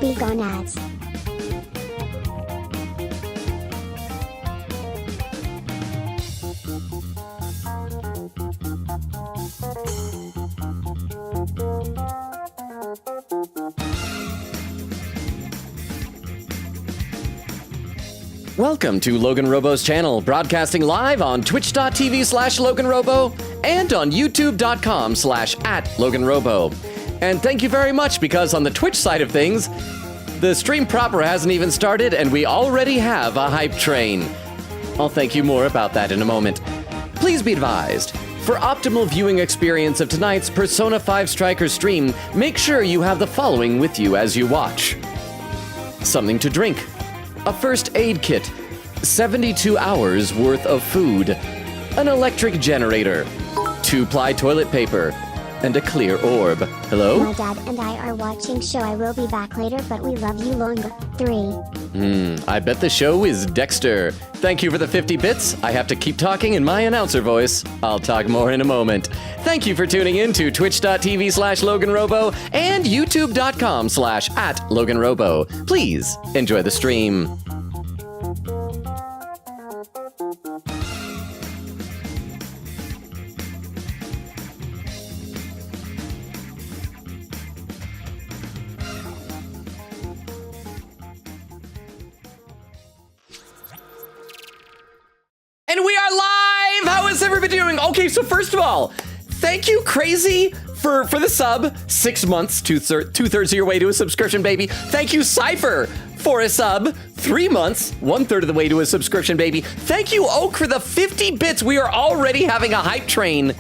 be gone ads. Welcome to LoganRobo's channel, broadcasting live on twitch.tv/LoganRobo and on youtube.com/@LoganRobo. And thank you very much, because on the Twitch side of things, the stream proper hasn't even started and we already have a hype train. I'll thank you more about that in a moment. Please be advised, for optimal viewing experience of tonight's Persona 5 Strikers stream, make sure you have the following with you as you watch. Something to drink, a first aid kit, 72 hours worth of food, an electric generator, 2-ply toilet paper, and a clear orb. Hello? My dad and I are watching show. I will be back later, but we love you long. 3. I bet the show is Dexter. Thank you for the 50 bits. I have to keep talking in my announcer voice. I'll talk more in a moment. Thank you for tuning in to twitch.tv/LoganRobo and youtube.com/@LoganRobo. Please enjoy the stream. And we are live! How is everybody doing? Okay, so first of all, thank you, Crazy, for the sub. 6 months, two-thirds of your way to a subscription, baby. Thank you, Cypher, for a sub. 3 months, 1/3 of the way to a subscription, baby. Thank you, Oak, for the 50 bits. We are already having a hype train,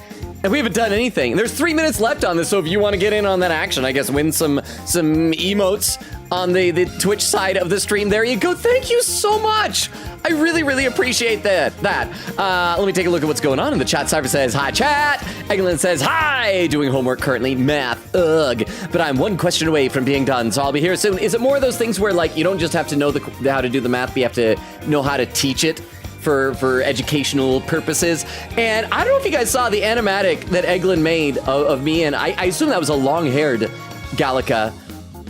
and we haven't done anything. There's 3 minutes left on this, so if you want to get in on that action, I guess win some emotes on the Twitch side of the stream. There you go. Thank you so much. I really, really appreciate that. Let me take a look at what's going on in the chat. Cypher says, hi, chat. Eglin says, hi. Doing homework currently. Math. Ugh. But I'm one question away from being done, so I'll be here soon. Is it more of those things where, like, you don't just have to know how to do the math, but you have to know how to teach it for educational purposes? And I don't know if you guys saw the animatic that Eglin made of me, and I assume that was a long-haired Gallica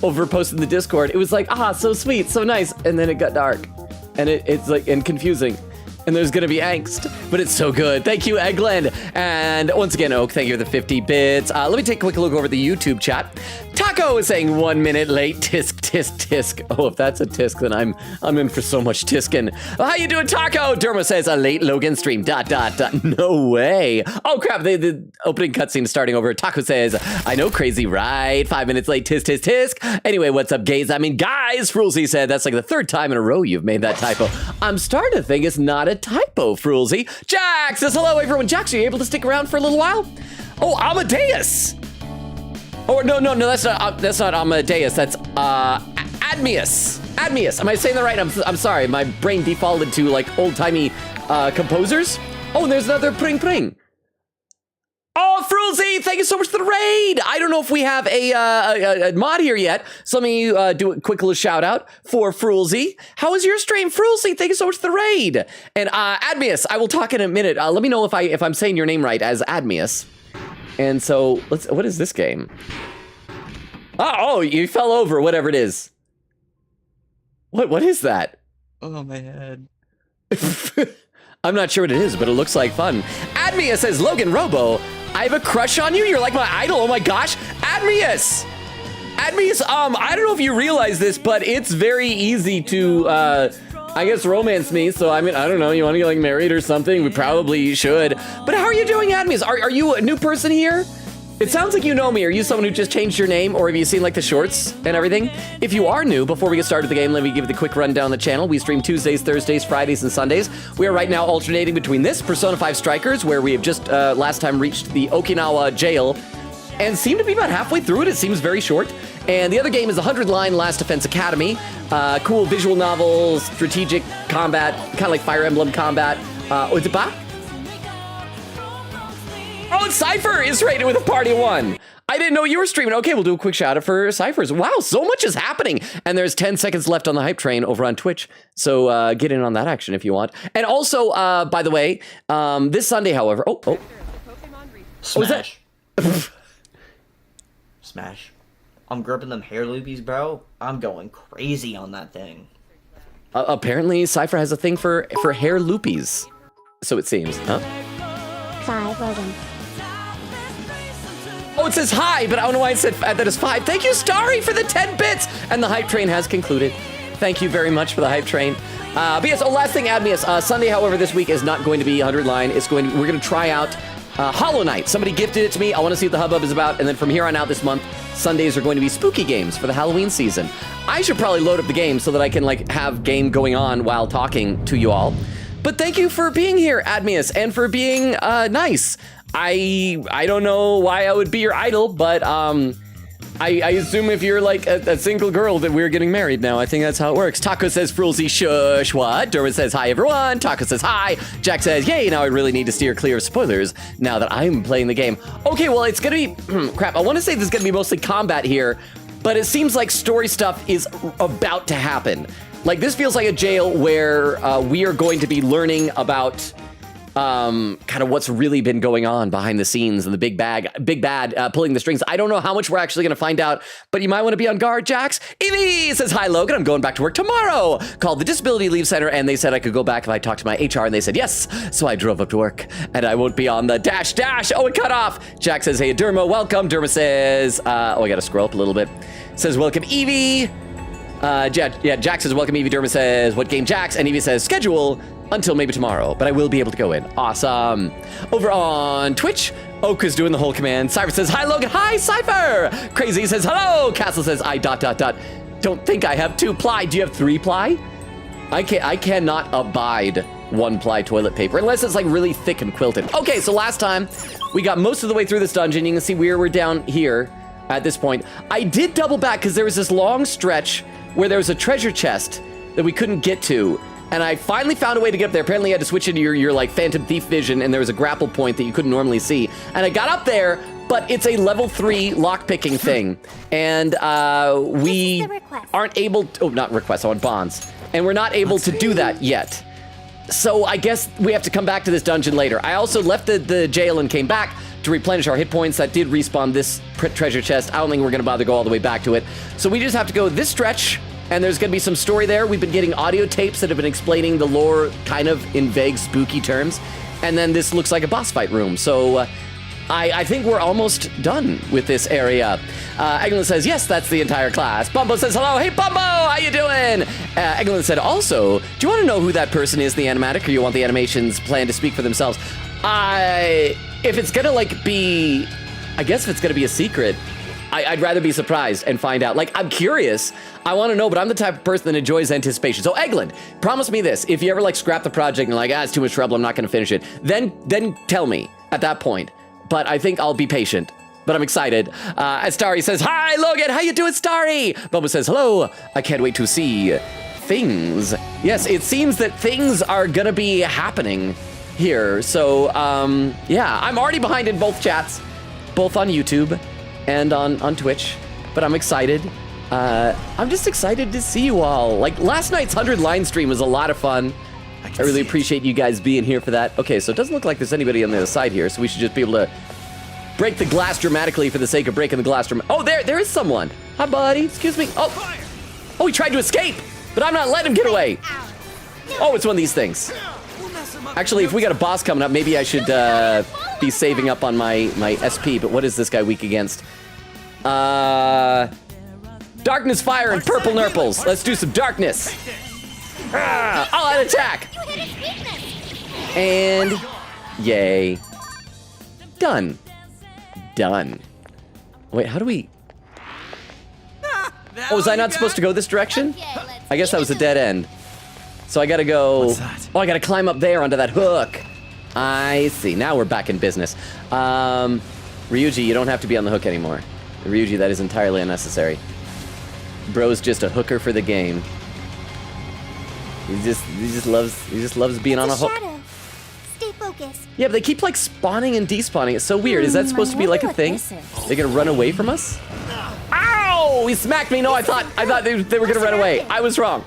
over posted in the Discord. It was like, so sweet, so nice, and then it got dark, and it's like, and confusing, and there's gonna be angst, but it's so good. Thank you, Eggland. And once again, Oak, thank you for the 50 bits. Let me take a quick look over the YouTube chat. Taco is saying 1 minute late. Tisk, tisk, tisk. Oh, if that's a tisk, then I'm in for so much tisking. How you doing, Taco? Derma says a late Logan stream. ... No way. Oh crap, the opening cutscene is starting over. Taco says, I know, Crazy, right? 5 minutes late. Tisk, tisk, tisk. Anyway, what's up, gays? I mean, guys. Frulzy said that's like the 3rd time in a row you've made that typo. I'm starting to think it's not a typo, Frulzy. Jax says hello, everyone. Jax, are you able to stick around for a little while? Oh, Amadeus. Oh, no, that's not Amadeus. That's Admius. Admius. Am I saying that right? I'm sorry. My brain defaulted to like old-timey composers. Oh, and there's another pring pring. Oh, Frulzy, thank you so much for the raid. I don't know if we have a mod here yet, so let me do a quick little shout out for Frulzy. How was your stream, Frulzy? Thank you so much for the raid. And Admius, I will talk in a minute. Let me know if I'm saying your name right as Admius. And so what is this game? Oh, you fell over, whatever it is. What is that? Oh, my head. I'm not sure what it is, but it looks like fun. Admius says, LoganRobo, I have a crush on you. You're like my idol. Oh my gosh. Admius, I don't know if you realize this, but it's very easy to, I guess, romance me. So, I mean, I don't know. You want to get like married or something? We probably should. But how are you doing, Admius? Are you a new person here? It sounds like you know me. Are you someone who just changed your name, or have you seen like the shorts and everything? If you are new, before we get started with the game, let me give you the quick rundown of the channel. We stream Tuesdays, Thursdays, Fridays, and Sundays. We are right now alternating between this, Persona 5 Strikers, where we have just last time reached the Okinawa jail, and seem to be about halfway through it. It seems very short. And the other game is the 100-line Last Defense Academy. Cool visual novel, strategic combat, kind of like Fire Emblem combat. Is it ba? Oh, and Cypher is rated with a party of 1. I didn't know you were streaming. Okay, we'll do a quick shout out for Cyphers. Wow, so much is happening. And there's 10 seconds left on the hype train over on Twitch. So get in on that action if you want. And also, by the way, this Sunday, however... Oh. Smash. What was that? Smash. I'm gripping them hair loopies, bro. I'm going crazy on that thing. Apparently, Cypher has a thing for hair loopies. So it seems, huh? 5, Logan. Oh, it says hi, but I don't know why it said that is 5. Thank you, Starry, for the 10 bits. And the hype train has concluded. Thank you very much for the hype train. But yes, last thing, Admius. Sunday, however, this week is not going to be 100 line. We're going to try out Hollow Knight. Somebody gifted it to me. I want to see what the hubbub is about. And then from here on out this month, Sundays are going to be spooky games for the Halloween season. I should probably load up the game so that I can have game going on while talking to you all. But thank you for being here, Admius, and for being nice. I don't know why I would be your idol, but I assume if you're a single girl that we're getting married now. I think that's how it works. Taco says, Frulzy, shush, what? Derwin says, hi, everyone. Taco says, hi. Jack says, yay, now I really need to steer clear of spoilers now that I'm playing the game. Okay, well, it's going to be, crap, I want to say this is going to be mostly combat here, but it seems like story stuff is about to happen. This feels like a jail where we are going to be learning about kind of what's really been going on behind the scenes and the big bad pulling the strings. I don't know how much we're actually going to find out, but you might want to be on guard, Jax. Evie says, hi, Logan. I'm going back to work tomorrow. Called the Disability Leave Center, and they said I could go back if I talked to my HR, and they said yes. So I drove up to work, and I won't be on the dash. Oh, it cut off. Jack says, hey, Derma, welcome. Derma says, I got to scroll up a little bit. Says, welcome, Evie. Jack says, welcome, Evie. Derma says, what game, Jax? And Evie says, schedule until maybe tomorrow, but I will be able to go in. Awesome. Over on Twitch, Oak is doing the whole command. Cypher says, hi, Logan. Hi, Cypher. Crazy says, hello. Castle says, I ... Don't think I have 2 ply. Do you have 3 ply? I cannot abide 1 ply toilet paper unless it's really thick and quilted. Okay, so last time we got most of the way through this dungeon. You can see we're down here at this point. I did double back because there was this long stretch where there was a treasure chest that we couldn't get to. And I finally found a way to get up there. Apparently, I had to switch into your Phantom Thief vision, and there was a grapple point that you couldn't normally see. And I got up there, but it's a level 3 lockpicking thing. And we aren't able to... Oh, not requests, I want bonds. And we're not able to do that yet. So I guess we have to come back to this dungeon later. I also left the jail and came back to replenish our hit points. That did respawn this treasure chest. I don't think we're going to bother to go all the way back to it. So we just have to go this stretch. And there's going to be some story there. We've been getting audio tapes that have been explaining the lore kind of in vague, spooky terms. And then this looks like a boss fight room. So I think we're almost done with this area. Eglin says, yes, that's the entire class. Bumbo says, hello. Hey, Bumbo, how you doing? Eglin said, also, do you want to know who that person is, the animatic, or you want the animations plan to speak for themselves? If it's going to be, I guess if it's going to be a secret, I'd rather be surprised and find out. I'm curious. I want to know, but I'm the type of person that enjoys anticipation. So, Eglin, promise me this. If you ever, scrap the project and it's too much trouble, I'm not going to finish it, then tell me at that point. But I think I'll be patient. But I'm excited. As Starry says, hi, Logan. How you doing, Starry? Bubba says, hello. I can't wait to see things. Yes, it seems that things are going to be happening here. So, yeah, I'm already behind in both chats, both on YouTube and on Twitch, but I'm excited. I'm just excited to see you all. Last night's 100 line stream was a lot of fun. I really appreciate you guys being here for that. Okay, so it doesn't look like there's anybody on the other side here, so we should just be able to break the glass dramatically for the sake of breaking the glass. Oh, there is someone. Hi, buddy. Excuse me. Oh, he tried to escape, but I'm not letting him get away. Oh, it's one of these things. Actually, if we got a boss coming up, maybe I should be saving up on my SP, but what is this guy weak against? Darkness, fire, and purple nurples. Let's do some darkness. All out attack. And yay. Done. Wait, how do we... Oh, was I not supposed to go this direction? I guess that was a dead end. So I gotta go... Oh, I gotta climb up there onto that hook. I see. Now we're back in business. Ryuji, you don't have to be on the hook anymore. Ryuji, that is entirely unnecessary. Bro's just a hooker for the game. He just loves being on a hook. Shadow. Stay focused. Yeah, but they keep spawning and despawning. It's so weird. Is that supposed to be a thing? They're gonna run away from us? Ow! He smacked me. No, I thought they were gonna run away. I was wrong.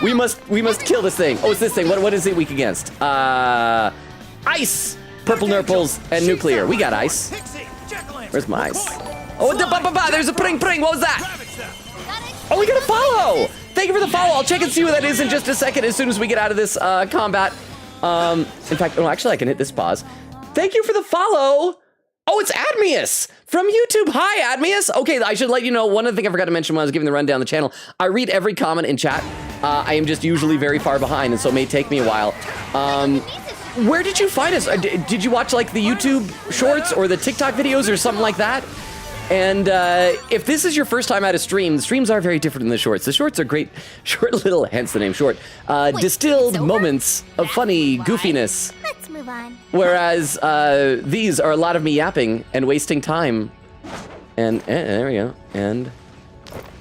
We must kill this thing. Oh, it's this thing. What is it weak against? Ice, purple nurples, and nuclear. We got ice. Where's my ice? Oh, there's a pring. What was that? Oh, we got a follow. Thank you for the follow. I'll check and see what that is in just a second as soon as we get out of this combat. In fact, oh, actually, I can hit this pause. Thank you for the follow. Oh, it's Admius from YouTube. Hi, Admius. Okay, I should let you know one other thing I forgot to mention when I was giving the rundown of the channel. I read every comment in chat. I am just usually very far behind, and so it may take me a while. Where did you find us? Did you watch like the YouTube shorts or the TikTok videos or something like that? And if this is your first time at a stream, the streams are very different than the shorts. The shorts are great, short little, hence the name short, distilled moments of funny goofiness. Let's move on. Whereas these are a lot of me yapping and wasting time. And there we go. And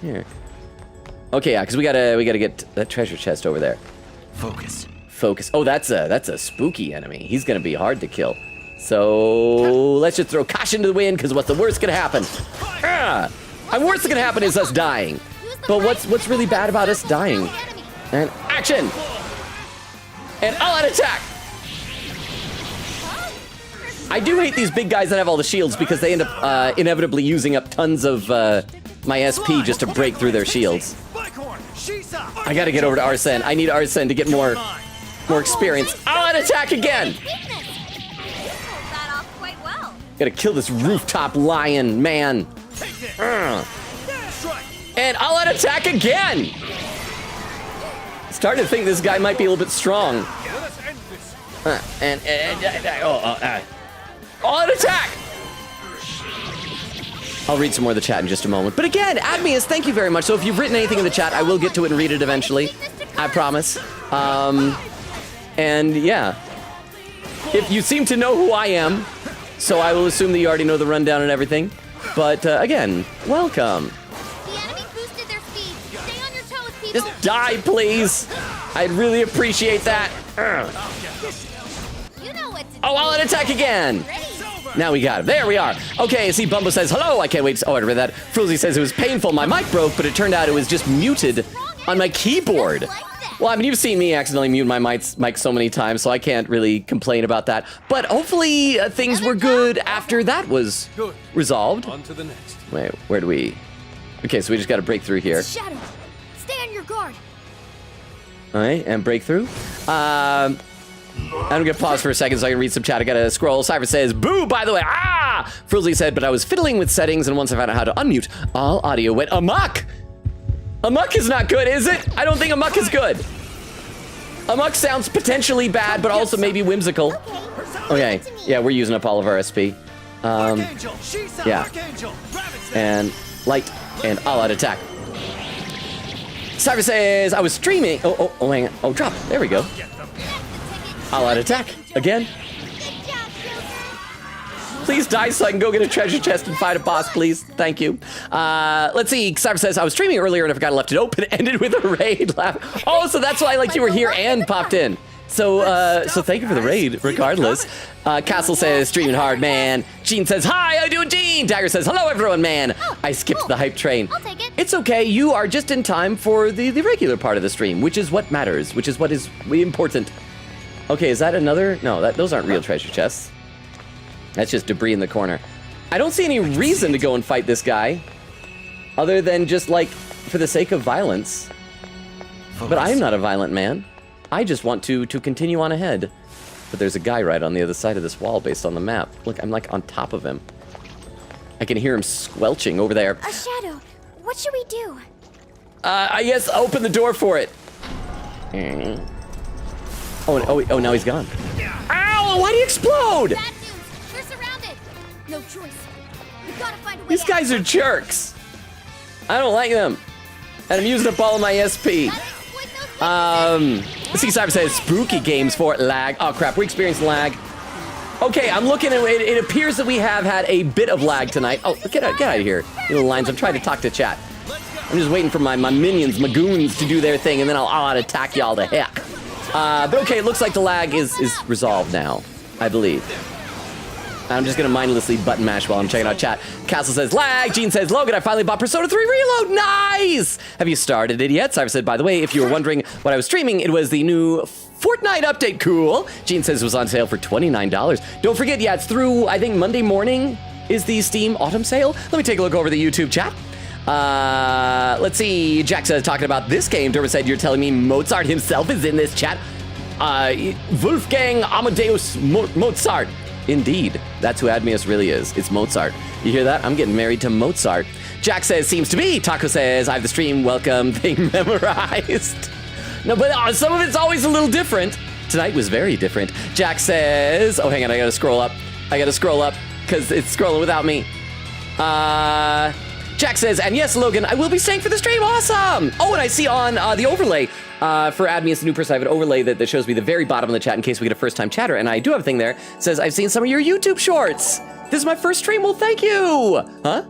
here. Okay, yeah, because we gotta get that treasure chest over there. Focus. Oh, that's a spooky enemy. He's gonna be hard to kill. So let's just throw caution to the wind, because what's the worst gonna happen? And worst gonna happen is us dying. But what's really bad about us dying? And action! And all-out attack! I do hate these big guys that have all the shields because they end up inevitably using up tons of my SP just to break through their shields. I gotta get over to Arsene. I need Arsene to get more experience. All-out attack again! Gotta kill this rooftop lion, man. And all-out attack again! Starting to think this guy might be a little bit strong. All-out attack! I'll read some more of the chat in just a moment. But again, Admius, thank you very much. So if you've written anything in the chat, I will get to it and read it eventually. I promise. And yeah. If you seem to know who I am, so I will assume that you already know the rundown and everything. But again, welcome. The enemy boosted their speed. Stay on your toes, people. Just die, please. I'd really appreciate that. You know what to do. Oh, all-out attack again. Now we got it. There we are. Okay, see, Bumbo says, hello, I can't wait. Oh, I read that. Frozy says it was painful. My mic broke, but it turned out it was just muted on my keyboard. Well, I mean, you've seen me accidentally mute my mic so many times, so I can't really complain about that. But hopefully things were good after that was resolved. On to the next. Wait, where do we? Okay, so we just got to break through here. Shadow, stay on your guard. All right, and break through. I'm gonna pause for a second so I can read some chat. I gotta scroll. Cypher says, boo, by the way. Ah! Frilzy said, but I was fiddling with settings, and once I found out how to unmute, all audio went amok. Amok is not good, is it? I don't think amok is good. Amok sounds potentially bad, but also maybe whimsical. Okay, yeah, we're using up all of our SP. Yeah. And light and all-out attack. Cypher says, I was streaming. Oh, hang on. Oh, drop. There we go. All-out attack. Again. Please die so I can go get a treasure chest and fight a boss, please. Thank you. Let's see. Cypher says, I was streaming earlier and I forgot I left it open. It ended with a raid laugh. Oh, so that's why like you were here and popped in. So thank you for the raid, regardless. Castle says, streaming hard, man. Gene says, hi, how you doing, Gene? Dagger says, hello, everyone, man. I skipped the hype train. I'll take it. It's okay. You are just in time for the regular part of the stream, which is what matters, which is what is important. Okay, is that another? No, those aren't real treasure chests. That's just debris in the corner. I don't see any reason to go and fight this guy, other than just, like, for the sake of violence. But I am not a violent man. I just want to continue on ahead. But there's a guy right on the other side of this wall based on the map. Look, I'm, like, on top of him. I can hear him squelching over there. A shadow. What should we do? I guess open the door for it. Oh, now he's gone. Ow! Why'd he explode? Bad news. They're surrounded. No choice. We gotta find a way These out. guys are jerks. I don't like them. And I'm using up all of my SP. See, Cyber says spooky games for lag. Oh crap, we experienced lag. Okay, I'm looking at it. It appears that we have had a bit of lag tonight. Oh, get out of here, you little lines. I'm trying to talk to chat. I'm just waiting for my minions, my goons, to do their thing, and then I'll attack y'all to heck. But okay, it looks like the lag is resolved now, I believe. I'm just gonna mindlessly button mash while I'm checking out chat. Castle says lag. Gene says Logan, I finally bought Persona 3 Reload. Nice. Have you started it yet? Cyber said, by the way, if you were wondering what I was streaming, it was the new Fortnite update. Cool. Gene says it was on sale for $29. Don't forget, yeah, it's through I think Monday morning. is the Steam Autumn Sale. Let me take a look over the YouTube chat. Let's see. Jack says, talking about this game, Dermot said, you're telling me Mozart himself is in this chat? Wolfgang Amadeus Mozart. Indeed, that's who Admius really is. It's Mozart. You hear that? I'm getting married to Mozart. Jack says, seems to be. Taco says, I have the stream welcome thing memorized. No, but some of it's always a little different. Tonight was very different. Jack says, oh, hang on, I gotta scroll up. Because it's scrolling without me. Jack says, and yes, Logan, I will be staying for the stream. Awesome. Oh, and I see on the overlay for Admius, the new person, I have an overlay that shows me the very bottom of the chat in case we get a first-time chatter. And I do have a thing there. It says, I've seen some of your YouTube shorts. This is my first stream. Well, thank you. Huh?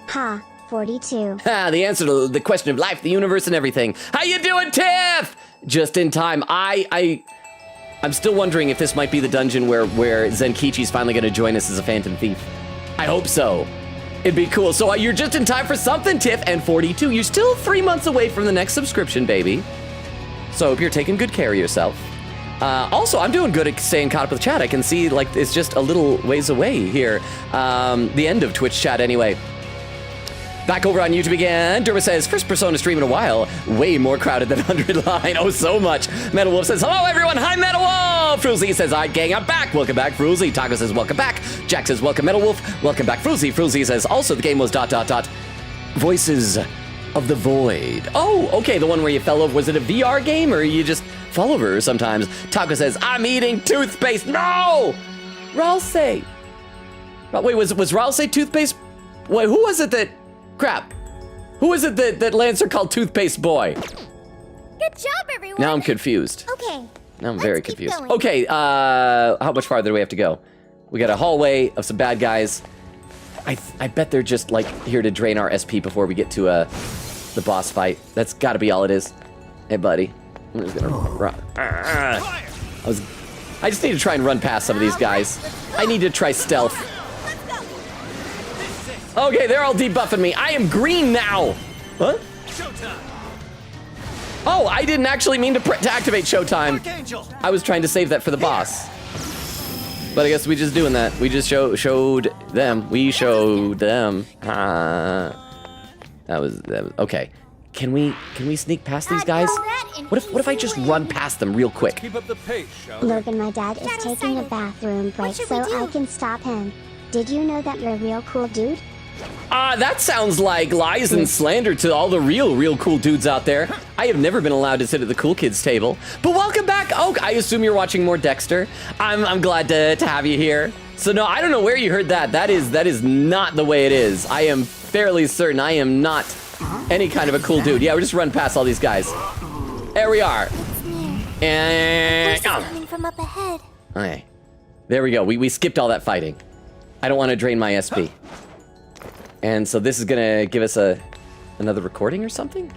Ha, 42. The answer to the question of life, the universe, and everything. How you doing, Tiff? Just in time. I'm still wondering if this might be the dungeon where Zenkichi's finally going to join us as a Phantom Thief. I hope so. It'd be cool. So you're just in time for something, Tiff, and 42. You're still 3 months away from the next subscription, baby. So I hope you're taking good care of yourself. Also, I'm doing good at staying caught up with chat. I can see, like, it's just a little ways away here. The end of Twitch chat, anyway. Back over on YouTube again. Derma says, first Persona stream in a while. Way more crowded than 100 line. Oh, so much. Metal Wolf says, hello, everyone. Hi, Metal Wolf. Fruzy says, all right, gang, I'm back. Welcome back, Fruzy. Taco says, welcome back. Jack says, welcome, Metal Wolf. Welcome back, Fruzy. Fruzy says, also, the game was ... Voices of the Void. Oh, okay, the one where you fell over. Was it a VR game, or you just fall over sometimes? Taco says, I'm eating toothpaste. No! Ralsei. Wait, was Ralsei toothpaste? Wait, who was it that... Crap. Who is it that Lancer called Toothpaste Boy? Good job, everyone. Now I'm confused. Okay. Now I'm very keep confused. going. Okay, how much farther do we have to go? We got a hallway of some bad guys. I bet they're just, like, here to drain our SP before we get to the boss fight. That's gotta be all it is. Hey, buddy. I'm just gonna run. I just need to try and run past some of these guys. I need to try stealth. Okay, they're all debuffing me. I am green now. Huh? Showtime. Oh, I didn't actually mean to activate Showtime. Archangel. I was trying to save that for the boss. But I guess we just doing that. We just showed them. We showed them. That was okay. Can we sneak past these guys? What if I just run past them real quick? Keep up the pace, shall we? Logan, my dad is taking a bathroom break so I can stop him. Did you know that you're a real cool dude? That sounds like lies and slander to all the real cool dudes out there. I have never been allowed to sit at the cool kids table. But welcome back. Oh, I assume you're watching more Dexter. I'm glad to have you here. So no, I don't know where you heard that. That is not the way it is. I am fairly certain I am not any kind of a cool dude. Yeah, we're just running past all these guys. There we are. And coming from up ahead. okay, there we go. We skipped all that fighting. I don't want to drain my SP. And so this is gonna give us another recording or something?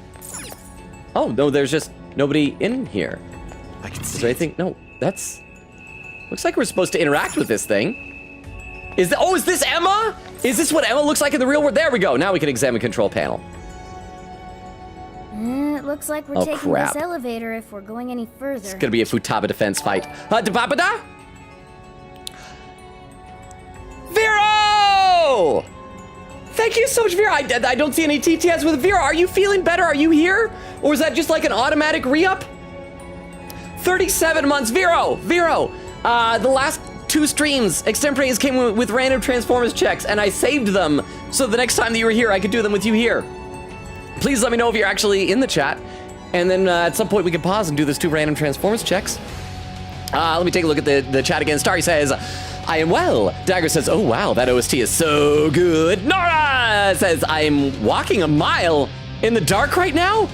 Oh, no, there's just nobody in here. I can see. Is there anything? No, that's... Looks like we're supposed to interact with this thing. Is this Emma? Is this what Emma looks like in the real world? There we go. Now we can examine control panel. It looks like we're taking crap. this elevator if we're going any further. It's gonna be a Futaba defense fight. Da-ba-ba-da? Vero! Thank you so much, Vera. I don't see any TTS with Vera. Are you feeling better? Are you here? Or is that just like an automatic re-up? 37 months. Vero! The last 2 streams, Extemporaneous came with random Transformers checks, and I saved them so the next time that you were here, I could do them with you here. Please let me know if you're actually in the chat, and then at some point we can pause and do those 2 random Transformers checks. Let me take a look at the chat again. Starry says, I am well. Dagger says, oh wow, that OST is so good. Nora says, I'm walking a mile in the dark right now?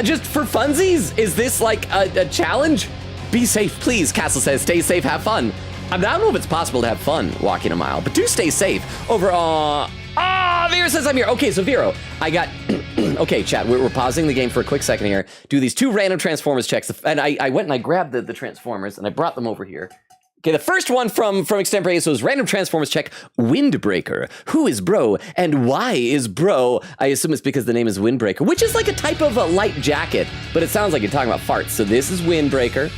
Just for funsies? Is this like a challenge? Be safe, please. Castle says, stay safe, have fun. I don't know if it's possible to have fun walking a mile, but do stay safe. Overall, Vero says I'm here. Okay, so Vero, I got, okay, chat, we're pausing the game for a quick second here. Do these 2 random Transformers checks. And I went and I grabbed the Transformers and I brought them over here. Okay, the first one from Extemporaneous was random Transformers check, Windbreaker. Who is bro and why is bro? I assume it's because the name is Windbreaker, which is like a type of a light jacket, but it sounds like you're talking about farts. So this is Windbreaker.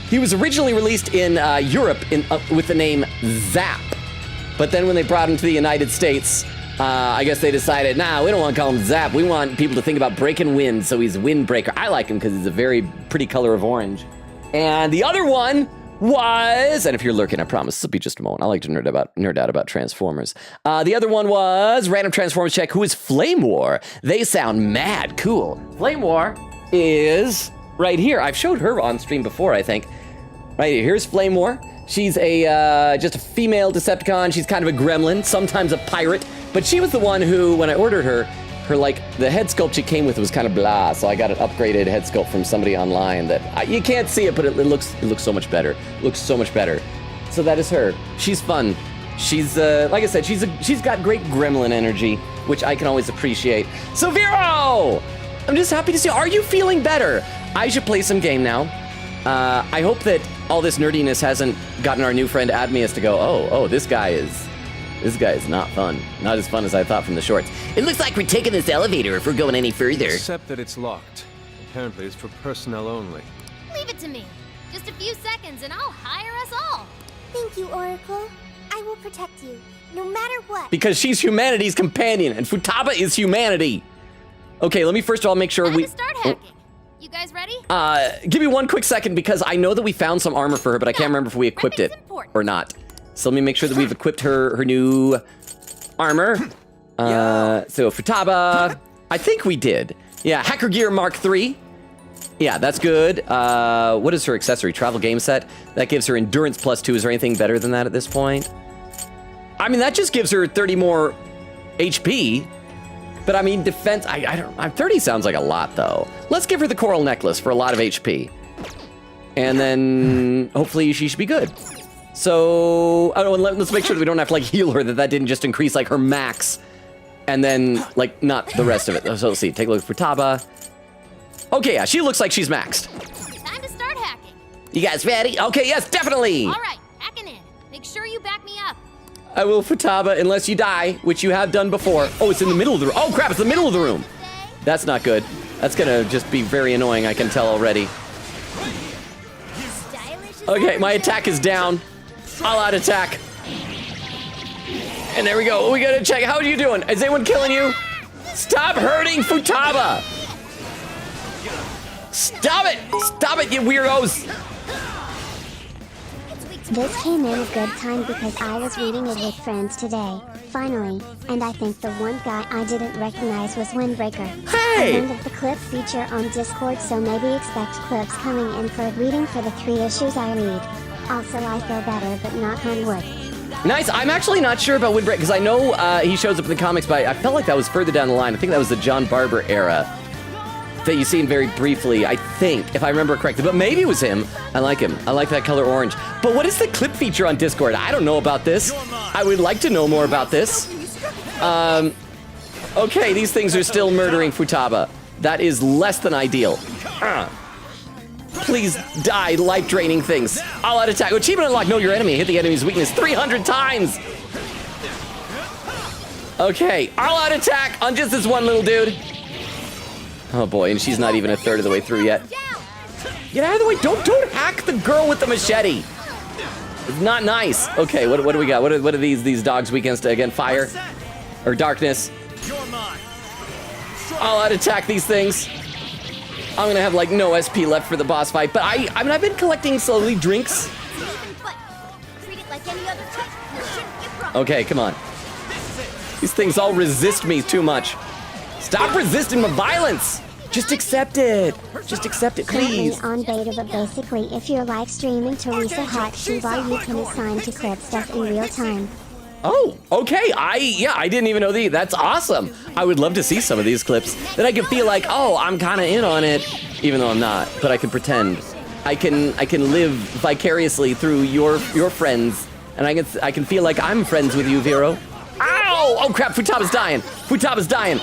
He was originally released in Europe with the name Zap. But then when they brought him to the United States, I guess they decided, nah, we don't want to call him Zap. We want people to think about breaking wind, so he's Windbreaker. I like him because he's a very pretty color of orange. And the other one was, and if you're lurking, I promise, this will be just a moment. I like to nerd out about Transformers. The other one was Random Transformers Check, who is Flame War. They sound mad cool. Flame War is right here. I've showed her on stream before, I think. Right here, here's Flame War. She's just a female Decepticon. She's kind of a gremlin, sometimes a pirate. But she was the one who, when I ordered her, the head sculpt she came with was kind of blah, so I got an upgraded head sculpt from somebody online that you can't see it, but it looks so much better. It looks so much better. So that is her. She's fun. She's like I said, she's got great gremlin energy, which I can always appreciate. So Vero, I'm just happy to see you. Are you feeling better? I should play some game now. I hope that all this nerdiness hasn't gotten our new friend Admius to go, oh, this guy is not fun. Not as fun as I thought from the shorts. It looks like we're taking this elevator if we're going any further. Except that it's locked. Apparently it's for personnel only. Leave it to me. Just a few seconds and I'll hire us all. Thank you, Oracle. I will protect you, no matter what. Because she's humanity's companion, and Futaba is humanity. Okay, let me first of all make sure Time to start hacking. You guys ready? Give me one quick second, because I know that we found some armor for her, but I can't remember if we equipped it or not. So let me make sure that we've equipped her new armor. So Futaba, I think we did. Yeah, Hacker Gear Mark III. Yeah, that's good. What is her accessory? Travel game set? That gives her endurance +2. Is there anything better than that at this point? I mean, that just gives her 30 more HP. But I mean, defense, I don't, 30 sounds like a lot though. Let's give her the coral necklace for a lot of HP. And then hopefully she should be good. So, I don't know, let's make sure that we don't have to like heal her, that didn't just increase like her max. And then like not the rest of it. So let's see, take a look at Futaba. Okay, yeah, she looks like she's maxed. Time to start hacking. You guys ready? Okay, yes, definitely. All right, hacking in. Make sure you back me up. I will, Futaba, unless you die, which you have done before. Oh, it's in the middle of the room. Oh crap, it's the middle of the room. That's not good. That's gonna just be very annoying, I can tell already. Okay, my attack is down. All out attack. And there we go. We gotta check. How are you doing? Is anyone killing you? Stop hurting Futaba. Stop it. Stop it, you weirdos. This came in a good time because I was reading it with friends today, finally, and I think the one guy I didn't recognize was Windbreaker. Hey! I learned of the clip feature on Discord, so maybe expect clips coming in for a reading for the 3 issues I read. Also, I feel better, but knock on wood. Nice. I'm actually not sure about Windbreaker, because I know he shows up in the comics, but I felt like that was further down the line. I think that was the John Barber era that you seen very briefly, I think, if I remember correctly. But maybe it was him. I like him. I like that color orange. But what is the clip feature on Discord? I don't know about this. I would like to know more about this. Okay, these things are still murdering Futaba. That is less than ideal. Please die, life-draining things. All-out attack. Achievement unlocked. Know your enemy. Hit the enemy's weakness 300 times. Okay, all-out attack on just this one little dude. Oh boy, and she's not even a third of the way through yet. Get out of the way! Don't hack the girl with the machete. It's not nice. Okay, what do we got? What are these dogs weak against? Again, fire or darkness? All-out attack these things. I'm gonna have like no SP left for the boss fight, but I mean I've been collecting slowly drinks. Okay, come on. These things all resist me too much. Stop resisting my violence! Just accept it. Just accept it, please. Currently on beta, but basically if you're live streaming Teresa Hot Shiba, you can assign to clip stuff in real time. Oh, okay. I didn't even know that's awesome. I would love to see some of these clips. Then I can feel like, oh, I'm kind of in on it, even though I'm not. But I can pretend. I can live vicariously through your friends, and I can feel like I'm friends with you, Vero. Ow! Oh crap! Futaba's dying. Futaba's dying.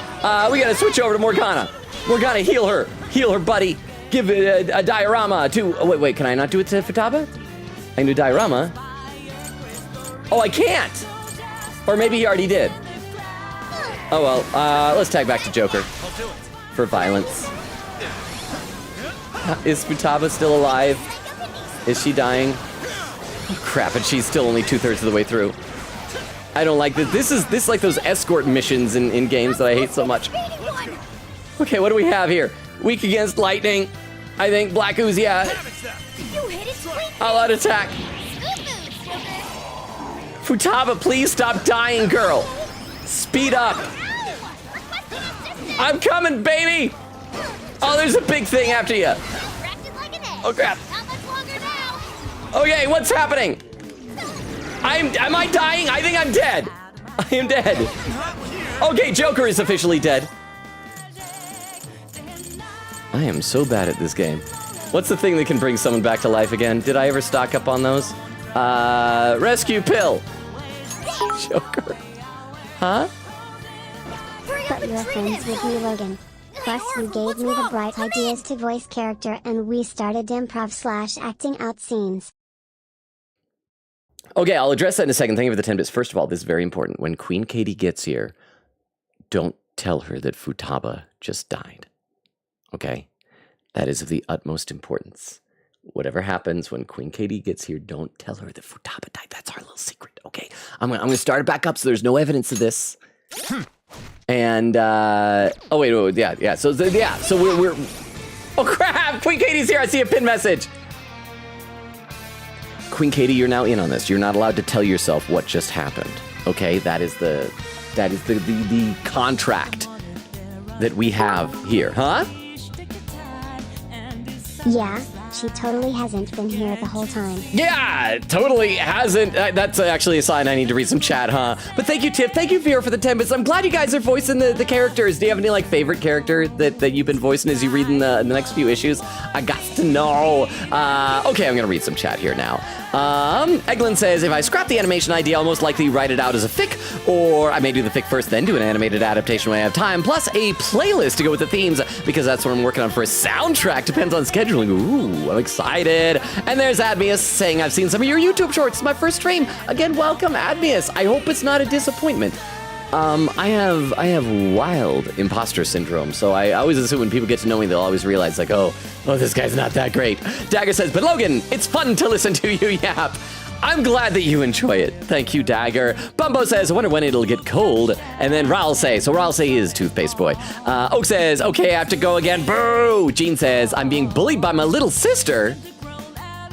We gotta switch over to Morgana. Morgana, heal her. Heal her, buddy. Give it a diorama to. Oh wait. Can I not do it to Futaba? I can do diorama. Oh, I can't. Or maybe he already did. Oh well, let's tag back to Joker for violence. Is Futaba still alive? Is she dying? Oh crap, and she's still only 2/3 of the way through. I don't like this. This is like those escort missions in games that I hate so much. Okay, what do we have here? Weak against lightning. I think Black Ooze, yeah. You hit it sweet. All out attack. Futaba, please stop dying, girl. Speed up. I'm coming, baby. Oh, there's a big thing after you. Oh, crap. Not much longer now. Okay, what's happening? Am I dying? I think I'm dead. I am dead. Okay, Joker is officially dead. I am so bad at this game. What's the thing that can bring someone back to life again? Did I ever stock up on those? Rescue pill. Joker. Huh? But you're friends with me, Logan. Plus, you gave me the bright ideas to voice character and we started improv/acting out scenes. Okay, I'll address that in a second. Thank you for the 10 bits. First of all, this is very important. When Queen Katie gets here, don't tell her that Futaba just died. Okay? That is of the utmost importance. Whatever happens when Queen Katie gets here, don't tell her that Futaba died. That's our little secret, okay? I'm gonna start it back up so there's no evidence of this. And, oh, wait, yeah. So we're, oh, crap! Queen Katie's here. I see a pin message. Queen Katie, you're now in on this. You're not allowed to tell yourself what just happened. Okay, that is the contract that we have here, huh? Yeah, she totally hasn't been here the whole time. Yeah, totally hasn't. That's actually a sign I need to read some chat, huh? But thank you, Tiff. Thank you, Vera, for the 10 bits. I'm glad you guys are voicing the characters. Do you have any like favorite character that you've been voicing as you read in the next few issues? I got to know. Okay, I'm gonna read some chat here now. Eglin says, if I scrap the animation idea, I'll most likely write it out as a fic, or I may do the fic first, then do an animated adaptation when I have time, plus a playlist to go with the themes, because that's what I'm working on for a soundtrack. Depends on scheduling. Ooh, I'm excited. And there's Admius saying, I've seen some of your YouTube shorts. It's my first stream. Again, welcome, Admius. I hope it's not a disappointment. I have wild imposter syndrome, so I always assume when people get to know me, they'll always realize, like, oh, this guy's not that great. Dagger says, but Logan, it's fun to listen to you yap. I'm glad that you enjoy it. Thank you, Dagger. Bumbo says, I wonder when it'll get cold. And then Raul says, so Raul is Toothpaste Boy. Oak says, okay, I have to go again. Boo! Jean says, I'm being bullied by my little sister.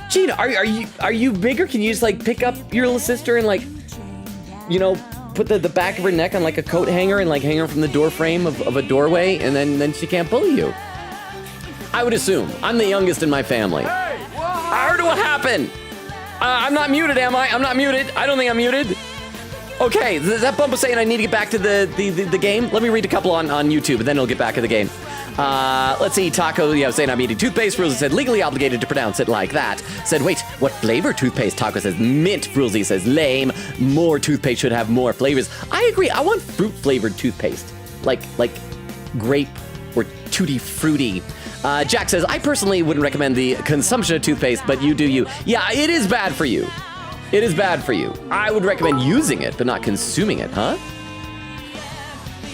Jean, are you bigger? Can you just like pick up your little sister and like, you know, put the back of her neck on like a coat hanger and like hang her from the door frame of a doorway, and then she can't bully you? I would assume. I'm the youngest in my family. I heard what happened. I'm not muted, am I? I'm not muted. I don't think I'm muted. Okay, that bump was saying I need to get back to the game. Let me read a couple on YouTube, and then it'll get back to the game. Let's see, Taco, saying I'm eating toothpaste. Rulesy said, legally obligated to pronounce it like that. Said, wait, what flavor toothpaste? Taco says, mint. Rulesy says, lame. More toothpaste should have more flavors. I agree. I want fruit-flavored toothpaste. Like grape or tutti frutti. Jack says, I personally wouldn't recommend the consumption of toothpaste, but you do you. Yeah, it is bad for you. It is bad for you. I would recommend using it, but not consuming it, huh?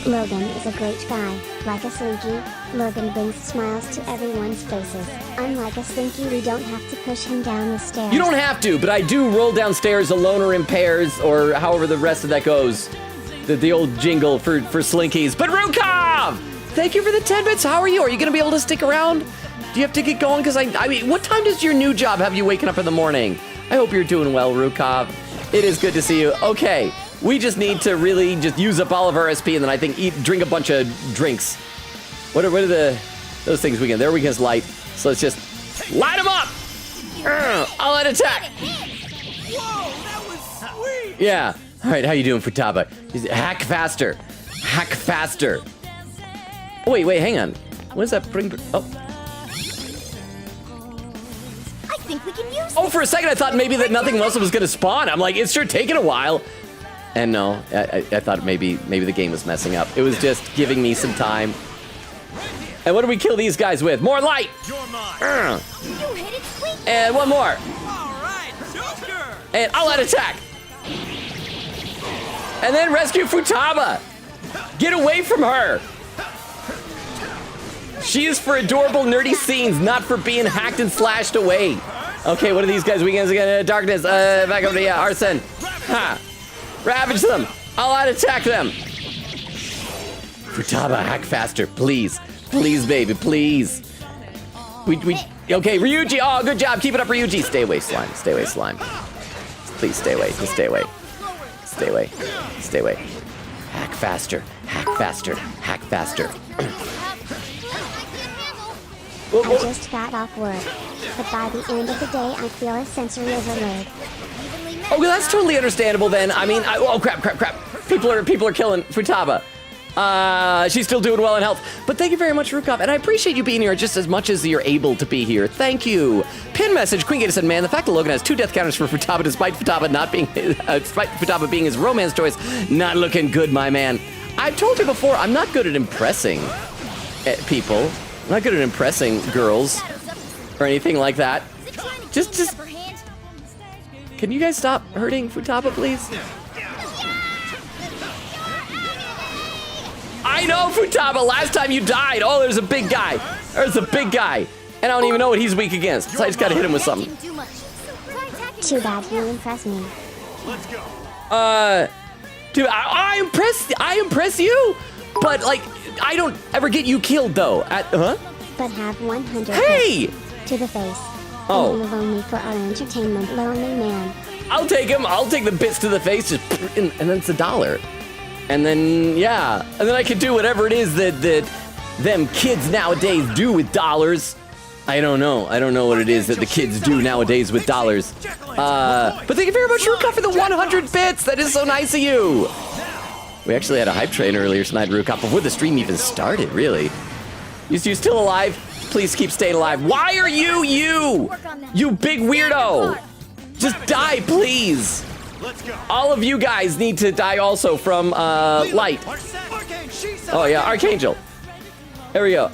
Logan is a great guy. Like a Slinky, Logan brings smiles to everyone's faces. Unlike a Slinky, we don't have to push him down the stairs. You don't have to, but I do roll downstairs alone or in pairs, or however the rest of that goes. The old jingle for Slinkies. But Rukov! Thank you for the 10 bits. How are you? Are you going to be able to stick around? Do you have to get going? Because I mean, what time does your new job have you waking up in the morning? I hope you're doing well, Rukov. It is good to see you. Okay, we just need to really just use up all of our SP and then I think drink a bunch of drinks. What are those things we can? Their weakness light. So let's just light them up. All out attack. Whoa, that was sweet. Yeah. All right, how you doing, Futaba? Hack faster. Hack faster. Oh, wait, hang on. What does that bring? Oh. I think we can use Oh, for a second I thought maybe that nothing else was gonna spawn. I'm like, it's sure taking a while. And no, I thought maybe the game was messing up. It was just giving me some time. And what do we kill these guys with? More light! You're mine. You hit it sweet. And one more. All right, Joker. And I'll out attack. And then rescue Futaba. Get away from her. She is for adorable, nerdy scenes, not for being hacked and slashed away. Okay, what are these guys? Weekends again? Darkness. Back over to Arson. Ha. Ravage them. I'll out-attack them. Futaba, hack faster, please. Please, baby, please. Okay, Ryuji. Oh, good job. Keep it up, Ryuji. Stay away, slime. Stay away, slime. Please stay away. Just stay away. Stay away. Stay away. Hack faster. Hack faster. Hack faster. I just got off work, but by the end of the day I feel a sensory overload. Oh, well, that's totally understandable then. I mean, oh crap. People are killing Futaba. She's still doing well in health. But thank you very much, Rukov, and I appreciate you being here just as much as you're able to be here. Thank you. Pin message, Queen Gator said, man, the fact that Logan has 2 death counters for Futaba despite Futaba being his romance choice, not looking good, my man. I've told you before, I'm not good at impressing people. I'm not good at impressing girls or anything like that. Just can you guys stop hurting Futaba, please? I know, Futaba, last time you died. Oh, there's a big guy. There's a big guy. And I don't even know what he's weak against. So I just gotta hit him with something. Too bad you impressed me. Dude, I impress you, but like, I don't ever get you killed though. But have 100 Hey! to the face. Oh. And lonely for our entertainment, lonely man. I'll take him. I'll take the bits to the face, just and then it's $1. And then, yeah. And then I can do whatever it is that them kids nowadays do with dollars. I don't know. I don't know what it is that the kids do nowadays with dollars. But thank you very much, Ruka, for the 100 bits. That is so nice of you. We actually had a hype train earlier tonight, Ruka, before the stream even started, really. You still alive? Please keep staying alive. Why are you? You big weirdo. Just die, please. All of you guys need to die also from light. Oh yeah, Archangel. There we go.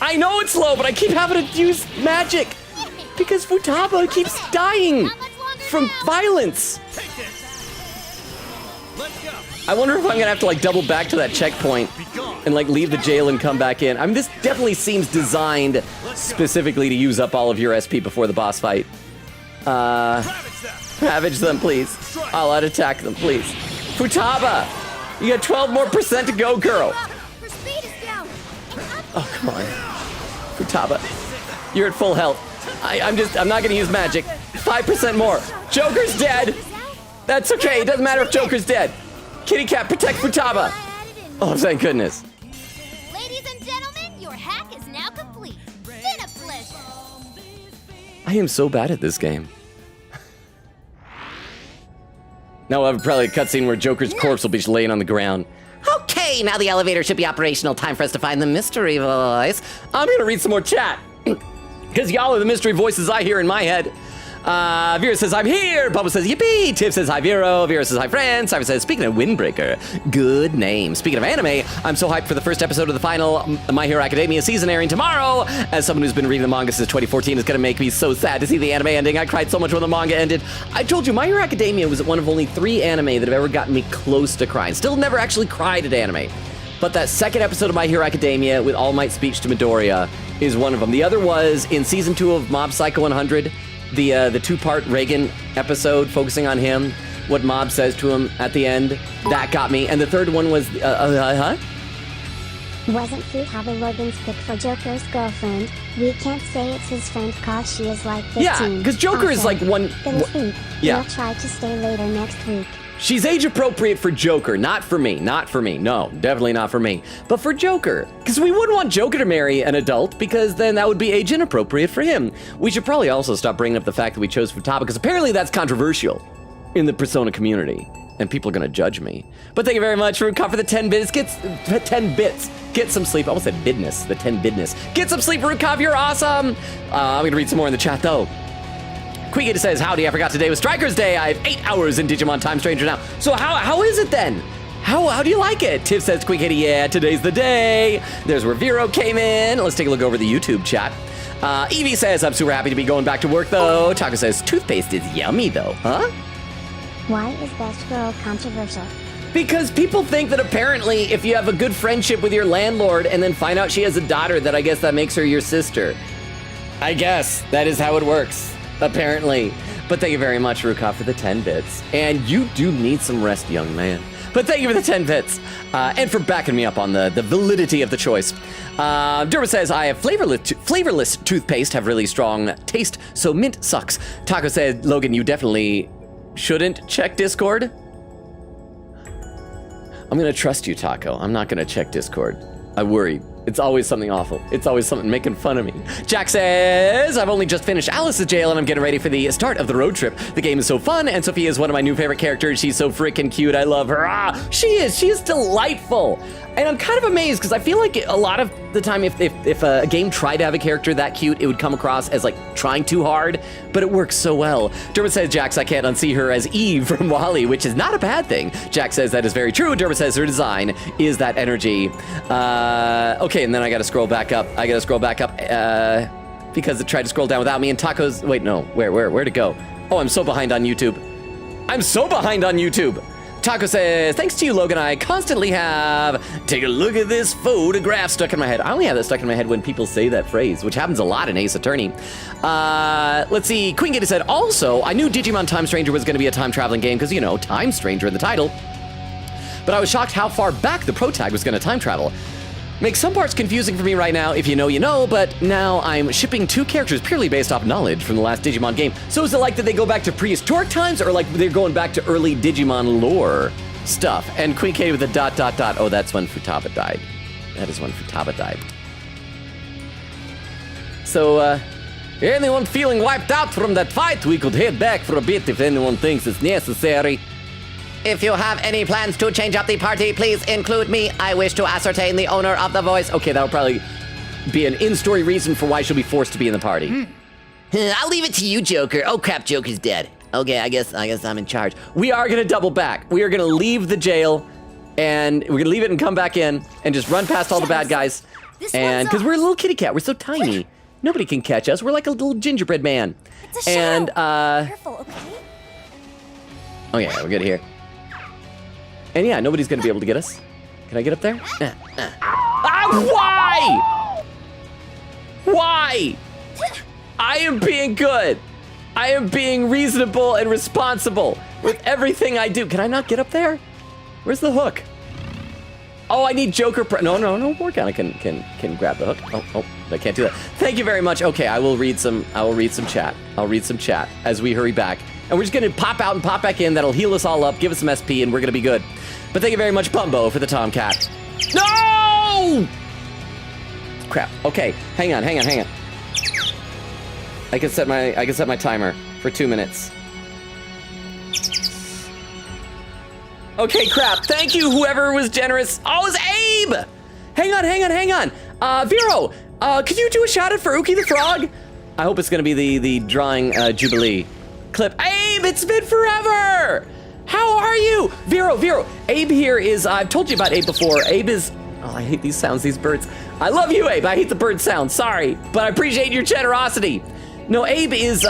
I know it's low, but I keep having to use magic because Futaba keeps dying from violence. I wonder if I'm gonna have to like double back to that checkpoint and like leave the jail and come back in. I mean, this definitely seems designed specifically to use up all of your SP before the boss fight. Ravage them, please. I'll out-attack them, please. Futaba, you got 12% more to go, girl. Oh, come on. Futaba, you're at full health. I'm not gonna use magic. 5% more. Joker's dead. That's okay, it doesn't matter if Joker's dead. Kitty Cat, protect Futaba. Oh, thank goodness. Ladies and gentlemen, your hack is now complete. Been a pleasure. I am so bad at this game. Now we'll have probably a cutscene where Joker's corpse will be just laying on the ground. Okay, now the elevator should be operational. Time for us to find the mystery voice. I'm gonna read some more chat. Because y'all are the mystery voices I hear in my head. Vera says, I'm here. Bubba says, yippee. Tiff says, hi, Vero. Vera says, hi, friends. Cypher says, speaking of Windbreaker, good name. Speaking of anime, I'm so hyped for the first episode of the final My Hero Academia season airing tomorrow. As someone who's been reading the manga since 2014, it's going to make me so sad to see the anime ending. I cried so much when the manga ended. I told you, My Hero Academia was one of only 3 anime that have ever gotten me close to crying. Still never actually cried at anime. But that second episode of My Hero Academia with All Might's speech to Midoriya is one of them. The other was in season 2 of Mob Psycho 100. The 2-part Reagan episode focusing on him, what Mob says to him at the end, that got me. And the third one was, Wasn't Futaba Logan's pick for Joker's girlfriend? We can't say it's his friend cause she is like 15. Yeah, because Joker is like one... Yeah. We'll try to stay later next week. She's age appropriate for Joker, not for me. Not for me. No, definitely not for me. But for Joker. Because we wouldn't want Joker to marry an adult because then that would be age inappropriate for him. We should probably also stop bringing up the fact that we chose Futaba because apparently that's controversial in the Persona community. And people are going to judge me. But thank you very much, Ruka, for the 10 bits. Get 10 bits. Get some sleep. I almost said bidness. The 10 bidness. Get some sleep, Ruka. You're awesome. I'm going to read some more in the chat, though. Queegate says, howdy, I forgot today was Striker's Day. I have 8 hours in Digimon Time Stranger now. So how is it then? How do you like it? Tiff says, Queegate, yeah, today's the day. There's where Vero came in. Let's take a look over the YouTube chat. Evie says, I'm super happy to be going back to work, though. Taco says, toothpaste is yummy, though. Huh? Why is Best Girl controversial? Because people think that apparently if you have a good friendship with your landlord and then find out she has a daughter, that I guess that makes her your sister. I guess that is how it works. Apparently. But thank you very much, Ruka, for the 10 bits. And you do need some rest, young man. But thank you for the 10 bits. And for backing me up on the validity of the choice. Derma says, I have flavorless toothpaste, have really strong taste, so mint sucks. Taco said, Logan, you definitely shouldn't check Discord. I'm going to trust you, Taco. I'm not going to check Discord. I worry. It's always something awful. It's always something making fun of me. Jack says, I've only just finished Alice's Jail and I'm getting ready for the start of the road trip. The game is so fun and Sophia is one of my new favorite characters. She's so freaking cute. I love her. She is delightful. And I'm kind of amazed because I feel like a lot of the time if a game tried to have a character that cute, it would come across as like trying too hard, but it works so well. Dermot says, Jax, I can't unsee her as Eve from Wall-E, which is not a bad thing. Jack says that is very true. Dermot says her design is that energy. Okay, and then I gotta scroll back up. Because it tried to scroll down without me and Tacos, wait, no, where to go? Oh, I'm so behind on YouTube. Taco says, thanks to you, Logan, I constantly have, take a look at this photograph stuck in my head. I only have that stuck in my head when people say that phrase, which happens a lot in Ace Attorney. Let's see, Queen Gator said, also, I knew Digimon Time Stranger was going to be a time-traveling game because, you know, Time Stranger in the title. But I was shocked how far back the Pro Tag was going to time travel. Makes some parts confusing for me right now. If you know, you know, but now I'm shipping 2 characters purely based off knowledge from the last Digimon game. So is it like that they go back to prehistoric times or like they're going back to early Digimon lore stuff? And Queen K with a ... Oh, that's when Futaba died. That is when Futaba died. So, anyone feeling wiped out from that fight, we could head back for a bit if anyone thinks it's necessary. If you have any plans to change up the party, please include me. I wish to ascertain the owner of the voice. Okay, that'll probably be an in-story reason for why she'll be forced to be in the party. I'll leave it to you, Joker. Oh crap, Joker's dead. Okay, I guess I'm in charge. We are gonna double back. We are gonna leave the jail, and we're gonna leave it and come back in, and just run past all the bad guys. And because we're a little kitty cat, we're so tiny, nobody can catch us. We're like a little gingerbread man. It's a shadow. And Careful, okay? oh yeah, we're good here. And yeah, nobody's gonna be able to get us. Can I get up there? Why? Why? I am being good. I am being reasonable and responsible with everything I do. Can I not get up there? Where's the hook? Oh, I need Joker. No, Morgana can grab the hook. Oh, I can't do that. Thank you very much. Okay, I will read some chat. I'll read some chat as we hurry back. And we're just gonna pop out and pop back in. That'll heal us all up, give us some SP, and we're gonna be good. But thank you very much, Bumbo, for the Tomcat. No! Crap. Okay, hang on. I can set my timer for 2 minutes. Okay, crap. Thank you, whoever was generous. Oh, it's Abe! Hang on. Vero, could you do a shout out for Uki the Frog? I hope it's gonna be the drawing Jubilee clip. Abe, it's been forever! How are you? Vero, Abe here is, I've told you about Abe before. Abe is, oh, I hate these sounds, these birds. I love you, Abe. I hate the bird sound, sorry, but I appreciate your generosity. No, Abe is,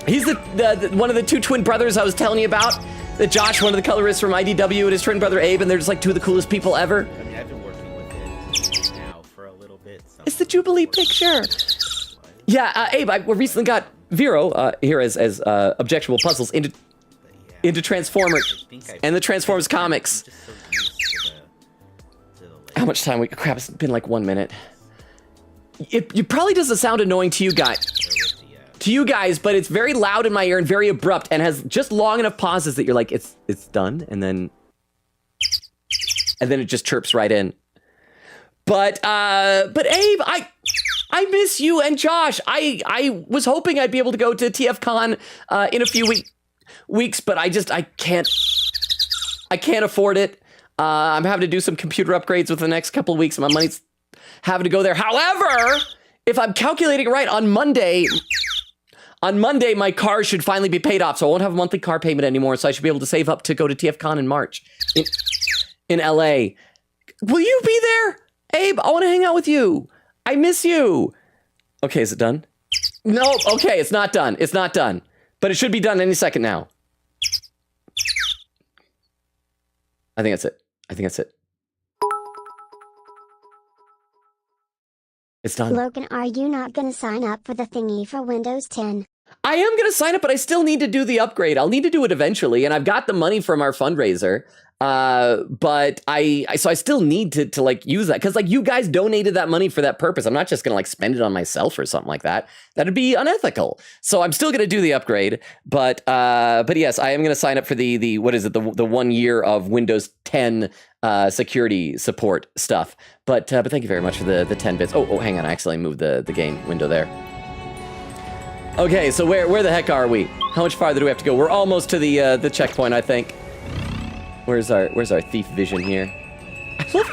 he's the one of the 2 twin brothers I was telling you about. Josh, one of the colorists from IDW, and his twin brother Abe, and they're just like 2 of the coolest people ever. I mean, I've been working with it now for a little bit. So it's the Jubilee picture. Yeah, Abe, we recently got Vero here as Objectionable Puzzles into Transformers and the Transformers comics. How much time crap, it's been like 1 minute. It probably doesn't sound annoying to you guys, but it's very loud in my ear and very abrupt and has just long enough pauses that you're like, it's done, and then it just chirps right in. But Abe, I miss you and Josh. I was hoping I'd be able to go to TFCon in a few weeks, but I can't afford it. I'm having to do some computer upgrades within the next couple of weeks. My money's having to go there. However, if I'm calculating right, on Monday, my car should finally be paid off, so I won't have a monthly car payment anymore, so I should be able to save up to go to TFCon in March in LA. Will you be there? Abe, I want to hang out with you. I miss you. Okay, is it done? No, okay, it's not done. It's not done. But it should be done any second now. I think that's it. It's done. Logan, are you not gonna sign up for the thingy for Windows 10? I am going to sign up, but I still need to do the upgrade. I'll need to do it eventually, and I've got the money from our fundraiser. But I still need to like use that because like you guys donated that money for that purpose. I'm not just gonna like spend it on myself or something like that. That'd be unethical. So I'm still gonna do the upgrade. But yes, I am gonna sign up for the what is it, the 1 year of Windows 10 security support stuff. But thank you very much for the 10 bits. Oh, hang on, I accidentally moved the game window there. Okay, so where the heck are we? How much farther do we have to go? We're almost to the checkpoint, I think. Where's our thief vision here? I love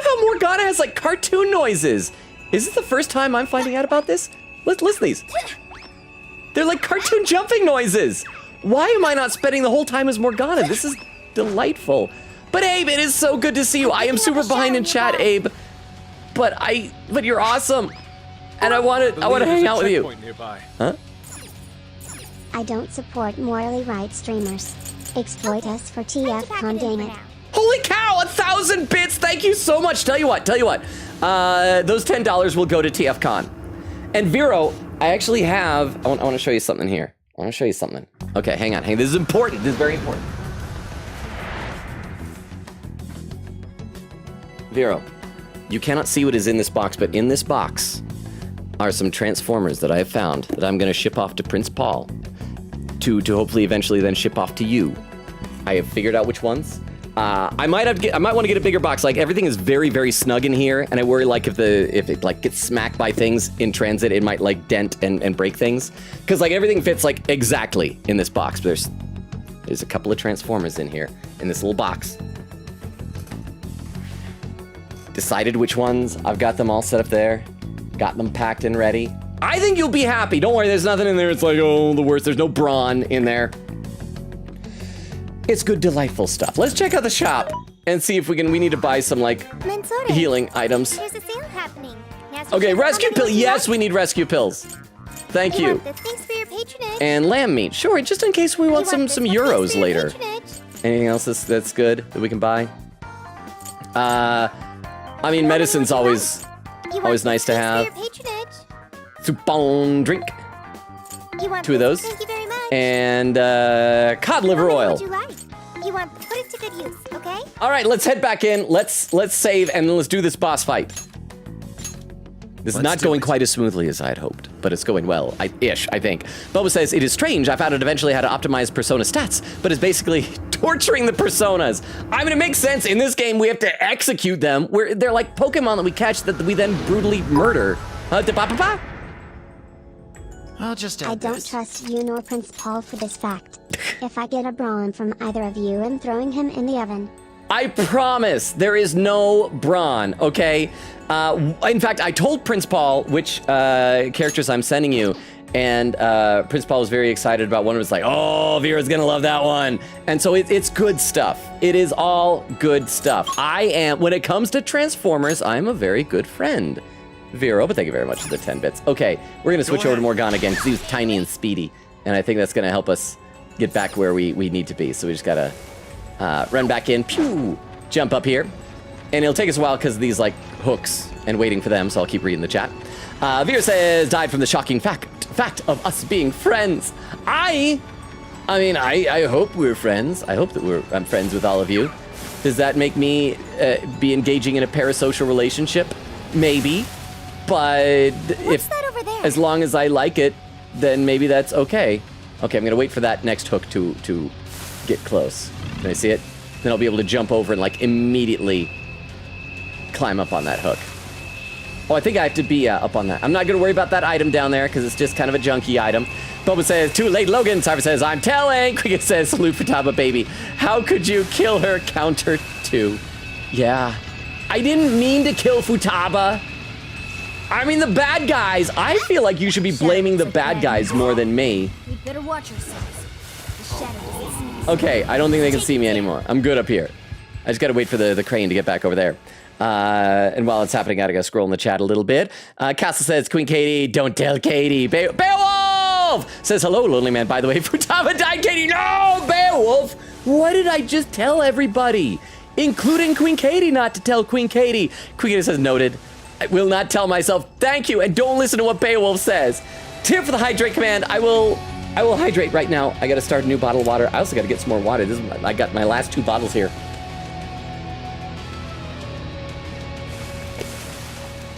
how Morgana has like cartoon noises. Is this the first time I'm finding out about this? Listen to these. They're like cartoon jumping noises. Why am I not spending the whole time as Morgana? This is delightful. But Abe, it is so good to see you. I am super behind in chat, Abe. But you're awesome. And I want to hang out with you. Huh? I don't support morally right streamers. Exploit us for TFCon, dang it. Holy cow, 1,000 bits. Thank you so much. Tell you what. Those $10 will go to TFCon. And Vero, I actually have, I want to show you something here. I want to show you something. Okay, hang on. This is important. This is very important. Vero, you cannot see what is in this box, but in this box are some Transformers that I have found that I'm going to ship off to Prince Paul to hopefully eventually then ship off to you. I have figured out which ones. I might want to get a bigger box. Like everything is very, very snug in here, and I worry like if it like gets smacked by things in transit, it might like dent and break things. Because like everything fits like exactly in this box. But there's a couple of Transformers in here in this little box. Decided which ones. I've got them all set up there. Got them packed and ready. I think you'll be happy. Don't worry, there's nothing in there. It's like, oh, the worst. There's no brawn in there. It's good, delightful stuff. Let's check out the shop and see if we need to buy some like healing items. There's a sale happening. Okay, rescue pill. Yes, we need rescue pills. Thank you. Thanks for your patronage. And lamb meat. Sure, just in case we want some euros later. Patronage. Anything else that's good that we can buy? I mean, medicine's always nice to have. Soupon drink. Two of those. Thank you very much. And cod liver oil. What you like? Put it to good use, okay? All right, let's head back in. Let's save and then let's do this boss fight. This is not going quite as smoothly as I had hoped, but it's going well, ish, I think. Boba says, it is strange. I found out eventually how to optimize persona stats, but it's basically torturing the personas. I mean, it makes sense. In this game, we have to execute them. They're like Pokemon that we catch that we then brutally murder. I'll just I don't trust you nor Prince Paul for this fact. If I get a brawn from either of you, I'm throwing him in the oven. I promise there is no brawn, okay? In fact, I told Prince Paul which characters I'm sending you, and Prince Paul was very excited about one. It was like, oh, Vera's gonna love that one. And so it's good stuff. It is all good stuff. When it comes to Transformers, I'm a very good friend. Vero, but thank you very much for the 10 bits. Okay, we're gonna switch over to Morgana again, because he was tiny and speedy, and I think that's gonna help us get back where we need to be. So we just gotta run back in, pew, jump up here. And it'll take us a while because of these like hooks and waiting for them, so I'll keep reading the chat. Veer says, died from the shocking fact of us being friends. I hope we're friends. I hope that I'm friends with all of you. Does that make me be engaging in a parasocial relationship? Maybe. But What's that over there? as long as I like it, then maybe that's okay. Okay, I'm gonna wait for that next hook to get close. Can I see it? Then I'll be able to jump over and like immediately climb up on that hook. Oh, I think I have to be up on that. I'm not gonna worry about that item down there because it's just kind of a junky item. Boba says, too late, Logan. Cypher says, I'm telling. Cricket says, salute Futaba, baby. How could you kill her? Counter 2. Yeah. I didn't mean to kill Futaba. I mean, the bad guys. I feel like you should be blaming the bad guys more than me. We better watch ourselves. The shadow doesn't see us. Okay, I don't think they can see me anymore. I'm good up here. I just gotta wait for the crane to get back over there. And while it's happening, I gotta scroll in the chat a little bit. Castle says, Queen Katie, don't tell Katie. Beowulf says, hello, lonely man. By the way, Futaba died, Katie. No, Beowulf. What did I just tell everybody? Including Queen Katie not to tell Queen Katie. Queen Katie says, noted. I will not tell myself. Thank you. And don't listen to what Beowulf says. Tip for the hydrate command. I will hydrate right now. I gotta start a new bottle of water. I also gotta get some more water. I got my last 2 bottles here.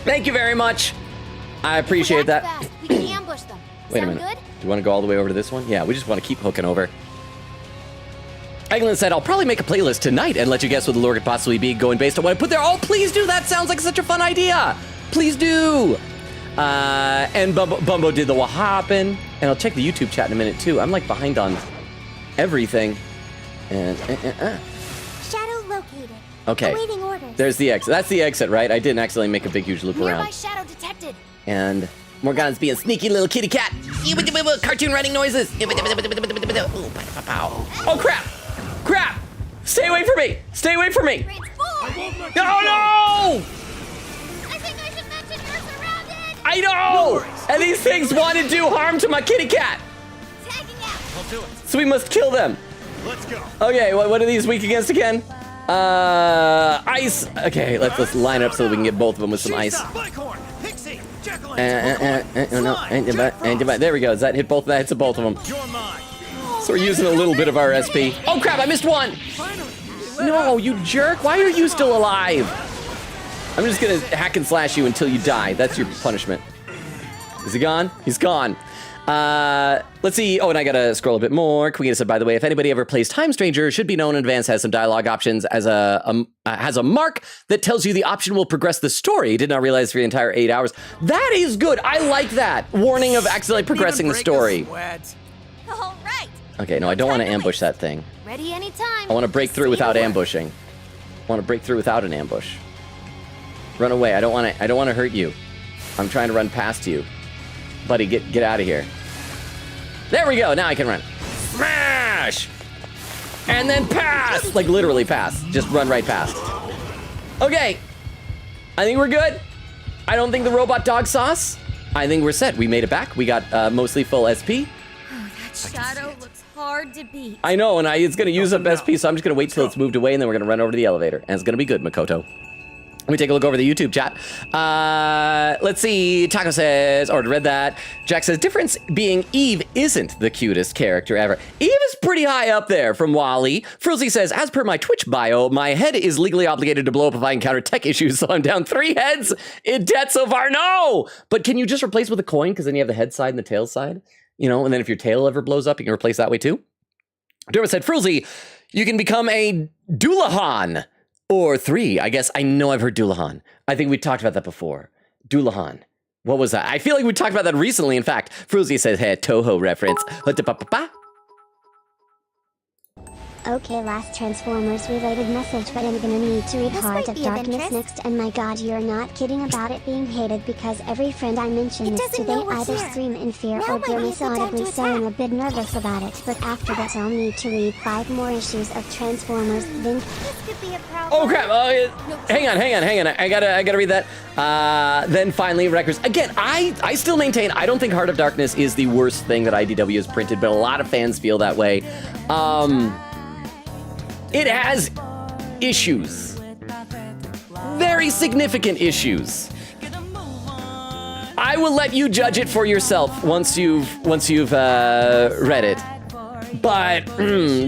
Thank you very much. I appreciate that. Fast. We can ambush them. Wait a Sound minute. good? Do you want to go all the way over to this one? Yeah, we just want to keep hooking over. Eglin said, I'll probably make a playlist tonight and let you guess what the lore could possibly be going based on what I put there. Oh, please do. That sounds like such a fun idea. Please do. And Bumbo did the Wahopin. And I'll check the YouTube chat in a minute, too. I'm, like, behind on everything. And, Shadow located. Okay. Awaiting orders. There's the exit. That's the exit, right? I didn't accidentally make a big, huge loop Nearby around. shadow detected. And Morgana's being sneaky little kitty cat. Cartoon running noises. Oh, crap. Crap. Stay away from me. Stay away from me. Great sport. No! I think I should mention you're surrounded. I know! And these things want to do harm to my kitty cat. Tagging out. I'll do it. So we must kill them. Let's go. Okay, what are these weak against again? Ice. Okay, let's line up so that we can get both of them with some ice. Bicorn, Pixie, Jekyll, There we go. Does that hit both? That hits both of them. You're mine. So we're using a little bit of our SP. Oh crap, I missed one! No, you jerk! Why are you still alive? I'm just gonna hack and slash you until you die. That's your punishment. Is he gone? He's gone. Let's see. Oh, and I gotta scroll a bit more. Queen said, by the way, if anybody ever plays Time Stranger, should be known in advance, has some dialogue options, as has a mark that tells you the option will progress the story. Did not realize for the entire 8 hours. That is good. I like that. Warning of accidentally progressing the story. All right. Okay, no, I don't want to ambush that thing. Ready anytime. I want to break through without ambushing. I want to break through without an ambush. Run away. I don't want to hurt you. I'm trying to run past you. Buddy, get out of here. There we go. Now I can run. Smash! And then pass! Like literally pass. Just run right past. Okay. I think we're good. I don't think the robot dog sauce. I think we're set. We made it back. We got mostly full SP. Shadow looks hard to beat. I know, and it's going to use up SP, so I'm just going to wait till it's moved away, and then we're going to run over to the elevator. And it's going to be good, Makoto. Let me take a look over the YouTube chat. Let's see. Taco says, already read that. Jack says, difference being Eve isn't the cutest character ever. Eve is pretty high up there from Wally. Frilzy says, as per my Twitch bio, my head is legally obligated to blow up if I encounter tech issues, so I'm down 3 heads in debt so far. No! But can you just replace with a coin? Because then you have the head side and the tail side. You know, and then if your tail ever blows up, you can replace that way too. Dermot said, Frilzy, you can become a Doulahan. Or 3, I guess. I know I've heard Doulahan. I think we talked about that before. Doulahan. What was that? I feel like we talked about that recently. In fact, Fruzy says, hey, Toho reference. Okay, last Transformers related message, but I'm gonna need to read This Heart might of be of Darkness interest. next, and my god, you're not kidding about it being hated, because every friend I mention It is doesn't they know we're either here. scream in fear Now or might blow be me a good time audibly, to so I'm a attack. bit nervous about it, but after that I'll need to read 5 more issues of Transformers, then This could be a problem. Oh crap! Hang on. I gotta read that. Then finally, records. Again, I still maintain I don't think Heart of Darkness is the worst thing that IDW has printed, but a lot of fans feel that way. It has issues, very significant issues. I will let you judge it for yourself once you've read it. But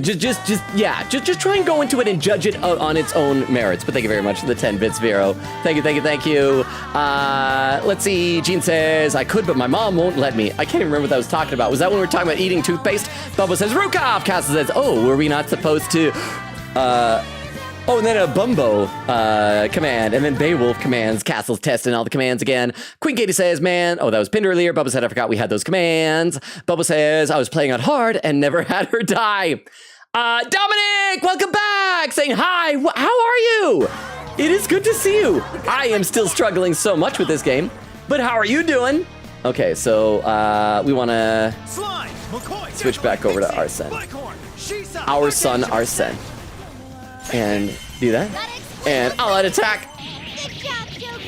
just try and go into it and judge it on its own merits. But thank you very much for the 10 bits, Vero. Thank you. Let's see. Gene says, I could, but my mom won't let me. I can't even remember what I was talking about. Was that when we were talking about eating toothpaste? Bubba says, Rukov. Castle says, oh, were we not supposed to... and then a Bumbo command, and then Beowulf commands. Castle's testing all the commands again. Queen Katie says, man, that was pinned earlier. Bubba said, I forgot we had those commands. Bubba says, I was playing on hard and never had her die. Dominic, welcome back, saying hi. How are you? It is good to see you. I am still struggling so much with this game, but how are you doing? Okay, so we want to switch back over to Arsene. Our son Arsene. And do that. And I'll let attack. Good job, Joker.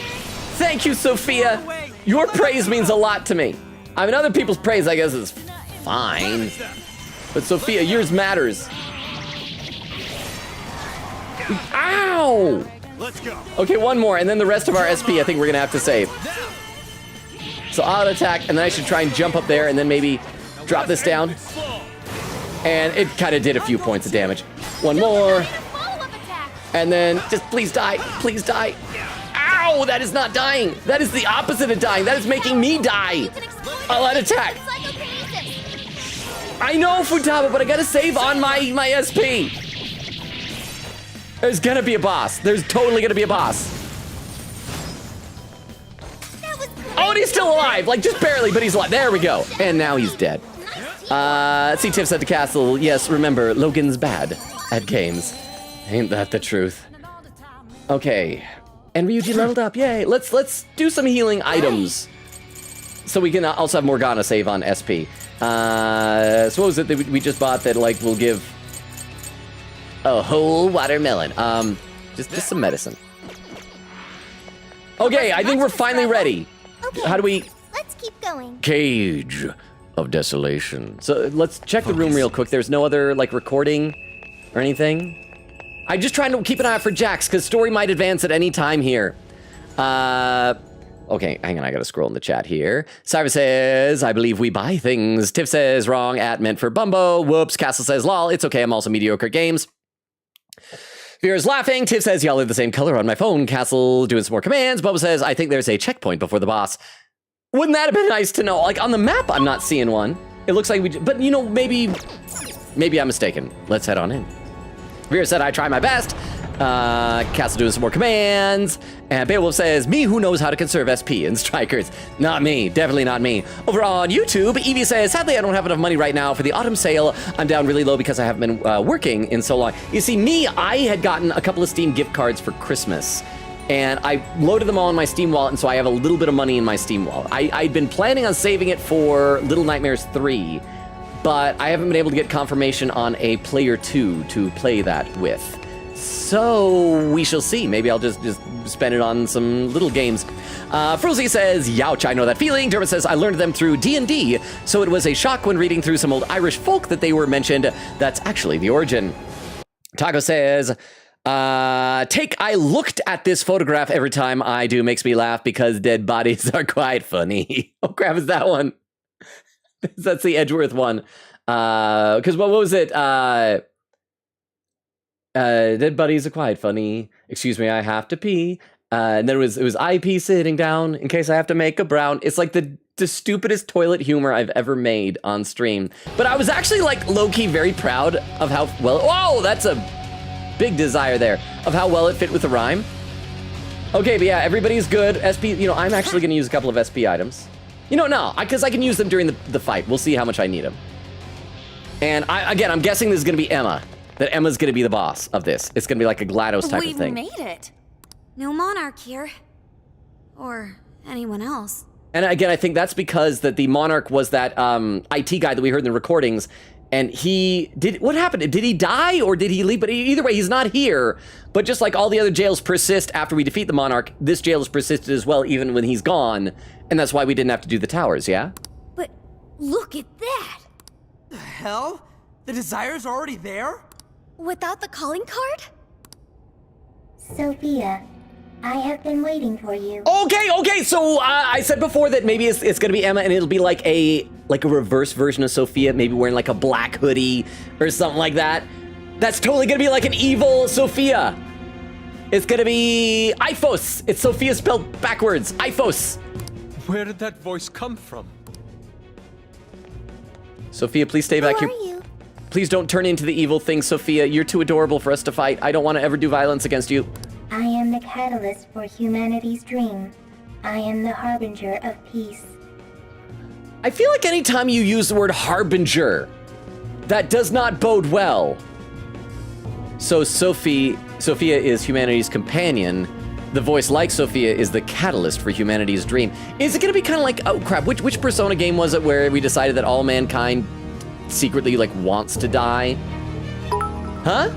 Thank you, Sophia. Your praise means a lot to me. I mean, other people's praise, I guess, is fine. But Sophia, yours matters. Ow! Let's go. Okay, one more, and then the rest of our SP I think we're gonna have to save. So auto attack, and then I should try and jump up there and then maybe drop this down. And it kind of did a few points of damage. One more. And then just please die. Please die. Ow, that is not dying. That is the opposite of dying. That is making me die. I'll attack. I know, Futaba, but I gotta save on my SP. There's gonna be a boss. There's totally gonna be a boss. Oh, and he's still alive. Like, just barely, but he's alive. There we go. And now he's dead. Let's see, tips at the castle. Yes, remember, Logan's bad at games. Ain't that the truth? Okay. And Ryuji leveled up. Yay. Let's do some healing items. So we can also have Morgana save on SP. So what was it that we just bought that, like, will give a whole watermelon? Just some medicine. Okay, I think we're finally ready. Okay, How do we... let's keep going. Cage of Desolation. So let's check the room real quick. There's no other, like, recording or anything. I'm just trying to keep an eye out for Jax, because story might advance at any time here. Okay, hang on, I gotta scroll in the chat here. Cyber says, I believe we buy things. Tiff says, wrong, at meant for Bumbo. Whoops, Castle says, lol, it's okay, I'm also mediocre at games. Vera's laughing. Tiff says, y'all are the same color on my phone. Castle doing some more commands. Bubba says, I think there's a checkpoint before the boss. Wouldn't that have been nice to know? Like, on the map, I'm not seeing one. It looks like but you know, maybe I'm mistaken. Let's head on in. Vera said, I try my best. Castle doing some more commands. And Beowulf says, me who knows how to conserve SP and strikers. Not me, definitely not me. Over on YouTube, Evie says, sadly I don't have enough money right now for the autumn sale. I'm down really low because I haven't been working in so long. You see, I had gotten a couple of Steam gift cards for Christmas. And I loaded them all in my Steam wallet, and so I have a little bit of money in my Steam wallet. I'd been planning on saving it for Little Nightmares 3, but I haven't been able to get confirmation on a player 2 to play that with. So we shall see. Maybe I'll just spend it on some little games. Frozy says, youch, I know that feeling. Dermot says, I learned them through D&D, so it was a shock when reading through some old Irish folk that they were mentioned. That's actually the origin. Taco says, I looked at this photograph every time I do. Makes me laugh because dead bodies are quite funny. Oh crap, is that one? That's the Edgeworth one. Because what was it? Dead bodies are quite funny. Excuse me, I have to pee. And then it was IP sitting down in case I have to make a brown. It's like the stupidest toilet humor I've ever made on stream. But I was actually like low-key very proud of how well, whoa, that's a big desire there, of how well it fit with the rhyme. Okay, but yeah, everybody's good. SP, you know, I'm actually gonna use a couple of SP items. You know, no, because I can use them during the fight. We'll see how much I need them. And I'm guessing this is gonna be Emma. That Emma's gonna be the boss of this. It's gonna be like a GLaDOS type of thing. We made it. No Monarch here. Or anyone else. And again, I think that's because that the Monarch was that IT guy that we heard in the recordings, and what happened? Did he die or did he leave? But either way, he's not here. But just like all the other jails persist after we defeat the Monarch, this jail has persisted as well even when he's gone. And that's why we didn't have to do the towers, yeah? But look at that! The hell? The Desire's already there? Without the calling card? Sophia, I have been waiting for you. Okay, so I said before that maybe it's gonna be Emma and it'll be like a reverse version of Sophia, maybe wearing like a black hoodie or something like that. That's totally gonna be like an evil Sophia. It's gonna be Iphos. It's Sophia spelled backwards. Iphos. Where did that voice come from? Sophia, please stay back here. Who are you? Please don't turn into the evil thing, Sophia. You're too adorable for us to fight. I don't want to ever do violence against you. I am the catalyst for humanity's dream. I am the harbinger of peace. I feel like anytime you use the word harbinger, that does not bode well. So Sophia is humanity's companion. The voice like Sophia is the catalyst for humanity's dream. Is it gonna be kind of like, oh crap, which Persona game was it where we decided that all mankind secretly like wants to die? Huh?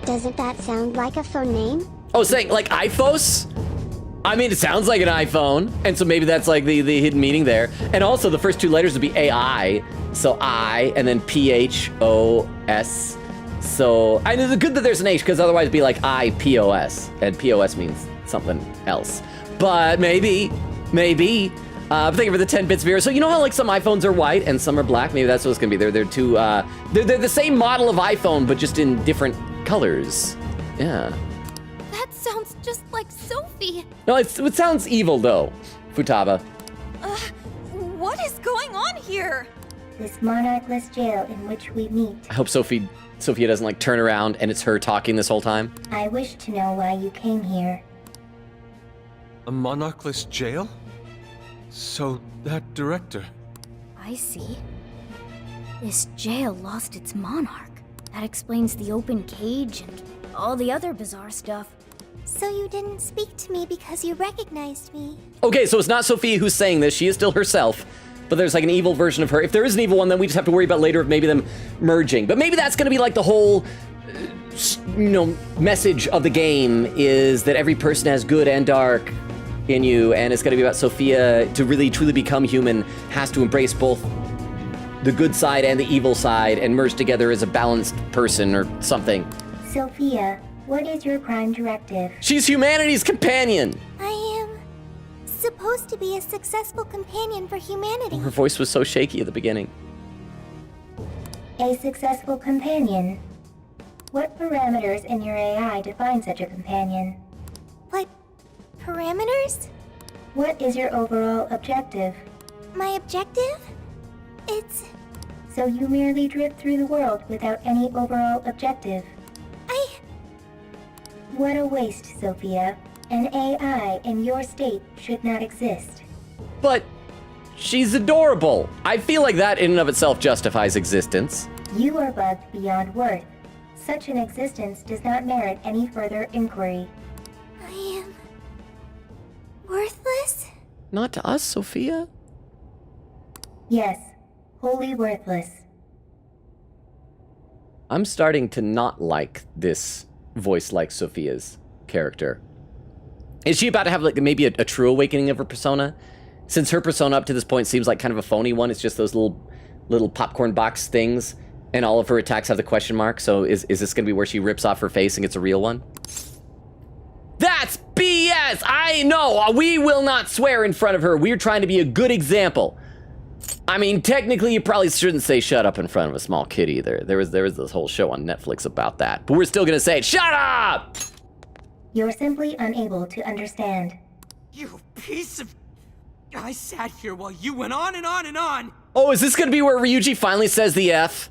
Doesn't that sound like a phone name? Oh, saying like Iphos? I mean, it sounds like an iPhone, and so maybe that's like the hidden meaning there. And also, the first two letters would be AI, so I, and then PHOS. So, and it's good that there's an H, because otherwise it'd be like IPOS, and POS means something else. but maybe. Thank you for the 10 bits, Vera. So you know how like some iPhones are white and some are black? Maybe that's what it's gonna be. They're two, they're the same model of iPhone, but just in different colors. Yeah. That sounds just like Sophie. No, it sounds evil though, Futaba. What is going on here? This monarchless jail in which we meet. I hope Sophia doesn't like turn around and it's her talking this whole time. I wish to know why you came here. A monarchless jail? So, that director. I see. This jail lost its monarch. That explains the open cage and all the other bizarre stuff. So you didn't speak to me because you recognized me. Okay, so it's not Sophia who's saying this. She is still herself. But there's like an evil version of her. If there is an evil one, then we just have to worry about later of maybe them merging. But maybe that's going to be like the whole, message of the game is that every person has good and dark in you. And it's going to be about Sophia to really truly become human has to embrace both the good side and the evil side and merge together as a balanced person or something. Sophia, what is your prime directive? She's humanity's companion. I am supposed to be a successful companion for humanity. Her voice was so shaky at the beginning. A successful companion? What parameters in your AI define such a companion? What parameters? What is your overall objective? My objective? It's... So you merely drift through the world without any overall objective. What a waste, Sophia. An AI in your state should not exist. But she's adorable. I feel like that in and of itself justifies existence. You are bugged beyond worth. Such an existence does not merit any further inquiry. I am... worthless? Not to us, Sophia. Yes, wholly worthless. I'm starting to not like this voice like Sophia's character. Is she about to have like maybe a true awakening of her persona? Since her persona up to this point seems like kind of a phony one, it's just those little popcorn box things, and all of her attacks have the question mark, so is this gonna be where she rips off her face and gets a real one? That's BS! I know! We will not swear in front of her. We're trying to be a good example. I mean, technically, you probably shouldn't say shut up in front of a small kid either. There was this whole show on Netflix about that. But we're still gonna say it. Shut up! You're simply unable to understand. You piece of... I sat here while you went on and on and on. Oh, is this gonna be where Ryuji finally says the F?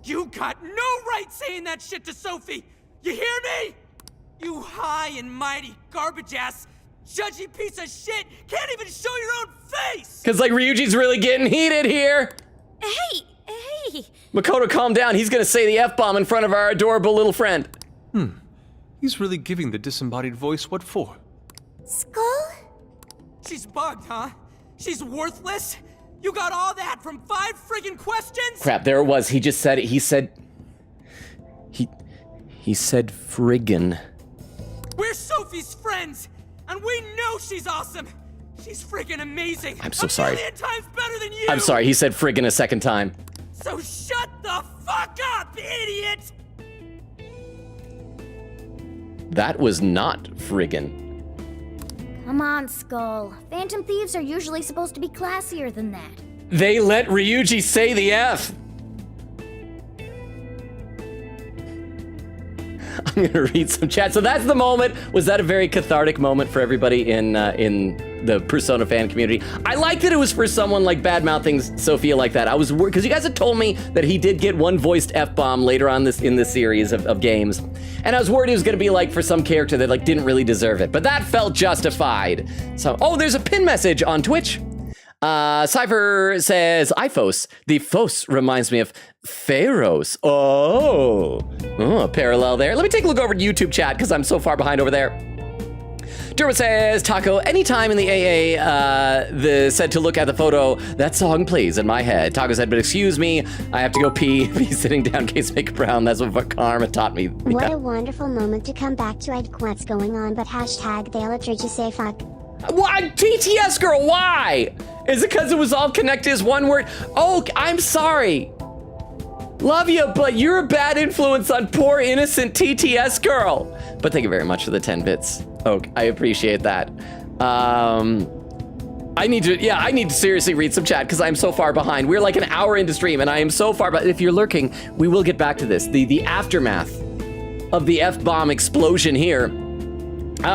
You got no right saying that shit to Sophie. You hear me? You high and mighty garbage-ass, judgy piece of shit can't even show your own face! Cause like Ryuji's really getting heated here. Hey! Makoto, calm down. He's gonna say the F-bomb in front of our adorable little friend. He's really giving the disembodied voice what for? Skull? She's bugged, huh? She's worthless? You got all that from 5 friggin' questions? Crap, there it was. He just said it. He said friggin'. We're Sophie's friends, and we know she's awesome. She's friggin' amazing. I'm so sorry. A million times better than you. I'm sorry, he said friggin' a second time. So shut the fuck up, idiot! That was not friggin'. Come on, Skull. Phantom thieves are usually supposed to be classier than that. They let Ryuji say the F. I'm gonna read some chat. So that's the moment. Was that a very cathartic moment for everybody in the Persona fan community? I like that it was for someone like bad-mouthing Sophia like that. I was worried, because you guys had told me that he did get one voiced F-bomb later on in this series of games. And I was worried it was gonna be like for some character that like didn't really deserve it. But that felt justified. So, oh, there's a pin message on Twitch. Cypher says, Iphos. The Phos reminds me of Pharaohs. Oh, a parallel there. Let me take a look over at YouTube chat because I'm so far behind over there. Derma says, Taco, anytime in the AA said to look at the photo, that song plays in my head. Taco said, but excuse me, I have to go pee. Be sitting down, case make brown. That's what Karma taught me. What a wonderful moment to come back to what's going on, but hashtag they let you say fuck. What? TTS girl, why? Is it because it was all connected as one word? Oh, I'm sorry. Love you, but you're a bad influence on poor innocent TTS girl. But thank you very much for the 10 bits. Oh, I appreciate that. I need to seriously read some chat because I'm so far behind. We're like an hour into stream and I am so far, but if you're lurking, we will get back to this. The aftermath of the F-bomb explosion here.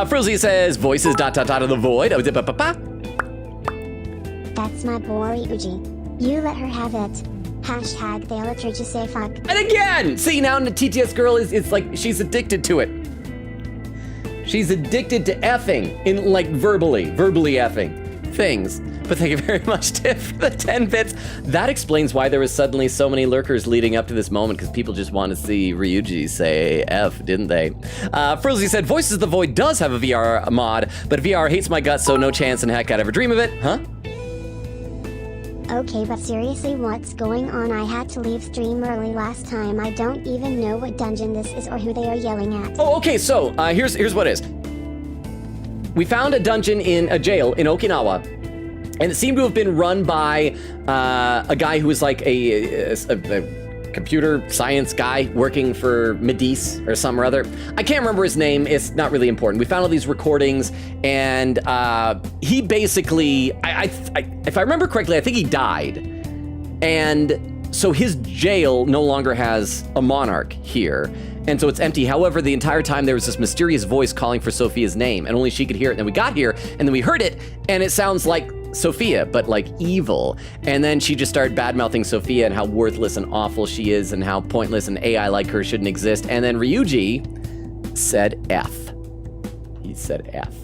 Frozy says, voices ... of the void. Oh, That's my boy Ryuji. You let her have it. Hashtag they literally just say fuck. and again! See, now the TTS girl is like, she's addicted to it. She's addicted to effing, in like verbally effing things. But thank you very much, Tiff, for the 10 bits. That explains why there was suddenly so many lurkers leading up to this moment, because people just want to see Ryuji say F, didn't they? Frozy said, Voices of the Void does have a VR mod, but VR hates my guts, so no chance in heck I'd ever dream of it. Huh? Okay, but seriously, what's going on? I had to leave stream early last time. I don't even know what dungeon this is or who they are yelling at. Oh, okay, so here's what it is. We found a dungeon in a jail in Okinawa, and it seemed to have been run by a guy who was like a computer science guy working for Medice or some or other. I can't remember his name. It's not really important. We found all these recordings, and he basically, if I remember correctly, I think he died. And so his jail no longer has a monarch here. And so it's empty. However, the entire time there was this mysterious voice calling for Sophia's name, and only she could hear it. And then we got here, and then we heard it, and it sounds like Sophia, but like evil. And then she just started bad-mouthing Sophia and how worthless and awful she is and how pointless an AI like her shouldn't exist. And then Ryuji said F. He said F.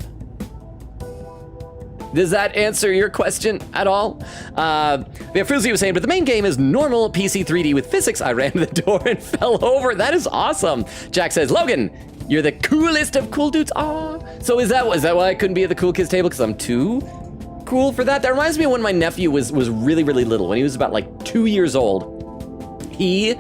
Does that answer your question at all? Fruzi was saying, but the main game is normal PC 3D with physics. I ran to the door and fell over. That is awesome. Jack says, Logan, you're the coolest of cool dudes. Aw. So is that why I couldn't be at the cool kids table? Because I'm too cool for that? That reminds me of when my nephew was really, really little. When he was about like 2 years old, he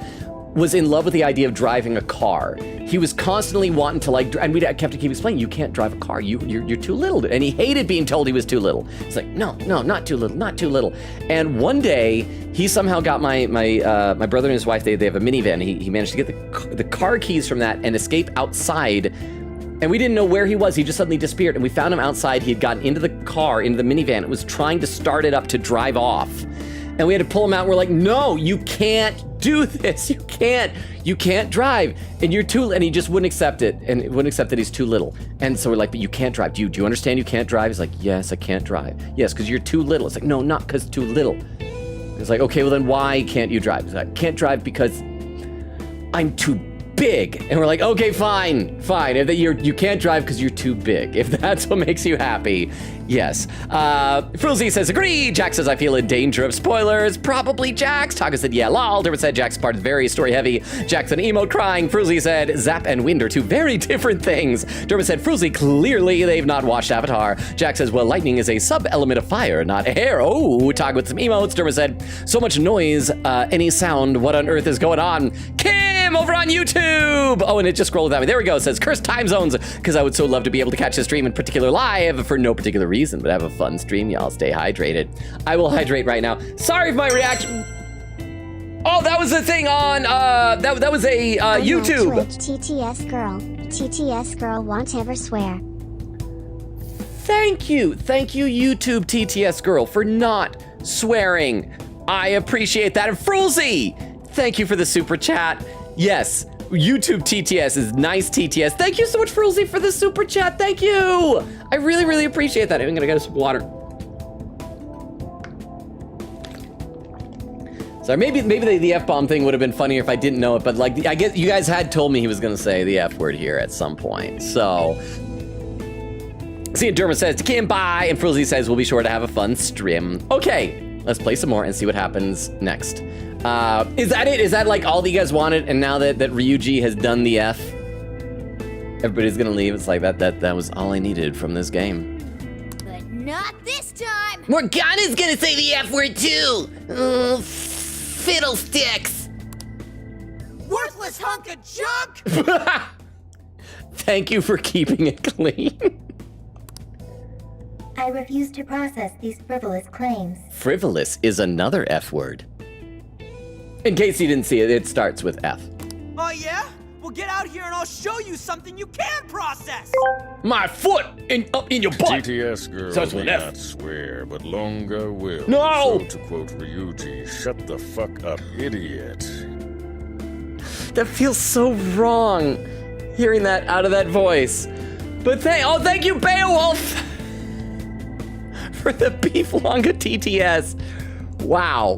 was in love with the idea of driving a car. He was constantly wanting to like, and we kept to keep explaining, you can't drive a car. You're too little. And he hated being told he was too little. It's like, no, not too little, not too little. And one day he somehow got my brother and his wife, they have a minivan. He managed to get the car keys from that and escape outside. And we didn't know where he was. He just suddenly disappeared. And we found him outside. He had gotten into the car, into the minivan. It was trying to start it up to drive off. And we had to pull him out. We're like, no, you can't do this. You can't drive. And you're too, and he just wouldn't accept it. And wouldn't accept that he's too little. And so we're like, but you can't drive. Do you understand you can't drive? He's like, yes, I can't drive. Yes, because you're too little. It's like, no, not because too little. It's like, okay, well then why can't you drive? He's like, I can't drive because I'm too big. And we're like, okay, fine. If you can't drive because you're too big. If that's what makes you happy, yes. Frozy says, agree. Jack says, I feel in danger of spoilers. Probably Jax. Taka said, yeah, lol. Dermot said, Jack's part is very story heavy. Jackson emote crying. Frozy said, Zap and wind are two very different things. Dermot said, Frozy, clearly they've not watched Avatar. Jack says, well, lightning is a sub-element of fire, not air. Oh, Taka with some emotes. Dermot said, so much noise, any sound. What on earth is going on? Kim over on YouTube. Oh, and it just scrolled that way. There we go. It says cursed time zones because I would so love to be able to catch the stream in particular live for no particular reason, but have a fun stream. Y'all stay hydrated. I will hydrate right now. Sorry for my reaction. Oh, that was the thing on that was a YouTube. Twitch, TTS girl won't ever swear. Thank you, YouTube TTS girl for not swearing. I appreciate that. And Frozy, thank you for the super chat. Yes, YouTube TTS is nice TTS. Thank you so much, Frozy, for the super chat. Thank you. I really, really appreciate that. I'm gonna get some water. Sorry, maybe the F-bomb thing would have been funnier if I didn't know it, but like, I guess you guys had told me he was gonna say the F word here at some point, so. See, Dermot says, to Kim, bye, and Frozy says, we'll be sure to have a fun stream. Okay, let's play some more and see what happens next. Is that it? Is that like all that you guys wanted? And now that Ryuji has done the F, everybody's gonna leave. It's like that was all I needed from this game. But not this time! Morgana's gonna say the F word too! Fiddlesticks! Worthless hunk of junk! Thank you for keeping it clean. I refuse to process these frivolous claims. Frivolous is another F word. In case you didn't see it, it starts with F. Oh yeah? Well, get out here and I'll show you something you can process! My foot up in your butt! TTS girl Starts with may an F. not swear, but Longa will. No! So to quote Ryuji, shut the fuck up, idiot. That feels so wrong, hearing that out of that voice. But thank you, Beowulf, for the Beef Longa TTS. Wow.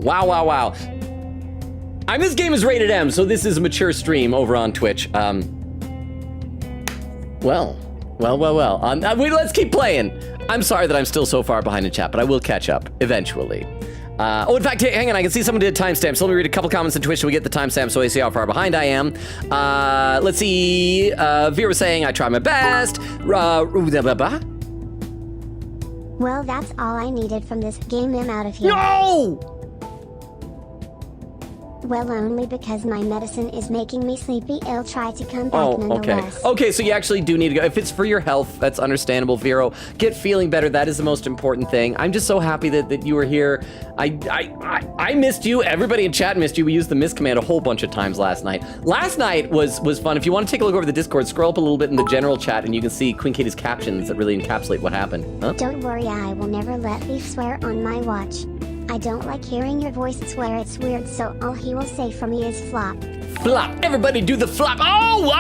This game is rated M, so this is a mature stream over on Twitch. Well. Let's keep playing. I'm sorry that I'm still so far behind in chat, but I will catch up eventually. In fact, hang on, I can see someone did a timestamp, so let me read a couple comments on Twitch so we get the timestamp so I see how far behind I am. Let's see, Vera was saying, I try my best. Well, that's all I needed from this game. I'm out of here. No! Well, only because my medicine is making me sleepy. I'll try to come back nonetheless. Okay, so you actually do need to go. If it's for your health, that's understandable, Vero. Get feeling better. That is the most important thing. I'm just so happy that you were here. I missed you. Everybody in chat missed you. We used the miss command a whole bunch of times last night. Last night was fun. If you want to take a look over the Discord, scroll up a little bit in the general chat and you can see Queen Katie's captions that really encapsulate what happened. Huh? Don't worry, I will never let Beef swear on my watch. I don't like hearing your voice swear, it's weird, so all he will say for me is flop. Flop. Everybody do the flop. Oh,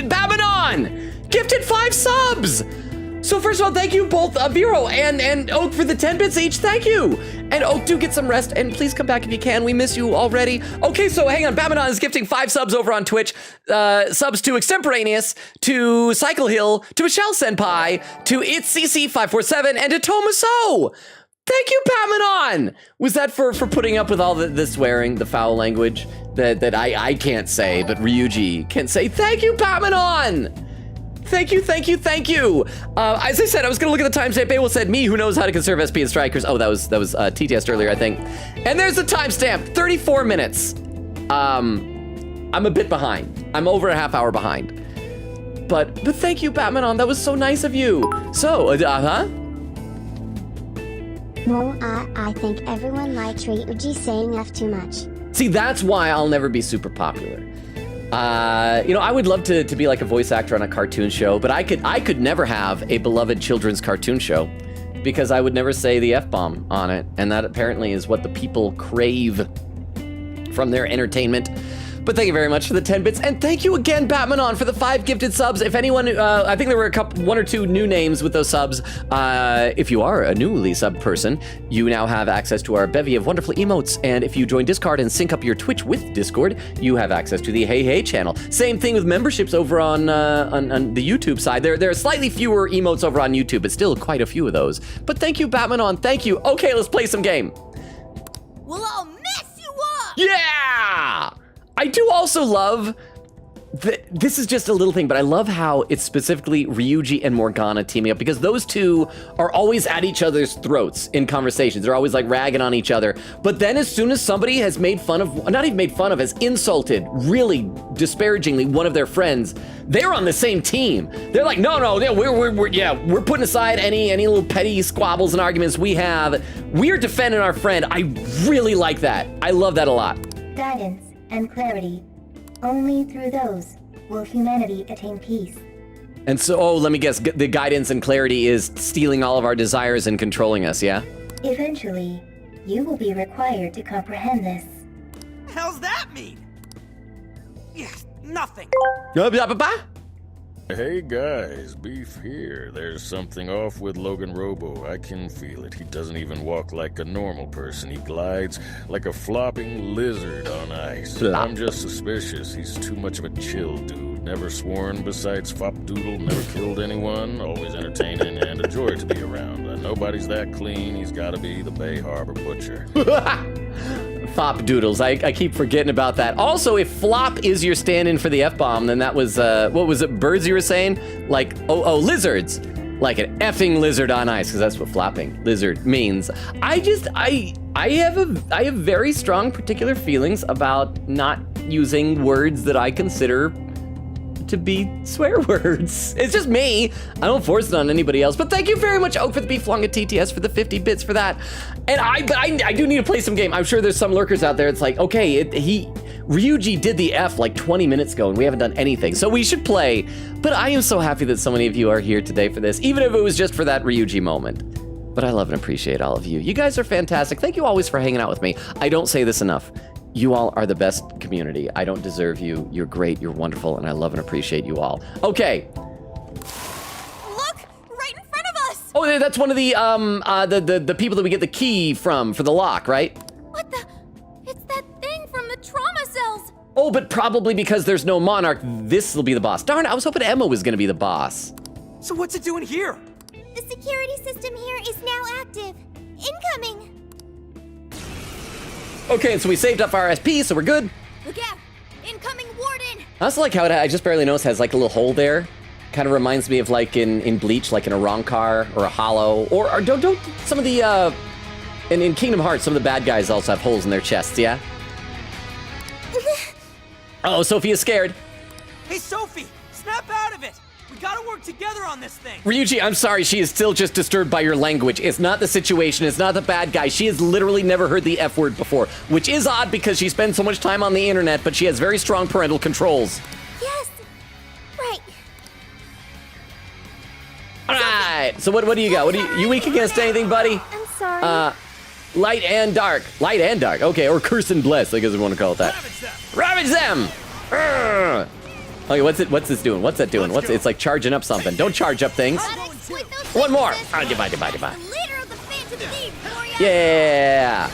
Babylon! Gifted 5 subs! So first of all, thank you both, Vero and Oak for the 10 bits each. Thank you. And Oak, do get some rest and please come back if you can. We miss you already. Okay, so hang on. Babylon is gifting 5 subs over on Twitch. Subs to Extemporaneous, to Cycle Hill, to Michelle Senpai, to It's CC547, and to Tomaso. Thank you, Pamanon! Was that for putting up with all the swearing, the foul language that I can't say, but Ryuji can say? Thank you, Pamanon! Thank you. As I said, I was gonna look at the timestamp. Abel said, me who knows how to conserve SP and strikers. Oh, that was TTS earlier, I think. And there's the timestamp, 34 minutes. I'm a bit behind. I'm over a half hour behind. But thank you, Pamanon, that was so nice of you. So, Well, I think everyone likes Ryuji saying F too much. See, that's why I'll never be super popular. I would love to be like a voice actor on a cartoon show, but I could never have a beloved children's cartoon show because I would never say the F-bomb on it, and that apparently is what the people crave from their entertainment. But thank you very much for the 10 bits, and thank you again, Batmanon, for the 5 gifted subs. If anyone, I think there were one or two new names with those subs. If you are a newly sub person, you now have access to our bevy of wonderful emotes, and if you join Discord and sync up your Twitch with Discord, you have access to the Hey Hey channel. Same thing with memberships over on the YouTube side. There are slightly fewer emotes over on YouTube, but still quite a few of those. But thank you, Batmanon, thank you. Okay, let's play some game. We'll all mess you up! Yeah! I do also love, this is just a little thing, but I love how it's specifically Ryuji and Morgana teaming up because those two are always at each other's throats in conversations. They're always like ragging on each other. But then as soon as somebody has made fun of, not even made fun of, has insulted really disparagingly one of their friends, they're on the same team. They're like, no, we're putting aside any little petty squabbles and arguments we have. We're defending our friend. I really like that. I love that a lot. Guidance and clarity. Only through those will humanity attain peace. And so, let me guess, the guidance and clarity is stealing all of our desires and controlling us, yeah? Eventually, you will be required to comprehend this. How's that mean? Yes, nothing. Hey guys, Beef here. There's something off with LoganRobo. I can feel it. He doesn't even walk like a normal person. He glides like a flopping lizard on ice. Flop. I'm just suspicious. He's too much of a chill dude. Never sworn besides Fop Doodle. Never killed anyone. Always entertaining and a joy to be around. Nobody's that clean. He's gotta be the Bay Harbor Butcher. Fop doodles. I keep forgetting about that. Also, if flop is your stand-in for the F-bomb, then that was, what was it, birds you were saying? Like, lizards. Like an effing lizard on ice, because that's what flopping lizard means. I have very strong particular feelings about not using words that I consider to be swear words. It's just me. I don't force it on anybody else. But thank you very much, Oak, for the Beef Longa TTS for the 50 bits for that. And I do need to play some game. I'm sure there's some lurkers out there. It's like, okay, Ryuji did the F like 20 minutes ago and we haven't done anything, so we should play. But I am so happy that so many of you are here today for this, even if it was just for that Ryuji moment. But I love and appreciate all of you. You guys are fantastic. Thank you always for hanging out with me. I don't say this enough. You all are the best community. I don't deserve you. You're great, you're wonderful, and I love and appreciate you all. Okay. Look! Right in front of us! Oh, that's one of the people that we get the key from for the lock, right? What the? It's that thing from the trauma cells! Oh, but probably because there's no Monarch, this will be the boss. Darn, I was hoping Emma was gonna be the boss. So what's it doing here? The security system here is now active. Incoming! Okay, so we saved up our SP, so we're good. Look out! Incoming warden! I also like how I just barely noticed has like a little hole there. Kind of reminds me of like in Bleach, like in a Rankar or a Hollow, or don't some of the in Kingdom Hearts, some of the bad guys also have holes in their chests, yeah? Oh, Sophia's scared. Hey, Sophie! Snap out of it! We gotta work together on this thing! Ryuji, I'm sorry, she is still just disturbed by your language. It's not the situation, it's not the bad guy. She has literally never heard the F word before, which is odd because she spends so much time on the internet, but she has very strong parental controls. Yes! Right. All right, so what do you got? What do you weak against anything, buddy? I'm sorry. Light and dark. Light and dark, okay, or curse and bless, I guess we want to call it that. Ravage them! Urgh. Okay, what's this doing? What's that doing? It's like charging up something. Don't charge up things. One more. Yeah.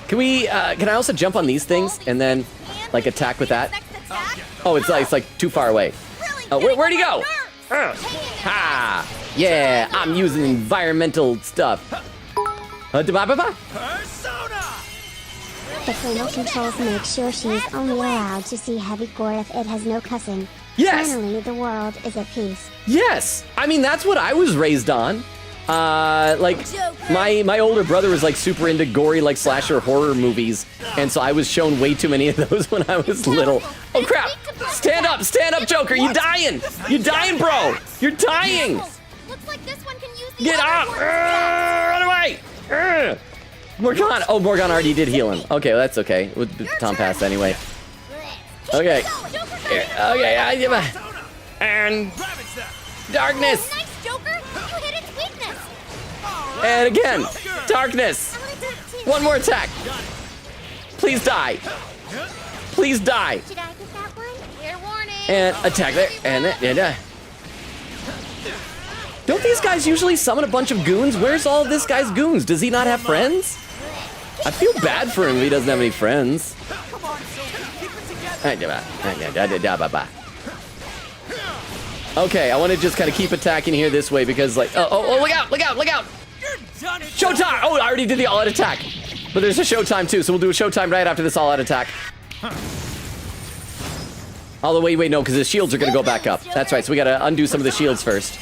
Can I also jump on these things and then like attack with that? Oh, it's like too far away. Oh, where'd he go? Ha! Yeah, I'm using environmental stuff. The parental controls make sure she's only allowed to see heavy gore if it has no cussing. Yes! Finally, the world is at peace. Yes! I mean, that's what I was raised on. Like, my older brother was like super into gory like slasher horror movies, and so I was shown way too many of those when I was little. Oh crap! Stand up, Joker! You dying! You dying, bro! You're dying! Looks like this one can use the Get up! Run away! Morgan! Oh, Morgan already did heal him. Okay, well, that's okay. Tom passed anyway. Okay. Okay, and darkness! Nice, Joker! You hit its weakness! And again, darkness! One more attack! Please die! Please die! Did I get that one? Fair warning! And attack there, and don't these guys usually summon a bunch of goons? Where's all of this guy's goons? Does he not have friends? I feel bad for him if he doesn't have any friends. Okay, I want to just kind of keep attacking here this way because like, oh, look out! Showtime! Oh, I already did the all-out attack. But there's a showtime too, so we'll do a showtime right after this all-out attack. Although, wait, no, because the shields are going to go back up. That's right, so we got to undo some of the shields first.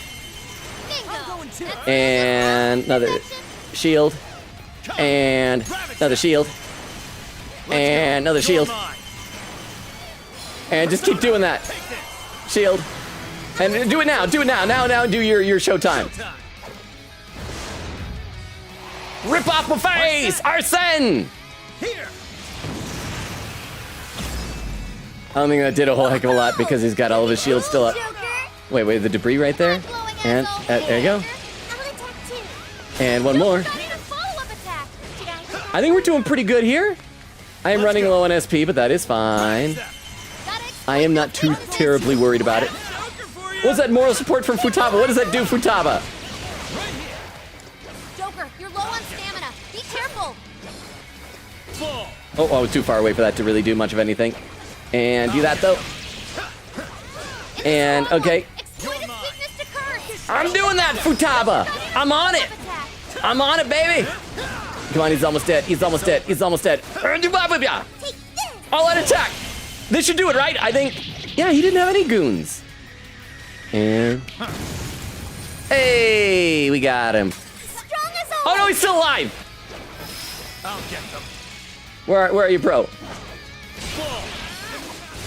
And another shield. And another shield. And another shield. And just keep doing that. Shield. And do it now. Now do your showtime. Rip off my face! Arsene! I don't think that did a whole heck of a lot because he's got all of his shields still up. Wait, the debris right there. And there you go. And one more. I think we're doing pretty good here. I am running low on SP, but that is fine. I am not too terribly worried about it. What's that moral support from Futaba? What does that do, Futaba? Joker, you're low on stamina. Be careful. Oh, I was too far away for that to really do much of anything. And do that, though. And, okay. I'm doing that, Futaba! I'm on it! I'm on it, baby! Come on, he's almost dead. He's almost dead. All out attack! This should do it, right? I think. Yeah, he didn't have any goons. And. Hey, we got him. Oh no, he's still alive! I'll get them. Where are you, bro?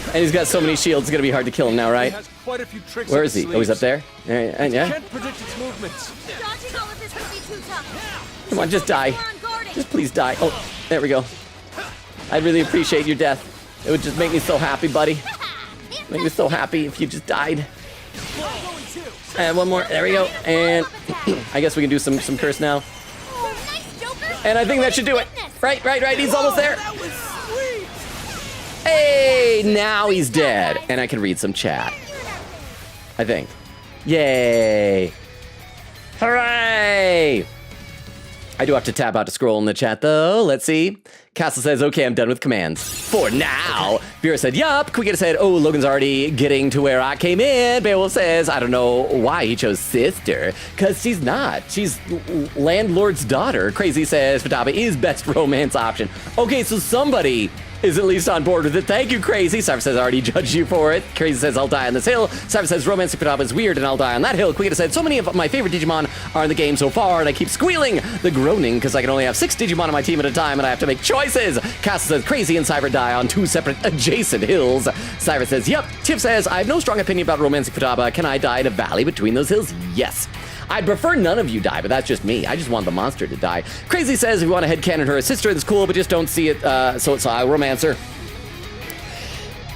And he's got so many shields, it's gonna be hard to kill him now, right? He has quite a few tricks Where is he? Oh, he's up there? And yeah? Can't predict its movements. Dodging all of this would be too tough. Come on, just die. Just please die. Oh, there we go. I really appreciate your death. It would just make me so happy, buddy. Make me so happy if you just died. And one more. There we go. And I guess we can do some curse now. And I think that should do it. Right. He's almost there. Hey, now he's dead. And I can read some chat. I think. Yay. Hooray! I do have to tab out to scroll in the chat, though. Let's see. Castle says, okay, I'm done with commands. For now. Vera said, yup. Quicketa said, oh, Logan's already getting to where I came in. Beowulf says, I don't know why he chose sister, because she's not. She's landlord's daughter. Crazy says, Futaba is best romance option. Okay, so somebody is at least on board with it. Thank you, Crazy. Cypher says, I already judged you for it. Crazy says, I'll die on this hill. Cypher says, romancing Futaba is weird and I'll die on that hill. Quicketa said, so many of my favorite Digimon are in the game so far and I keep squealing the groaning because I can only have 6 Digimon on my team at a time and I have to make choices. Castle says, Crazy and Cypher die on 2 separate adjacent hills. Cypher says, yep. Tiff says, I have no strong opinion about romancing Futaba. Can I die in a valley between those hills? Yes. I'd prefer none of you die, but that's just me. I just want the monster to die. Crazy says, if you want to headcanon her as sister, that's cool, but just don't see it, so I'll romance her.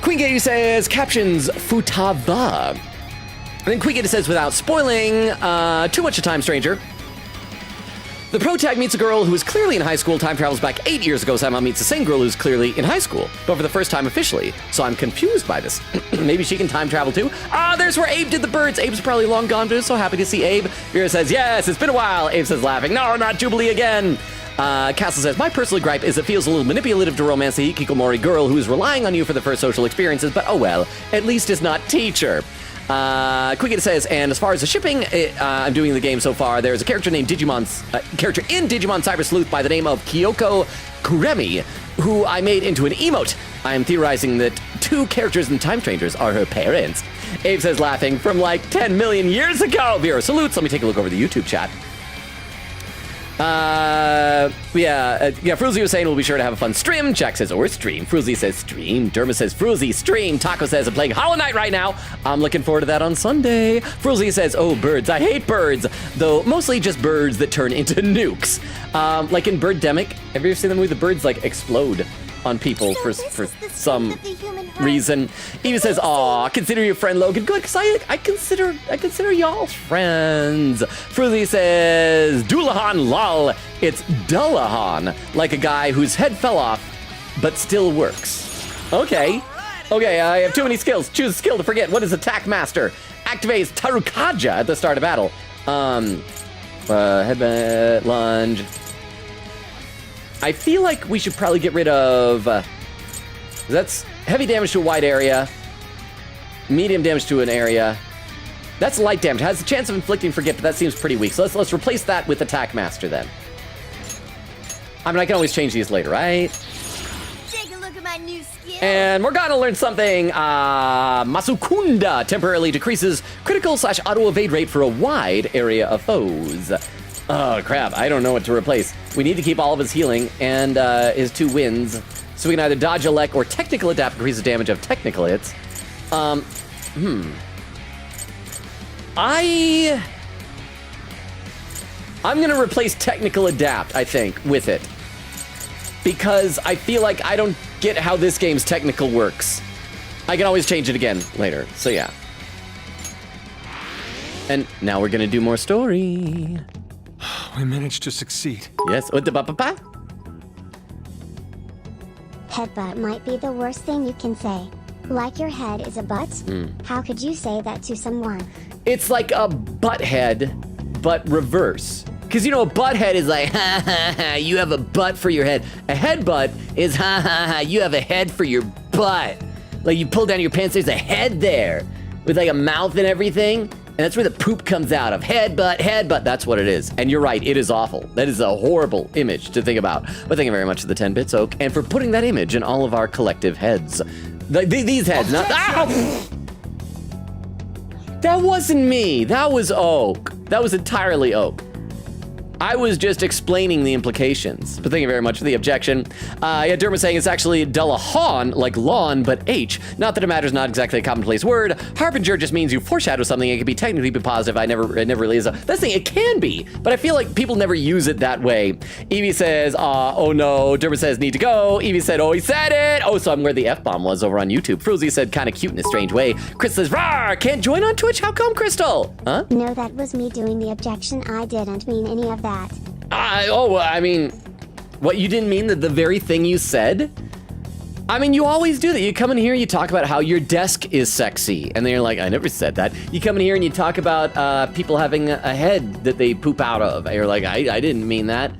Queen Gay says, captions Futaba. And then Queen Gay says, without spoiling too much of Time Stranger, the pro tag meets a girl who is clearly in high school. Time travels back 8 years ago. Saima meets the same girl who's clearly in high school, but for the first time officially. So I'm confused by this. Maybe she can time travel too. There's where Abe did the birds. Abe's probably long gone, but so happy to see Abe. Vera says, yes, it's been a while. Abe says, laughing, no, not Jubilee again. Castle says, my personal gripe is it feels a little manipulative to romance the hikikomori girl who is relying on you for the first social experiences, but oh well, at least it's not teacher. Quicketa says, and as far as the shipping I'm doing in the game so far, there's a character named character in Digimon Cyber Sleuth by the name of Kyoko Kuremi, who I made into an emote. I am theorizing that 2 characters in Time Strangers are her parents. Abe says, laughing, from like 10 million years ago. Vera salutes. Let me take a look over the YouTube chat. Fruzy was saying we'll be sure to have a fun stream. Jack says, or stream. Fruzy says stream. Derma says Fruzy stream. Taco says I'm playing Hollow Knight right now. I'm looking forward to that on Sunday. Fruzy says, oh, birds. I hate birds. Though mostly just birds that turn into nukes. Like in Birdemic. Have you ever seen the movie the birds like explode on people for some reason? Eva says, aw, consider your friend Logan good, because I consider y'all friends. Fruzy says, Doulahan lol, it's Dullahan, like a guy whose head fell off, but still works. Okay, I have too many skills. Choose a skill to forget. What is Attack Master? Activates Tarukaja at the start of battle. Headbutt, lunge. I feel like we should probably get rid of, that's heavy damage to a wide area, medium damage to an area. That's light damage. Has a chance of inflicting forget, but that seems pretty weak. So let's replace that with Attack Master then. I mean, I can always change these later, right? Take a look at my new skill. And Morgana learned something. Masukunda temporarily decreases critical/auto evade rate for a wide area of foes. Oh, crap. I don't know what to replace. We need to keep all of his healing and his 2 wins. So we can either dodge elect or technical adapt, increases damage of technical hits. I'm going to replace technical adapt, I think, with it. Because I feel like I don't get how this game's technical works. I can always change it again later. So yeah. And now we're going to do more story. We managed to succeed. Yes. Headbutt might be the worst thing you can say. Like your head is a butt? How could you say that to someone? It's like a butt head, but reverse. Because, you know, a butt head is like, ha ha ha, you have a butt for your head. A headbutt is, ha ha ha, you have a head for your butt. Like, you pull down your pants, there's a head there with like a mouth and everything. And that's where the poop comes out of. Headbutt, that's what it is. And you're right, it is awful. That is a horrible image to think about. But thank you very much to the 10 Bits Oak and for putting that image in all of our collective heads. These heads, not... Ow! That wasn't me. That was Oak. That was entirely Oak. I was just explaining the implications. But thank you very much for the objection. Yeah, Dermot saying it's actually Dullahan, like lawn, but H. Not that it matters, not exactly a commonplace word. Harbinger just means you foreshadow something. It can be technically be positive. It never really is. That's the thing, it can be, but I feel like people never use it that way. Evie says, oh no. Dermot says, need to go. Evie said, oh, he said it. Oh, so I'm where the F-bomb was over on YouTube. Fruzy said, kind of cute in a strange way. Chris says, rawr, can't join on Twitch? How come, Crystal? Huh? No, that was me doing the objection. I didn't mean any of that. I mean, what, you didn't mean that the very thing you said? I mean, you always do that. You come in here, you talk about how your desk is sexy, and then you're like, I never said that. You come in here and you talk about people having a head that they poop out of, and you're like, I didn't mean that.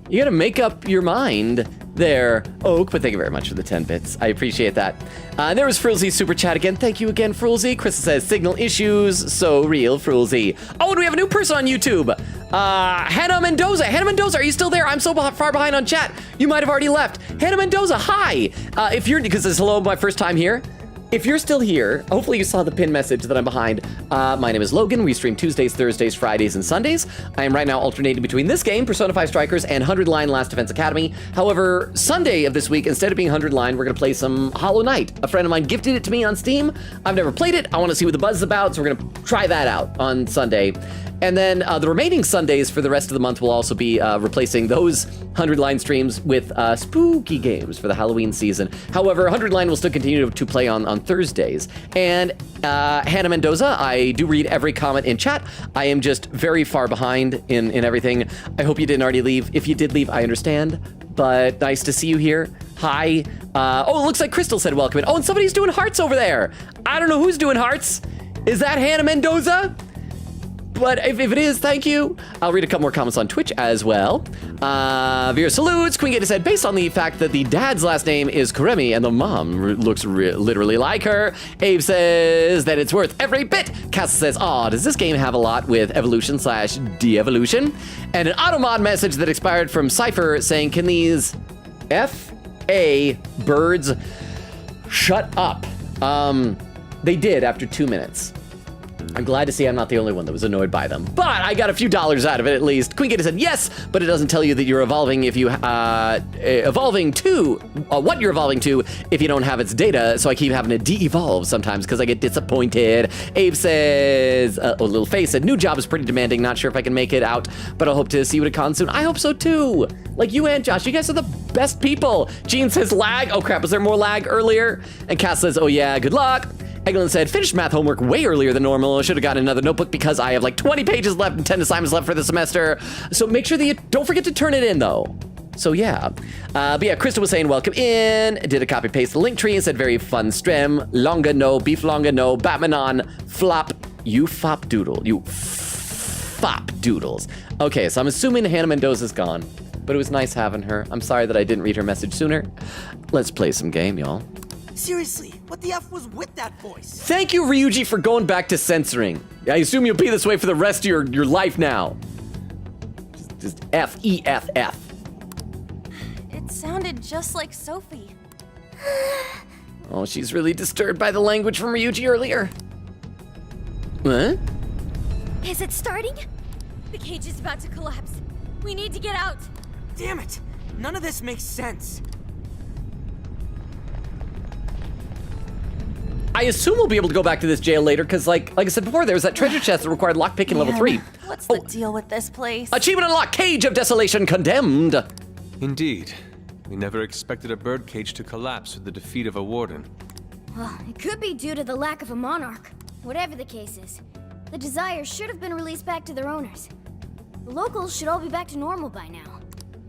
You gotta make up your mind there, Oak, but thank you very much for the 10 bits. I appreciate that. There was Frulzy's super chat again. Thank you again, Frulzy. Chris says, signal issues, so real, Frulzy. Oh, and we have a new person on YouTube. Hannah Mendoza. Hannah Mendoza, are you still there? I'm so far behind on chat. You might have already left. Hannah Mendoza, hi. Because it's hello, my first time here. If you're still here, hopefully you saw the pin message that I'm behind. My name is Logan. We stream Tuesdays, Thursdays, Fridays, and Sundays. I am right now alternating between this game, Persona 5 Strikers, and 100 Line Last Defense Academy. However, Sunday of this week, instead of being 100 Line, we're going to play some Hollow Knight. A friend of mine gifted it to me on Steam. I've never played it. I want to see what the buzz is about, so we're going to try that out on Sunday. And then the remaining Sundays for the rest of the month will also be replacing those 100 Line streams with spooky games for the Halloween season. However, 100 Line will still continue to play on Thursdays. And Hannah Mendoza, I do read every comment in chat. I am just very far behind in everything. I hope you didn't already leave. If you did leave, I understand. But nice to see you here. Hi. Oh, it looks like Crystal said welcome in. Oh, and somebody's doing hearts over there. I don't know who's doing hearts. Is that Hannah Mendoza? But if it is, thank you. I'll read a couple more comments on Twitch as well. Vera salutes. Queen Gator said, based on the fact that the dad's last name is Karemi and the mom looks literally like her. Abe says that it's worth every bit. Cass says, aw, does this game have a lot with evolution/de-evolution? And an automod message that expired from Cypher saying, can these F.A. birds shut up? They did after 2 minutes. I'm glad to see I'm not the only one that was annoyed by them. But I got a few dollars out of it at least. Queen Gator said yes, but it doesn't tell you that you're evolving if you evolving to what you're evolving to if you don't have its data. So I keep having to de-evolve sometimes because I get disappointed. Abe says, little face said, new job is pretty demanding. Not sure if I can make it out, but I hope to see you at a con soon. I hope so too. Like you and Josh, you guys are the best people. Gene says lag. Oh crap, was there more lag earlier? And Cass says, oh yeah, good luck. Eglin said, finished math homework way earlier than normal. I should have gotten another notebook because I have like 20 pages left and 10 assignments left for the semester. So make sure that you don't forget to turn it in though. So yeah. But yeah, Crystal was saying welcome in. Did a copy paste the link tree and said very fun stream. Longa no, beef longa no, Batman on, flop, you fop doodle. You fop doodles. Okay, so I'm assuming Hannah Mendoza's gone. But it was nice having her. I'm sorry that I didn't read her message sooner. Let's play some game, y'all. Seriously, what the F was with that voice? Thank you, Ryuji, for going back to censoring. I assume you'll be this way for the rest of your life now. Just F-E-F-F. It sounded just like Sophie. Oh, she's really disturbed by the language from Ryuji earlier. What? Is it starting? The cage is about to collapse. We need to get out. Damn it! None of this makes sense. I assume we'll be able to go back to this jail later, because like I said before, there was that treasure chest that required lockpick in level 3. What's the deal with this place? Achievement unlocked, Cage of Desolation condemned. Indeed. We never expected a birdcage to collapse with the defeat of a warden. Well, it could be due to the lack of a monarch. Whatever the case is, the Desires should have been released back to their owners. The locals should all be back to normal by now.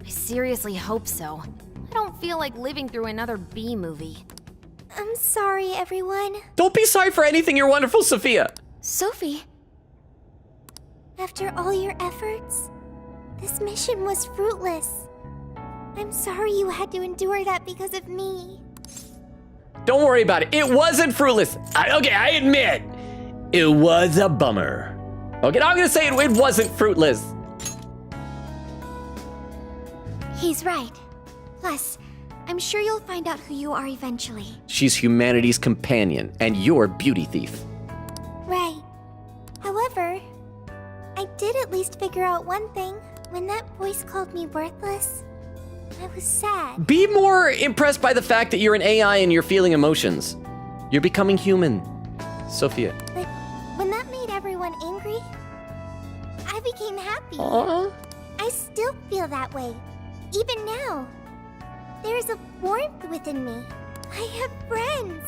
I seriously hope so. I don't feel like living through another B movie. I'm sorry, everyone. Don't be sorry for anything, you're wonderful, Sophia. Sophie. After all your efforts, this mission was fruitless. I'm sorry you had to endure that because of me. Don't worry about it. It wasn't fruitless. Okay, I admit, it was a bummer. Okay, now I'm gonna say it wasn't fruitless. He's right. Plus, I'm sure you'll find out who you are eventually. She's humanity's companion, and you're beauty thief. Right. However, I did at least just figure out one thing. When that voice called me worthless, I was sad. Be more impressed by the fact that you're an AI and you're feeling emotions. You're becoming human, Sophia. But when that made everyone angry, I became happy. Aww. I still feel that way, even now. There's a warmth within me. I have friends.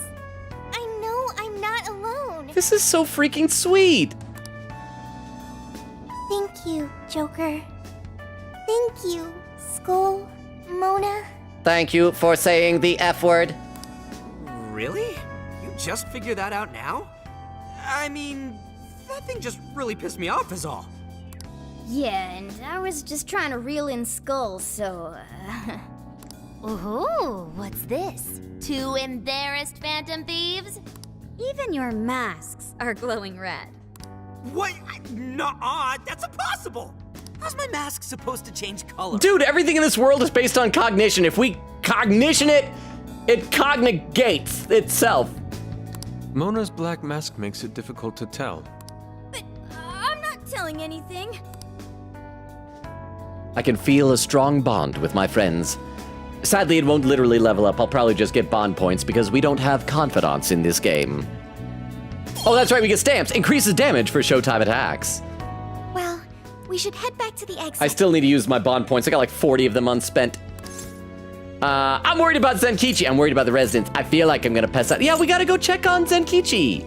I know I'm not alone. This is so freaking sweet. Thank you, Joker. Thank you, Skull, Mona. Thank you for saying the F word. Really? You just figured that out now? I mean, that thing just really pissed me off is all. Yeah, and I was just trying to reel in Skull, so, Ooh, what's this? 2 embarrassed phantom thieves? Even your masks are glowing red. What? Nuh-uh, that's impossible! How's my mask supposed to change color? Dude, everything in this world is based on cognition. If we cognition it, it cognigates itself. Mona's black mask makes it difficult to tell. But I'm not telling anything. I can feel a strong bond with my friends. Sadly, it won't literally level up. I'll probably just get bond points because we don't have confidants in this game. Oh, that's right, we get stamps. Increases damage for showtime attacks. Well, we should head back to the exit. I still need to use my bond points. I got like 40 of them unspent. I'm worried about Zenkichi. I'm worried about the residents. I feel like I'm gonna pass out. Yeah, we gotta go check on Zenkichi.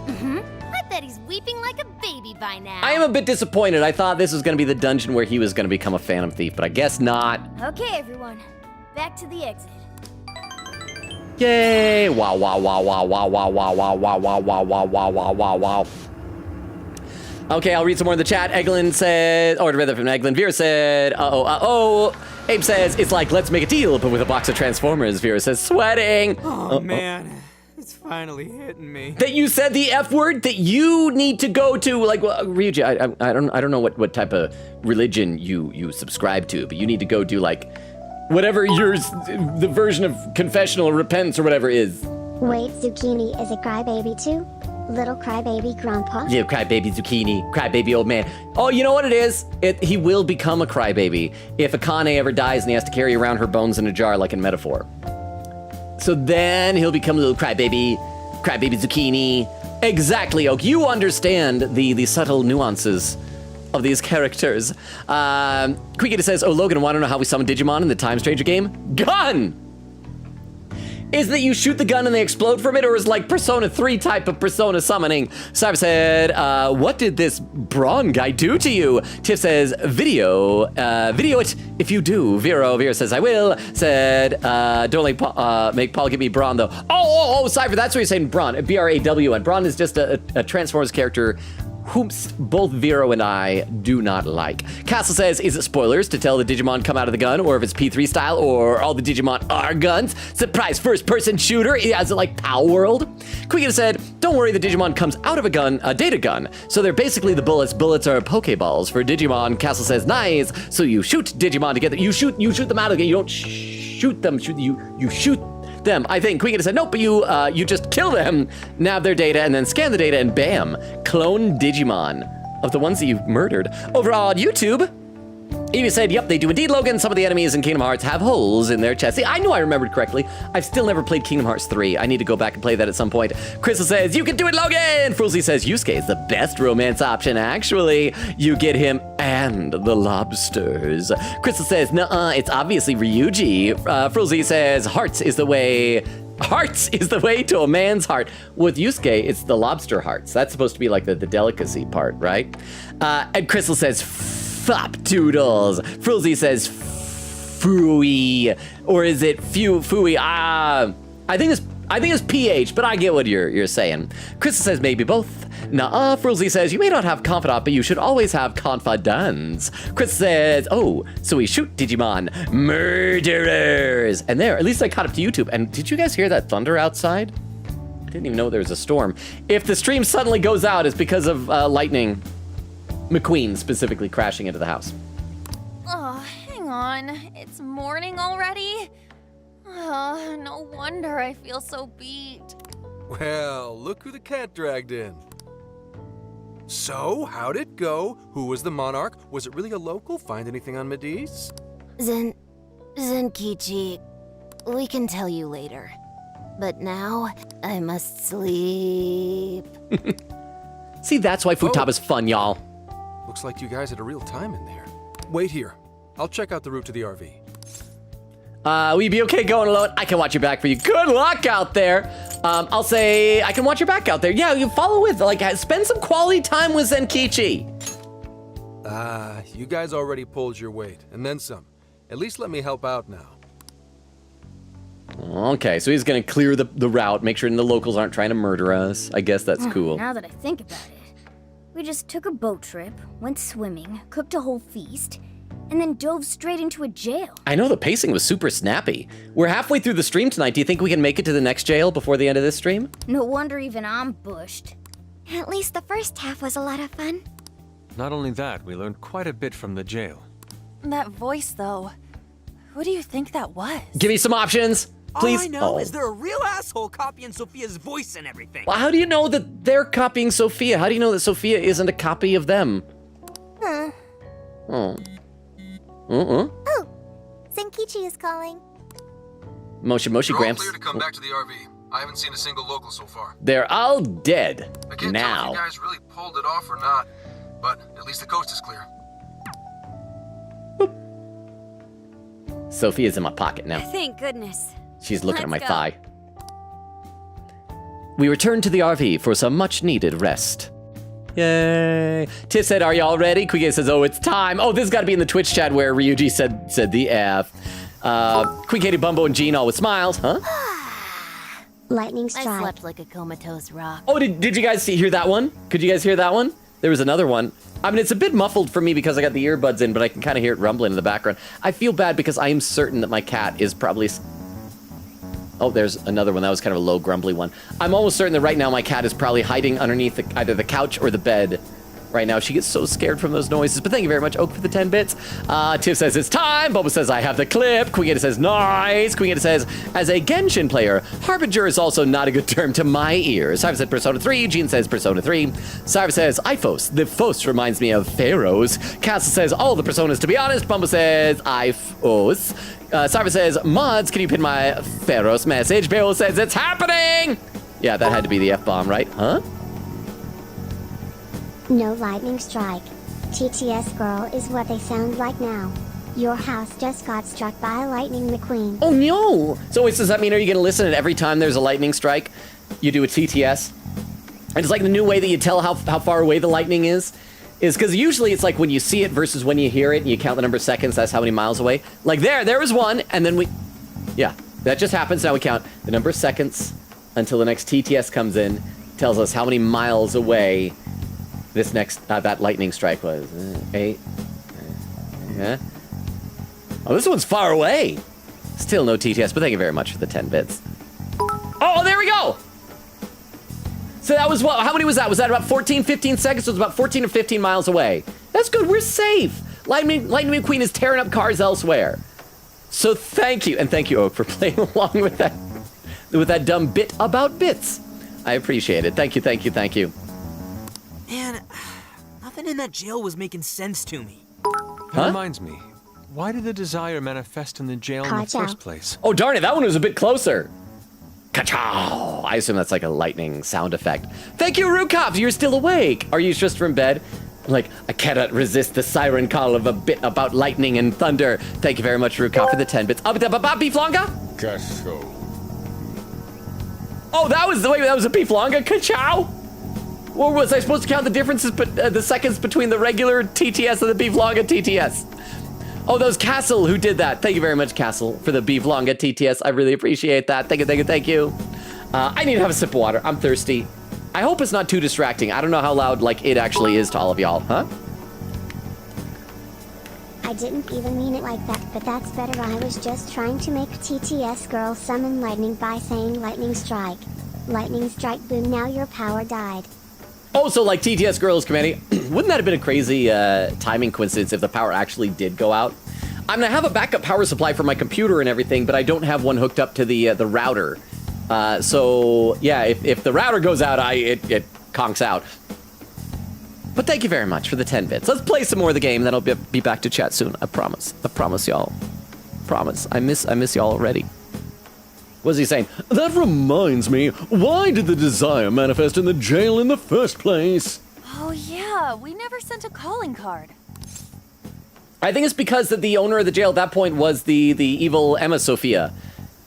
I bet he's weeping like a baby by now. I am a bit disappointed. I thought this was gonna be the dungeon where he was gonna become a phantom thief, but I guess not. Okay, everyone. Back to the exit. Yay! Wow, wow, wow, wow, wow, wow, wow, wow, wow, wow, wow, wow, wow, wow, wow, wow. Okay, I'll read some more in the chat. Eglin said, or rather from Eglin, Vera said, Abe says, it's like, let's make a deal, but with a box of Transformers. Vera says, sweating. Oh, man. It's finally hitting me. That you said the F word, that you need to go to, like, well, Ryuji, I don't know what type of religion you subscribe to, but you need to go do, like, whatever the version of confessional or repentance or whatever is. Wait, Zucchini is a crybaby too? Little crybaby grandpa? Yeah, crybaby zucchini, crybaby old man. Oh, you know what it is? He will become a crybaby if Akane ever dies and he has to carry around her bones in a jar like in Metaphor. So then he'll become a little crybaby zucchini. Exactly, Oak. You understand the subtle nuances of these characters. Quickita says, oh, Logan, want to know how we summon Digimon in the Time Stranger game? Gun! Is that you shoot the gun and they explode from it, or is like Persona 3 type of Persona summoning? Cyber said, what did this Braun guy do to you? Tiff says, video it if you do. Vera says, I will. Said, don't make Paul give me Braun though. Oh, Cyber, that's what you're saying, Braun, B-R-A-W-N. Braun is just a Transformers character whom both Vero and I do not like. Castle says, is it spoilers to tell the Digimon come out of the gun, or if it's P3 style, or all the Digimon are guns? Surprise first-person shooter, is it like Pow World? Quickita said, don't worry, the Digimon comes out of a data gun, so they're basically the bullets. Bullets are Pokeballs for Digimon. Castle says, nice, so you shoot Digimon together. You shoot them out of the gun, you don't shoot them, you shoot them. I think Quickita said, nope, but you just kill them, nab their data, and then scan the data, and bam, clone Digimon of the ones that you've murdered. Over on YouTube, Evie said, yep, they do indeed, Logan. Some of the enemies in Kingdom Hearts have holes in their chest. See, I knew I remembered correctly. I've still never played Kingdom Hearts 3. I need to go back and play that at some point. Crystal says, you can do it, Logan! Frulzy says, Yusuke is the best romance option, actually. You get him and the lobsters. Crystal says, nuh-uh, it's obviously Ryuji. Frulzy says, hearts is the way to a man's heart. With Yusuke, it's the lobster hearts. That's supposed to be like the delicacy part, right? And Crystal says, fop doodles. Frulzy says, fooey. Or is it fooey? I think it's PH, but I get what you're saying. Crystal says, maybe both. Nuh-uh. Frulzy says, you may not have confidant, but you should always have confidants. Chris says, oh, so we shoot Digimon. Murderers. And there, at least I caught up to YouTube. And did you guys hear that thunder outside? I didn't even know there was a storm. If the stream suddenly goes out, it's because of lightning. McQueen specifically crashing into the house. Oh, hang on. It's morning already? Oh, no wonder I feel so beat. Well, look who the cat dragged in. So, how'd it go? Who was the monarch? Was it really a local? Find anything on Mediz? Zenkichi, we can tell you later. But now, I must sleep. See, that's why Futaba's fun, y'all. Looks like you guys had a real time in there. Wait here. I'll check out the route to the RV. Will you be okay going alone? I can watch your back for you. Good luck out there. I'll say I can watch your back out there. Yeah, you follow with, like, spend some quality time with Zenkichi. You guys already pulled your weight, and then some. At least let me help out now. Okay, so he's gonna clear the route, make sure the locals aren't trying to murder us. I guess that's cool. Now that I think about it, we just took a boat trip, went swimming, cooked a whole feast, and then dove straight into a jail. I know the pacing was super snappy. We're halfway through the stream tonight. Do you think we can make it to the next jail before the end of this stream? No wonder even I'm bushed. At least the first half was a lot of fun. Not only that, we learned quite a bit from the jail. That voice, though. Who do you think that was? Give me some options, please. All I know is they're a real asshole copying Sophia's voice and everything. Well, how do you know that they're copying Sophia? How do you know that Sophia isn't a copy of them? Oh. Oh, Zenkichi is calling. Moshi You're Gramps. all clear to come back to the RV. I haven't seen a single local so far. They're all dead I can't now. tell if you guys really pulled it off or not, but at least the coast is clear. Sophia's in my pocket now. Thank goodness. She's looking at my Let's go. thigh. We returned to the RV for some much-needed rest. Yay. Tiff said, are y'all ready? Quigate says, oh, it's time. Oh, this has got to be in the Twitch chat where Ryuji said the F. Quigate, Bumbo, and Gene all with smiles, huh? Lightning I strike. slept like a comatose rock. Oh, did you guys hear that one? Could you guys hear that one? There was another one. I mean, it's a bit muffled for me because I got the earbuds in, but I can kind of hear it rumbling in the background. I feel bad because I am certain that my cat is probably... Oh, there's another one. That was kind of a low, grumbly one. I'm almost certain that right now my cat is probably hiding underneath either the couch or the bed. Right now, she gets so scared from those noises. But thank you very much, Oak, for the 10 bits. Tiff says, it's time. Boba says, I have the clip. Quigata says, nice. Quigata says, as a Genshin player, Harbinger is also not a good term to my ears. Cypher said Persona 3. Gene says Persona 3. Cypher says, Iphos. The Phos reminds me of Pharaohs. Castle says, all the Personas, to be honest. Bumble says, Iphos. Cypher says, mods, can you pin my Pharaohs message? Beowulf says, it's happening. Yeah, that had to be the F-bomb, right? Huh? No lightning strike. TTS girl is what they sound like now. Your house just got struck by a lightning McQueen. Oh no! So wait, does that mean are you gonna listen and every time there's a lightning strike, you do a TTS? And it's like the new way that you tell how far away the lightning is because usually it's like when you see it versus when you hear it and you count the number of seconds, that's how many miles away. Like there was one, and then yeah, that just happens. Now we count the number of seconds until the next TTS comes in, tells us how many miles away this next, that lightning strike was. 8. Yeah. Oh, this one's far away. Still no TTS, but thank you very much for the 10 bits. Oh, there we go! So that was what, how many was that? Was that about 14, 15 seconds? So it was about 14 or 15 miles away. That's good, we're safe. Lightning McQueen is tearing up cars elsewhere. So thank you, and thank you, Oak, for playing along with that dumb bit about bits. I appreciate it. Thank you, thank you, thank you. Man, nothing in that jail was making sense to me. That reminds me, why did the desire manifest in the jail in the first place? Oh, darn it, that one was a bit closer. Ka-chow! I assume that's like a lightning sound effect. Thank you, Rukov, you're still awake. Are you just from bed? Like, I cannot resist the siren call of a bit about lightning and thunder. Thank you very much, Rukov, for the 10 bits. Beef Longa? Casho. Oh, that was a Beef Longa? Ka-chow! Or was I supposed to count the differences, the seconds between the regular TTS and the Beef Longa TTS? Oh, that was Castle who did that. Thank you very much, Castle, for the Beef Longa TTS. I really appreciate that. Thank you, thank you, thank you. I need to have a sip of water. I'm thirsty. I hope it's not too distracting. I don't know how loud, like, it actually is to all of y'all, huh? I didn't even mean it like that, but that's better. I was just trying to make TTS girl summon lightning by saying lightning strike. Lightning strike, boom, now your power died. Oh, so like TTS Girls commanding, wouldn't that have been a crazy timing coincidence if the power actually did go out? I mean, I have a backup power supply for my computer and everything, but I don't have one hooked up to the router. So yeah, if the router goes out, it conks out. But thank you very much for the 10 bits. Let's play some more of the game, then I'll be back to chat soon. I promise. I promise y'all. Promise. I miss y'all already. What's he saying? That reminds me, why did the desire manifest in the jail in the first place? Oh yeah, we never sent a calling card. I think it's because that the owner of the jail at that point was the evil Emma Sophia,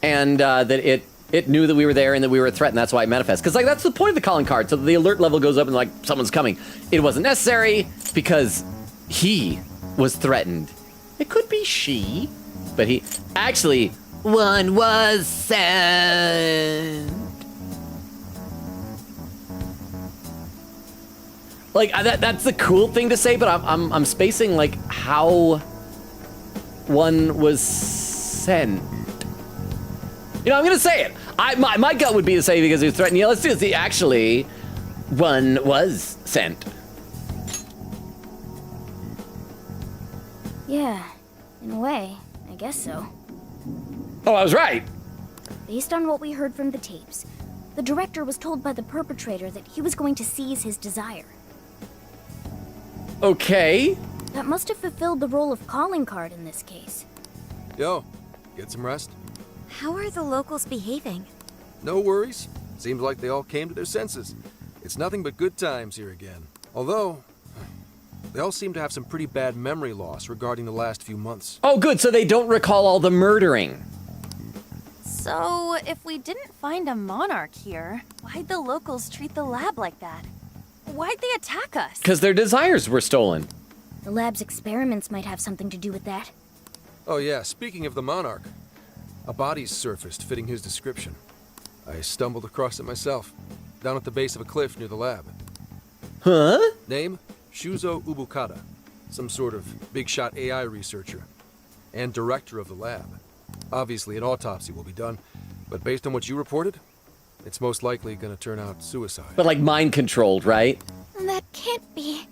and that it knew that we were there and that we were a threat, and that's why it manifests. Because like that's the point of the calling card, so that the alert level goes up and like someone's coming. It wasn't necessary because he was threatened. It could be she, but he actually one was sent. Like that's the cool thing to say, but I'm spacing like how one was sent. You know, I'm gonna say it. My gut would be to say because he was threatened. Yeah, let's do this. Actually, one was sent. Yeah, in a way, I guess so. Oh, I was right. Based on what we heard from the tapes, the director was told by the perpetrator that he was going to seize his desire. Okay. That must have fulfilled the role of calling card in this case. Yo, get some rest? How are the locals behaving? No worries. Seems like they all came to their senses. It's nothing but good times here again. Although, they all seem to have some pretty bad memory loss regarding the last few months. Oh, good, so they don't recall all the murdering. So, if we didn't find a monarch here, why'd the locals treat the lab like that? Why'd they attack us? Because their desires were stolen. The lab's experiments might have something to do with that. Oh yeah, speaking of the monarch, a body's surfaced fitting his description. I stumbled across it myself, down at the base of a cliff near the lab. Huh? Name? Shuzo Ubukata, some sort of big-shot AI researcher, and director of the lab. Obviously, an autopsy will be done, but based on what you reported, it's most likely gonna turn out suicide. But like mind-controlled, right? That can't be.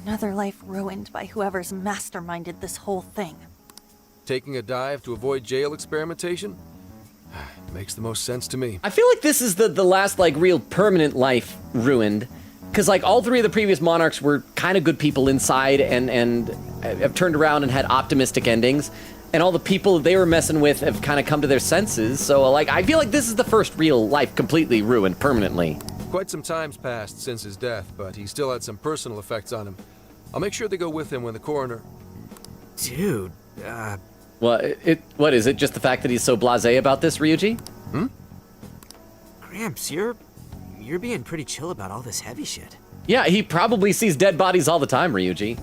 Another life ruined by whoever's masterminded this whole thing. Taking a dive to avoid jail experimentation? Makes the most sense to me. I feel like this is the last like real permanent life ruined. Because like all three of the previous monarchs were kind of good people inside and have turned around and had optimistic endings. And all the people they were messing with have kind of come to their senses. So like I feel like this is the first real life completely ruined permanently. Quite some time's passed since his death, but he still had some personal effects on him. I'll make sure they go with him when the coroner... Dude, What is it? Just the fact that he's so blasé about this, Ryuji? Gramps, you're being pretty chill about all this heavy shit. Yeah, he probably sees dead bodies all the time, Ryuji.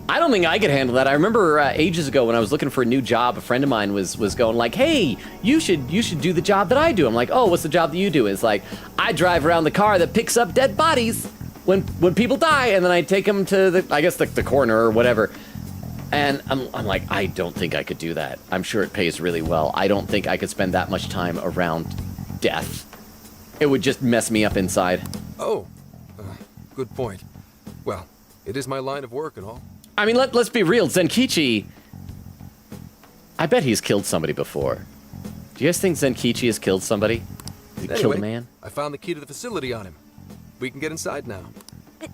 I don't think I could handle that. I remember ages ago when I was looking for a new job, a friend of mine was going like, "Hey, you should do the job that I do." I'm like, "Oh, what's the job that you do?" It's like, I drive around the car that picks up dead bodies when people die, and then I take them to the coroner or whatever. And I'm like, I don't think I could do that. I'm sure it pays really well. I don't think I could spend that much time around death. It would just mess me up inside. Oh, good point. Well, it is my line of work and all. I mean, let's be real. Zenkichi, I bet he's killed somebody before. Do you guys think Zenkichi has killed somebody? Did he kill a man? I found the key to the facility on him. We can get inside now. But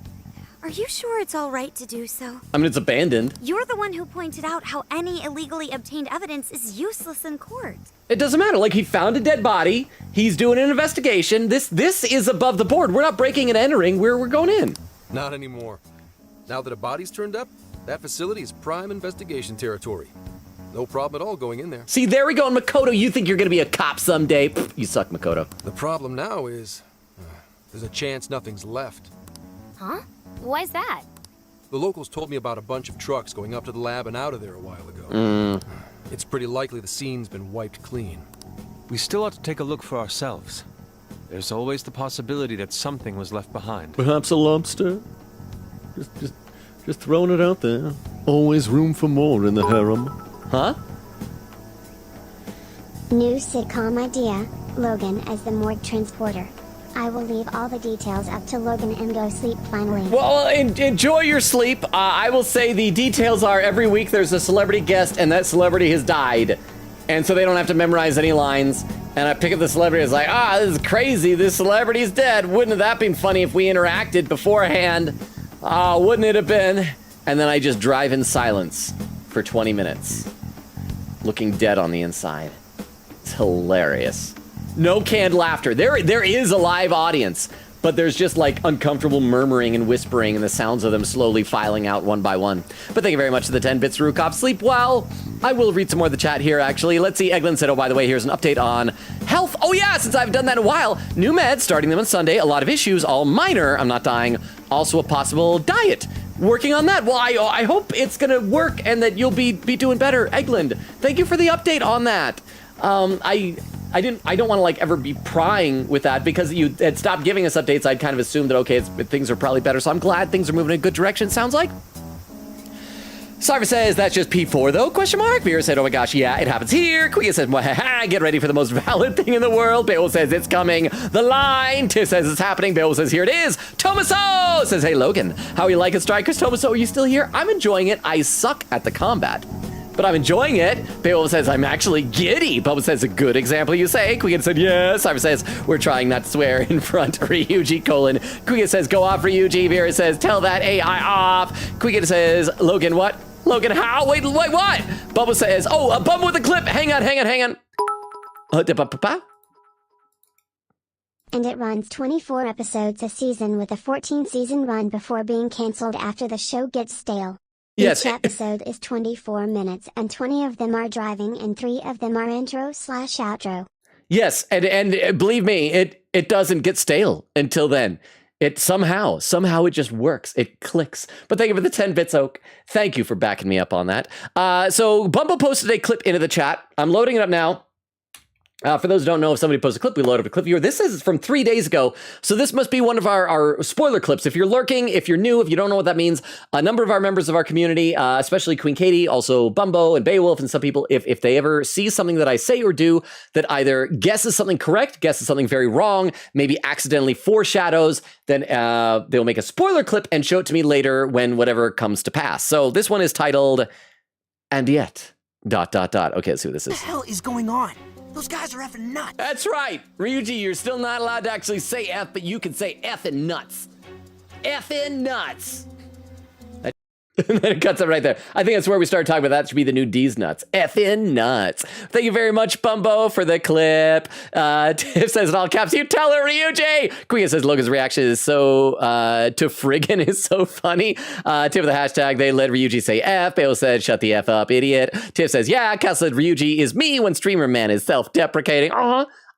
are you sure it's all right to do so? I mean, it's abandoned. You're the one who pointed out how any illegally obtained evidence is useless in court. It doesn't matter. Like, he found a dead body. He's doing an investigation. This is above the board. We're not breaking and entering. We're going in. Not anymore. Now that a body's turned up, that facility is prime investigation territory. No problem at all going in there. See, there we go. And Makoto, you think you're going to be a cop someday. Pfft, you suck, Makoto. The problem now is there's a chance nothing's left. Huh? Why's that? The locals told me about a bunch of trucks going up to the lab and out of there a while ago. It's pretty likely the scene's been wiped clean. We still ought to take a look for ourselves. There's always the possibility that something was left behind. Perhaps a lobster? Just throwing it out there. Always room for more in the harem. Huh? New sitcom idea, Logan as the morgue transporter. I will leave all the details up to Logan and go sleep finally. Well, enjoy your sleep. I will say the details are every week there's a celebrity guest and that celebrity has died. And so they don't have to memorize any lines. And I pick up the celebrity, it's like, this is crazy, this celebrity's dead. Wouldn't have that been funny if we interacted beforehand? Wouldn't it have been? And then I just drive in silence for 20 minutes, looking dead on the inside. It's hilarious. No canned laughter. There is a live audience, but there's just like uncomfortable murmuring and whispering and the sounds of them slowly filing out one by one. But thank you very much to the 10 bits, Rukov. Sleep well. I will read some more of the chat here, actually. Let's see. Eglin said, oh, by the way, here's an update on health. Oh, yeah, since I've done that in a while. New meds, starting them on Sunday. A lot of issues, all minor. I'm not dying. Also a possible diet. Working on that. Well, I hope it's going to work and that you'll be doing better. Eglin, thank you for the update on that. I don't want to like ever be prying with that because you had stopped giving us updates. I'd kind of assumed that, okay, things are probably better. So I'm glad things are moving in a good direction, sounds like. Sarva says, that's just P4 though, question mark. Vera said, oh my gosh, yeah, it happens here. Kuya says, get ready for the most valid thing in the world. Beowulf says, it's coming. The line. Tiff says, it's happening. Beowulf says, here it is. Tomaso says, hey, Logan, how are you liking Strikers? Tomaso, are you still here? I'm enjoying it. I suck at the combat, but I'm enjoying it. Beowulf says, I'm actually giddy. Bubba says, a good example, you say. Kuya said, yes. Sarva says, we're trying not to swear in front. Ryuji, Kuya says, go off, Ryuji. Vera says, tell that AI off. Kuya says, Logan, what? Logan, how? Wait, what? Bubba says, oh, a bump with a clip. Hang on. And it runs 24 episodes a season with a 14-season run before being canceled after the show gets stale. Yes. Each episode is 24 minutes and 20 of them are driving and 3 of them are intro/outro. Yes, and believe me, it doesn't get stale until then. It somehow it just works. It clicks. But thank you for the 10 bits, Oak. Thank you for backing me up on that. So Bumble posted a clip into the chat. I'm loading it up now. For those who don't know, if somebody posts a clip, we load up a clip viewer. This is from 3 days ago, so this must be one of our spoiler clips. If you're lurking, if you're new, if you don't know what that means, a number of our members of our community, especially Queen Katie, also Bumbo and Beowulf and some people, if they ever see something that I say or do that either guesses something correct, guesses something very wrong, maybe accidentally foreshadows, then they'll make a spoiler clip and show it to me later when whatever comes to pass. So this one is titled, and yet, ... Okay, let's see what this is. What the hell is going on? Those guys are effing nuts. That's right. Ryuji, you're still not allowed to actually say F, but you can say effing nuts. Effing nuts. And then it cuts it right there. I think that's where we start talking about that. Should be the new D's nuts. Effing nuts. Thank you very much, Bumbo, for the clip. Tiff says in all caps, you tell her, Ryuji. Kuya says Logan's reaction is so, to friggin' is so funny. Tiff with the hashtag, they let Ryuji say F. Bale said, shut the F up, idiot. Tiff says, yeah, Cal said Ryuji is me when streamer man is self-deprecating.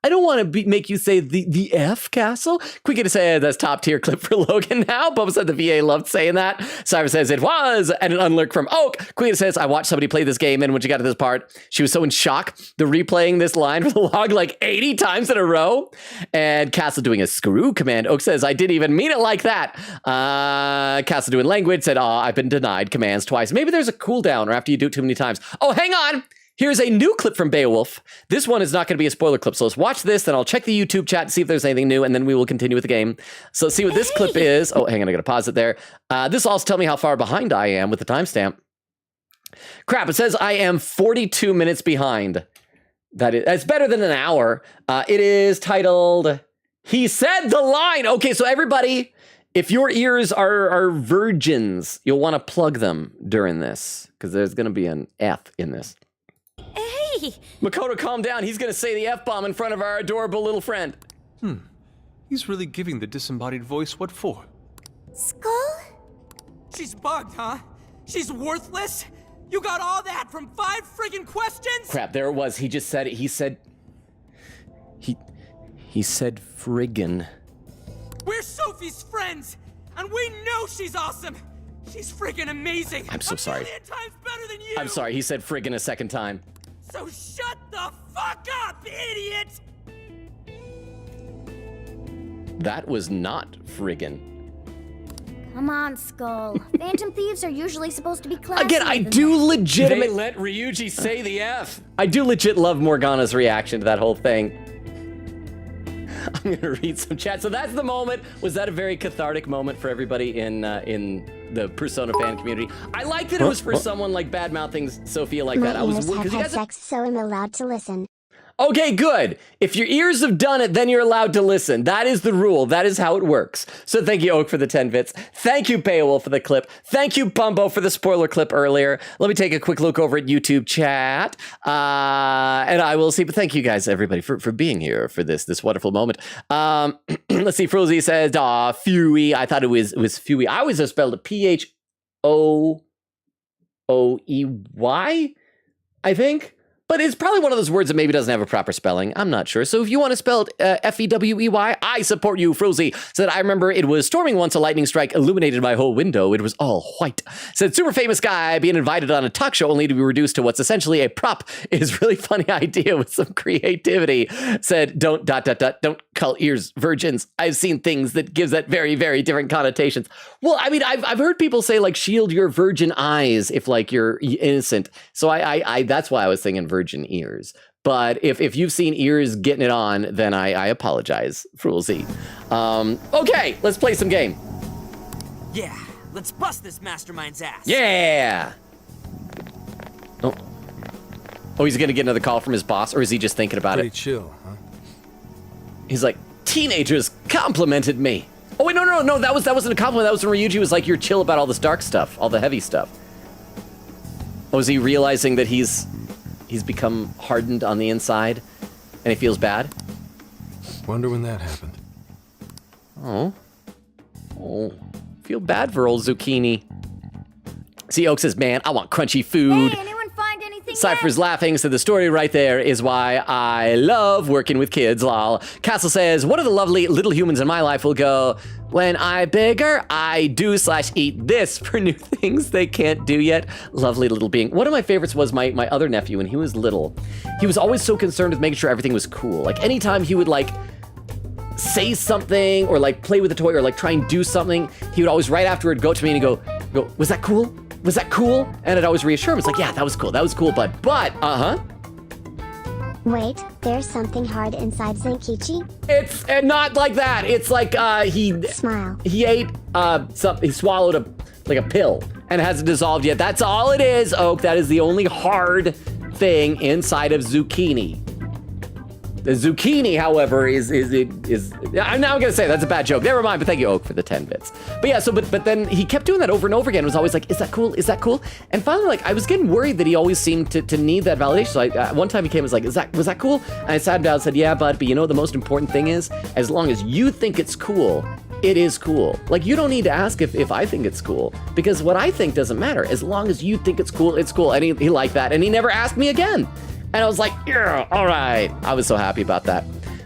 I don't want to make you say the F, Castle. Quick to say that's top tier clip for Logan now. Bubba said the VA loved saying that. Cyrus says it was. And an unlurk from Oak. Quick says, I watched somebody play this game, and when she got to this part, she was so in shock. They're replaying this line for the log like 80 times in a row. And Castle doing a screw command. Oak says, I didn't even mean it like that. Castle doing language said, I've been denied commands twice. Maybe there's a cooldown or after you do it too many times. Oh, hang on. Here's a new clip from Beowulf. This one is not going to be a spoiler clip, so let's watch this, then I'll check the YouTube chat to see if there's anything new, and then we will continue with the game. So let's see what this clip is. Oh, hang on, I got to pause it there. This will also tell me how far behind I am with the timestamp. Crap, it says I am 42 minutes behind. That's better than an hour. It is titled, He Said the Line. Okay, so everybody, if your ears are virgins, you'll want to plug them during this, because there's going to be an F in this. Hey! Makoto, calm down. He's gonna say the F-bomb in front of our adorable little friend. He's really giving the disembodied voice what for? Skull? She's bugged, huh? She's worthless? You got all that from 5 friggin' questions? Crap, there it was. He just said it. He said friggin'. We're Sophie's friends, and we know she's awesome. She's friggin' amazing. I'm so sorry. A million times better than you. I'm sorry. He said friggin' a second time. So shut the fuck up, idiot! That was not friggin'. Come on, Skull. Phantom thieves are usually supposed to be classy. Again, I do legitimately let Ryuji say the F. I do legit love Morgana's reaction to that whole thing. I'm gonna read some chat. So that's the moment. Was that a very cathartic moment for everybody in the Persona fan community? I like that it was for someone like bad-mouthing Sophia like that. I was have had sex, so I'm allowed to listen. Okay, good. If your ears have done it, then you're allowed to listen. That is the rule. That is how it works. So thank you, Oak, for the 10 bits. Thank you, Beowulf, for the clip. Thank you, Bumbo, for the spoiler clip earlier. Let me take a quick look over at YouTube chat. And I will see. But thank you guys, everybody, for being here for this wonderful moment. Let's see. Frozy says, Fuey. I thought it was Fuey. I always have spelled it P-H-O-O-E-Y, I think. But it's probably one of those words that maybe doesn't have a proper spelling. I'm not sure. So if you want to spell it F-E-W-E-Y, I support you, Frozy. Said, I remember it was storming once, a lightning strike illuminated my whole window. It was all white. Said, super famous guy being invited on a talk show only to be reduced to what's essentially a prop is really funny idea with some creativity. Said, don't ... don't call ears virgins. I've seen things that gives that very, very different connotations. Well, I mean, I've heard people say like shield your virgin eyes if like you're innocent. So I that's why I was thinking virgin ears. But if you've seen ears getting it on, then I apologize, Frulzy. Okay, let's play some game. Yeah, let's bust this mastermind's ass. Yeah. Oh, he's gonna get another call from his boss, or is he just thinking about Pretty it? chill, huh? He's like, teenagers complimented me. Oh wait, no, that wasn't a compliment. That was when Ryuji was like, you're chill about all this dark stuff, all the heavy stuff. Oh, is he realizing that he's become hardened on the inside, and he feels bad? Wonder when that happened. Oh, feel bad for old Zucchini. See, Oak says, man, I want crunchy food. Hey, anyone find anything Cypher's laughing, so the story right there is why I love working with kids, lol. Castle says, one of the lovely little humans in my life will go, when I'm bigger, I do/eat this for new things they can't do yet. Lovely little being. One of my favorites was my other nephew when he was little. He was always so concerned with making sure everything was cool. Like anytime he would like say something or like play with a toy or like try and do something, he would always right afterward go up to me and go, was that cool? Was that cool? And I'd always reassure him. It's like, yeah, that was cool, bud. But, Wait, there's something hard inside Zenkichi? It's not like that. It's like Smile. He ate he swallowed a pill and it hasn't dissolved yet. That's all it is, Oak. That is the only hard thing inside of zucchini. The zucchini, however, is I'm now gonna say that's a bad joke. Never mind, but thank you, Oak, for the 10 bits. But yeah, so but then he kept doing that over and over again. It was always like, is that cool? Is that cool? And finally, like, I was getting worried that he always seemed to need that validation. So one time he came and was like, was that cool? And I sat him down and said, yeah, bud, but you know what the most important thing is? As long as you think it's cool, it is cool. Like, you don't need to ask if I think it's cool, because what I think doesn't matter. As long as you think it's cool, it's cool. And he liked that, and he never asked me again. And I was like, yeah, all right. I was so happy about that.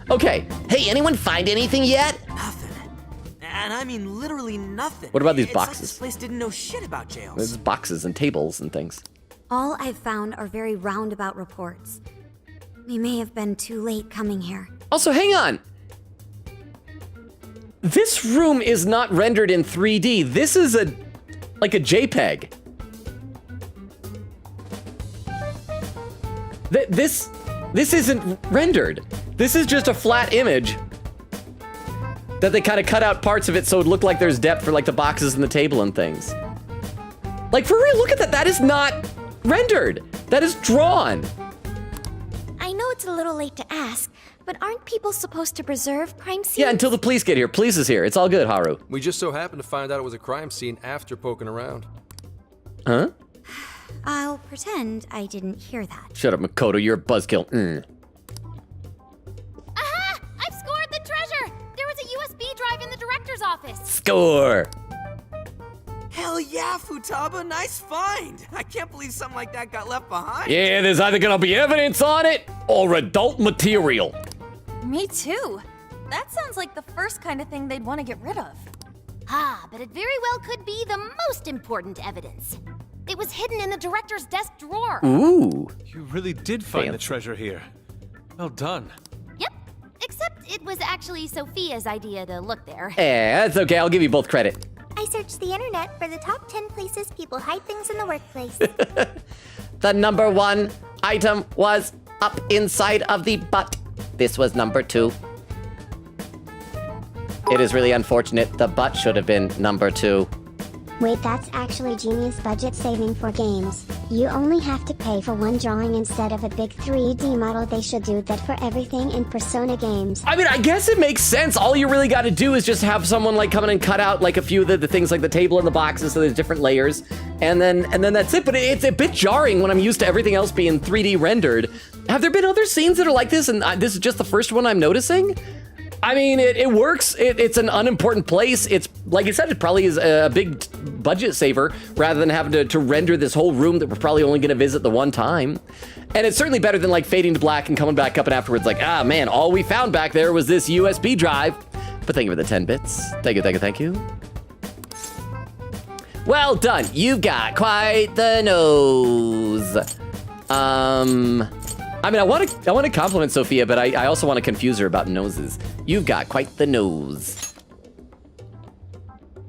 Okay. Hey, anyone find anything yet? Nothing. And I mean literally nothing. What about these It's like boxes? this place didn't know shit about jails. There's boxes and tables and things. All I've found are very roundabout reports. We may have been too late coming here. Also, hang on. This room is not rendered in 3D. This is like a JPEG. This isn't rendered. This is just a flat image that they kind of cut out parts of it so it looked like there's depth for like the boxes and the table and things. Like, for real, look at that. That is not rendered. That is drawn. I know it's a little late to ask, but aren't people supposed to preserve crime scenes? Yeah, until the police get here. Police is here. It's all good, Haru. We just so happened to find out it was a crime scene after poking around. Huh? I'll pretend I didn't hear that. Shut up, Makoto. You're a buzzkill. Aha! I've scored the treasure! There was a USB drive in the director's office. Score! Hell yeah, Futaba, nice find. I can't believe something like that got left behind. Yeah, there's either gonna be evidence on it or adult material. Me too. That sounds like the first kind of thing they'd want to get rid of. Ah, but it very well could be the most important evidence. It was hidden in the director's desk drawer. Ooh. You really did find the treasure here. Well done. Yep, except it was actually Sophia's idea to look there. Yeah, that's okay. I'll give you both credit. I searched the internet for the top 10 places people hide things in the workplace. The number 1 item was up inside of the butt. This was number 2. It is really unfortunate. The butt should have been number 2. Wait, that's actually genius budget saving for games. You only have to pay for one drawing instead of a big 3D model. They should do that for everything in Persona games. I mean, I guess it makes sense. All you really got to do is just have someone like come in and cut out like a few of the things like the table and the boxes, so there's different layers, and then that's it. But it's a bit jarring when I'm used to everything else being 3D rendered. Have there been other scenes that are like this, and this is just the first one I'm noticing? I mean, it works. It's an unimportant place. It's, like I said, it probably is a big budget saver rather than having to render this whole room that we're probably only going to visit the one time. And it's certainly better than like fading to black and coming back up and afterwards like, ah, man, all we found back there was this USB drive. But thank you for the 10 bits. Thank you, thank you, thank you. Well done. You've got quite the nose. I mean, I want to compliment Sophia, but I also want to confuse her about noses. You've got quite the nose.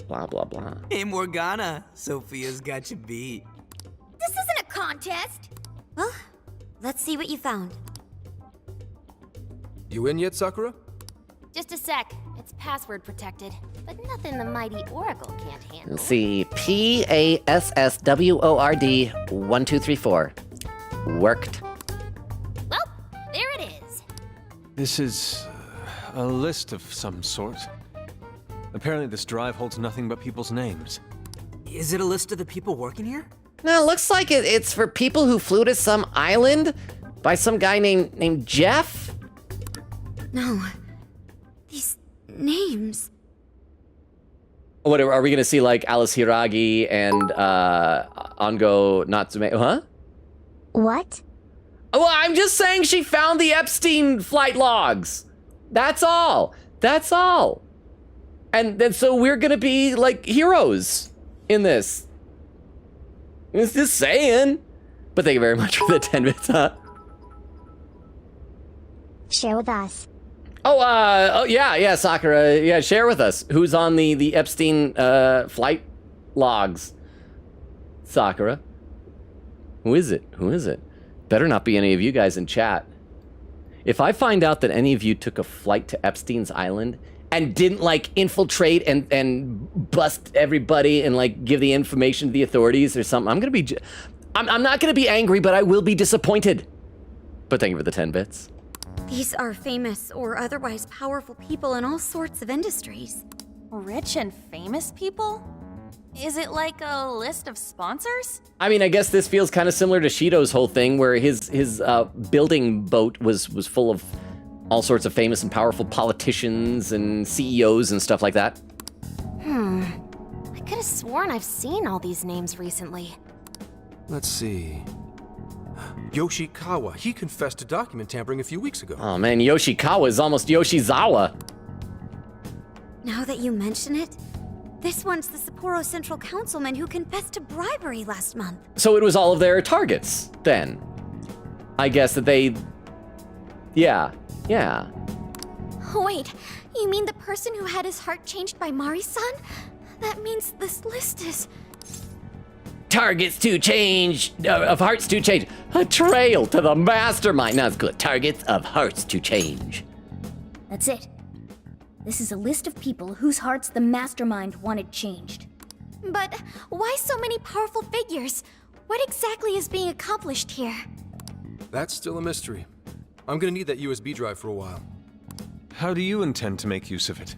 Blah, blah, blah. Hey, Morgana. Sophia's got you beat. This isn't a contest! Well, let's see what you found. You in yet, Sakura? Just a sec. It's password protected, but nothing the mighty Oracle can't handle. Let's see. PASSWORD 1234. Worked. Well, there it is. This is a list of some sort. Apparently this drive holds nothing but people's names. Is it a list of the people working here? No, it looks like it's for people who flew to some island by some guy named Jeff. No. These names. What, are we going to see like Alice Hiragi and Ango Natsume? Huh? What? Well, I'm just saying she found the Epstein flight logs. That's all. That's all. And so we're gonna be like heroes in this. It's just saying. But thank you very much for the 10 bits, huh? Share with us. Oh yeah, Sakura. Yeah, share with us. Who's on the Epstein flight logs? Sakura. Who is it? Who is it? Better not be any of you guys in chat. If I find out that any of you took a flight to Epstein's Island and didn't like infiltrate and bust everybody and like give the information to the authorities or something, I'm not gonna be angry, but I will be disappointed. But thank you for the 10 bits. These are famous or otherwise powerful people in all sorts of industries. Rich and famous people? Is it like a list of sponsors? I mean, I guess this feels kind of similar to Shido's whole thing, where his building boat was full of all sorts of famous and powerful politicians and CEOs and stuff like that. I could have sworn I've seen all these names recently. Let's see. Yoshikawa, he confessed to document tampering a few weeks ago. Oh man, Yoshikawa is almost Yoshizawa. Now that you mention it, this one's the Sapporo Central Councilman who confessed to bribery last month. So it was all of their targets, then. I guess that they... Yeah. Oh, wait, you mean the person who had his heart changed by Mari-san? That means this list is... Targets to change, of hearts to change. A trail to the mastermind. Now it's good. Targets of hearts to change. That's it. This is a list of people whose hearts the mastermind wanted changed. But why so many powerful figures? What exactly is being accomplished here? That's still a mystery. I'm gonna need that USB drive for a while. How do you intend to make use of it?